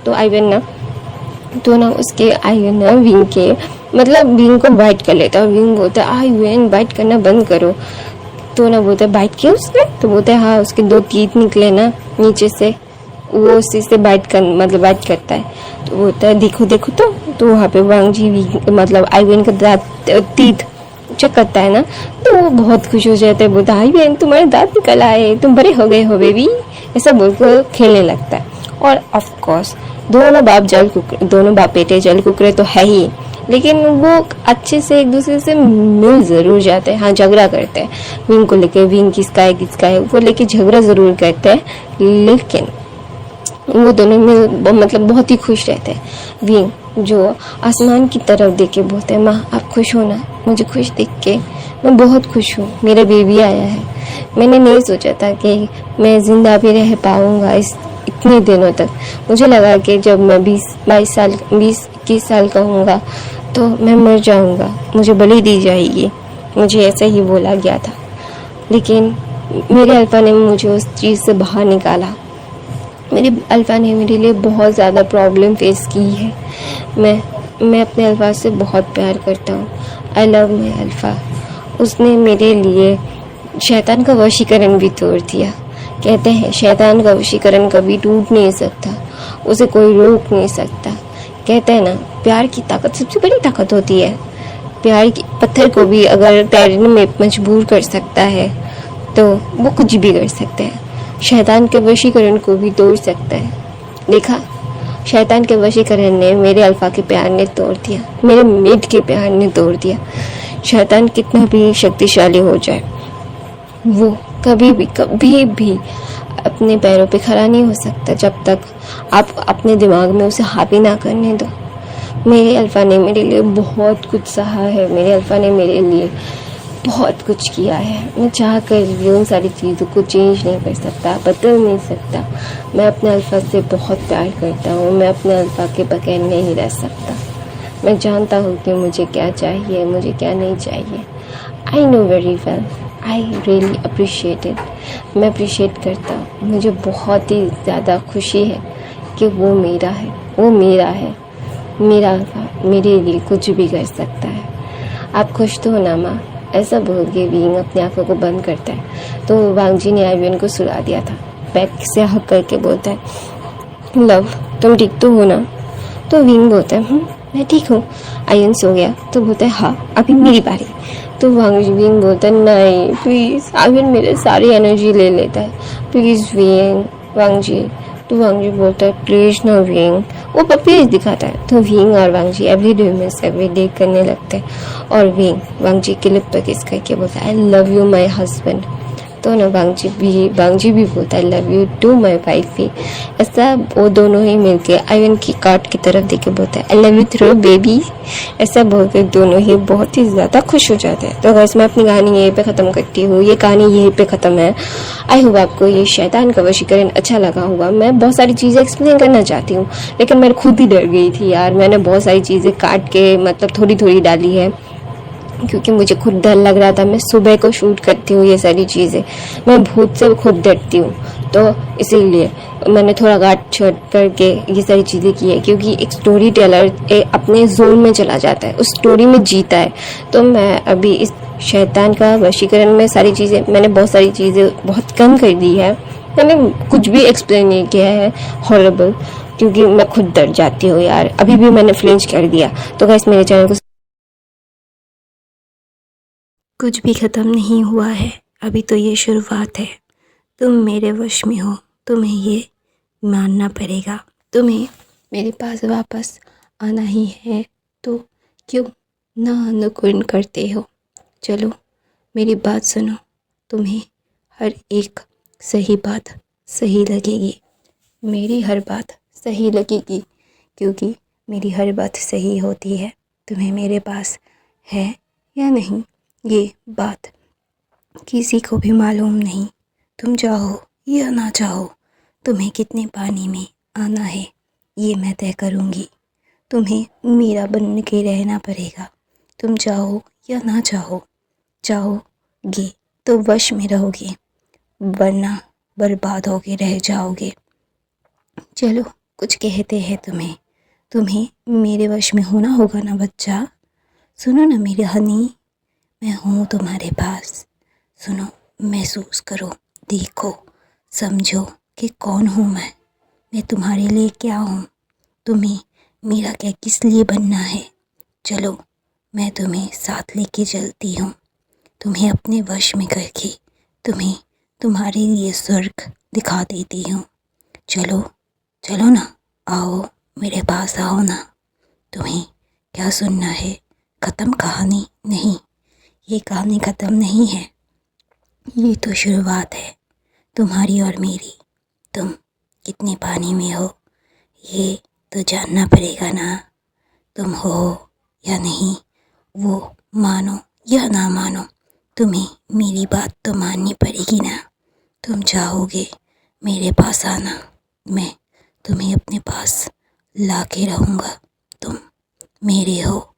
तो आयुन ना विंग को बाइट कर लेता है। विंग बोलता है आयुन बाइट करना बंद करो। तो ना बोलता है बाइट किया उसने? तो बोलता है हाँ उसके 2 टीथ निकले ना नीचे से, वो उसी से बाइट करता है। तो बोलता है देखो तो वहाँ पे वांग जी आयुन का टीथ चेक करता है ना, तो वो बहुत खुश हो जाता है। बोलता है आयुन तुम्हारे दांत निकल आए, तुम बड़े हो गए हो बेबी, ऐसा बोलकर खेलने लगता है। और ऑफ कोर्स दोनों बाप बेटे जल कुकरे तो है ही, लेकिन वो अच्छे से एक दूसरे से मिल जरूर जाते हैं। हाँ झगड़ा करते हैं विंग को लेके, विंग किसका है वो लेके झगड़ा जरूर करते हैं, लेकिन वो दोनों में बहुत ही खुश रहते हैं। विंग जो आसमान की तरफ देख के बोलते हैं माँ आप खुश हो ना? मुझे खुश देख के मैं बहुत खुश हूँ, मेरा बेबी आया है। मैंने नहीं सोचा था कि मैं जिंदा भी रह पाऊँगा इतने दिनों तक। मुझे लगा कि जब मैं 20-21 साल का होऊंगा तो मैं मर जाऊंगा, मुझे बलि दी जाएगी, मुझे ऐसा ही बोला गया था। लेकिन मेरे अल्फा ने मुझे उस चीज़ से बाहर निकाला। मेरे अल्फा ने मेरे लिए बहुत ज़्यादा प्रॉब्लम फेस की है। मैं अपने अल्फा से बहुत प्यार करता हूँ। I love my alpha. उसने मेरे लिए शैतान का वशीकरण भी तोड़ दिया। कहते हैं शैतान का वशीकरण कभी टूट नहीं सकता, उसे कोई रोक नहीं सकता। कहते हैं ना प्यार की ताकत सबसे बड़ी ताकत होती है। प्यार की पत्थर को भी अगर तैरने में मजबूर कर सकता है तो वो कुछ भी कर सकता है। शैतान के वशीकरण को भी तोड़ सकता है। देखा, शैतान के वशीकरण ने मेरे अल्फा के प्यार ने तोड़ दिया, मेरे मेट के प्यार ने तोड़ दिया। शैतान कितना भी शक्तिशाली हो जाए, वो कभी भी अपने पैरों पे खड़ा नहीं हो सकता जब तक आप अपने दिमाग में उसे हावी ना करने दो। मेरे अल्फा ने मेरे लिए बहुत कुछ सहा है, मेरे अल्फा ने मेरे लिए बहुत कुछ किया है। मैं चाह कर भी उन सारी चीज़ों को चेंज नहीं कर सकता, बदल नहीं सकता। मैं अपने अल्फा से बहुत प्यार करता हूँ, मैं अपने अल्फा के बगैर नहीं रह सकता। मैं जानता हूँ कि मुझे क्या चाहिए, मुझे क्या नहीं चाहिए। आई know very well, I really appreciate it. मैं अप्रिशिएट करता हूँ। मुझे बहुत ही ज़्यादा खुशी है कि वो मेरा है, मेरा मेरे लिए कुछ भी कर सकता है। आप खुश तो हो ना माँ? ऐसा बोल के विंग अपनी आंखों को बंद करता है। तो वांग जी ने आयुन को सुला दिया था। बैक से हक करके बोलता है लव तुम ठीक तो हो ना? तो विंग बोलता है मैं ठीक हूँ। आयुन सो गया। तो बोलता है हाँ अभी मेरी बारी। तो विंग बोलता है नहीं प्लीज़, आखिर मेरे सारी एनर्जी ले लेता है, प्लीज़ विंग, वांग जी। तो वांग जी बोलता है प्लीज़ ना विंग, वो प्लीज दिखाता है। तो विंग और वांग जी एवरीडे मिस एवरीडे करने लगते हैं और विंग वांग जी के लिप पर किस करके बोलता है I love you my husband. तो ना वांग जी भी बोलता है love you too my wifey. ऐसा वो दोनों ही मिलके आयन की कार्ड की तरफ देख के बोलता है I love you through baby. ऐसा बोलकर दोनों ही बहुत ही ज़्यादा खुश हो जाते हैं। तो अगर मैं अपनी कहानी यहीं पे ख़त्म करती हूँ, ये कहानी यहीं पे ख़त्म है। आई होप आपको ये शैतान का वशीकरण अच्छा लगा होगा। मैं बहुत सारी चीज़ें एक्सप्लेन करना चाहती हूँ लेकिन मैं खुद ही डर गई थी यार, मैंने बहुत सारी चीज़ें काट के मतलब थोड़ी थोड़ी डाली है क्योंकि मुझे खुद डर लग रहा था। मैं सुबह को शूट करती हूँ ये सारी चीज़ें, मैं भूत से खुद डरती हूँ, तो इसीलिए मैंने थोड़ा काट छट करके ये सारी चीज़ें की है क्योंकि एक स्टोरी टेलर अपने जोन में चला जाता है, उस स्टोरी में जीता है। तो मैं अभी इस शैतान का वशीकरण में सारी चीज़ें, मैंने बहुत सारी चीज़ें बहुत कम कर दी है, मैंने कुछ भी एक्सप्लेन नहीं किया है हॉरिबल, क्योंकि मैं खुद डर जाती हूँ यार। अभी भी मैंने फ्लिंच कर दिया। तो गाइस मेरे चैनल को कुछ भी ख़त्म नहीं हुआ है, अभी तो ये शुरुआत है। तुम मेरे वश में हो, तुम्हें ये मानना पड़ेगा। तुम्हें मेरे पास वापस आना ही है तो क्यों ना अनुकूल करते हो। चलो मेरी बात सुनो, तुम्हें हर एक सही बात सही लगेगी, मेरी हर बात सही लगेगी क्योंकि मेरी हर बात सही होती है। तुम्हें मेरे पास है या नहीं ये बात किसी को भी मालूम नहीं। तुम चाहो या ना चाहो, तुम्हें कितने पानी में आना है ये मैं तय करूँगी। तुम्हें मेरा बन के रहना पड़ेगा। तुम चाहो या ना चाहो, चाहोगे तो वश में रहोगे वरना बर्बाद होके रह जाओगे। चलो कुछ कहते हैं तुम्हें मेरे वश में होना होगा ना बच्चा। सुनो ना मेरे हनी, मैं हूँ तुम्हारे पास। सुनो, महसूस करो, देखो, समझो कि कौन हूँ मैं तुम्हारे लिए क्या हूँ, तुम्हें मेरा क्या किस लिए बनना है। चलो मैं तुम्हें साथ लेके चलती हूँ, तुम्हें अपने वश में करके तुम्हें तुम्हारे लिए स्वर्ग दिखा देती हूँ। चलो चलो ना, आओ मेरे पास आओ ना। तुम्हें क्या सुनना है? ख़त्म कहानी नहीं, ये कहानी ख़त्म नहीं है, ये तो शुरुआत है तुम्हारी और मेरी। तुम कितने पानी में हो ये तो जानना पड़ेगा ना। तुम हो या नहीं वो मानो या ना मानो, तुम्हें मेरी बात तो माननी पड़ेगी ना। तुम चाहोगे मेरे पास आना, मैं तुम्हें अपने पास ला के रहूँगा। तुम मेरे हो,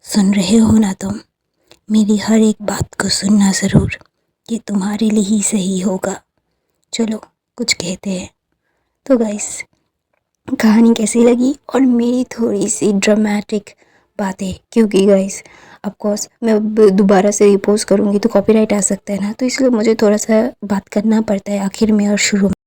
सुन रहे हो ना तुम? मेरी हर एक बात को सुनना ज़रूर, ये तुम्हारे लिए ही सही होगा। चलो कुछ कहते हैं। तो गाइस कहानी कैसी लगी और मेरी थोड़ी सी ड्रामेटिक बातें, क्योंकि गाइस ऑफ कोर्स मैं अब दोबारा से रिपोस्ट करूँगी तो कॉपीराइट आ सकता है ना, तो इसलिए मुझे थोड़ा सा बात करना पड़ता है आखिर में और शुरू में।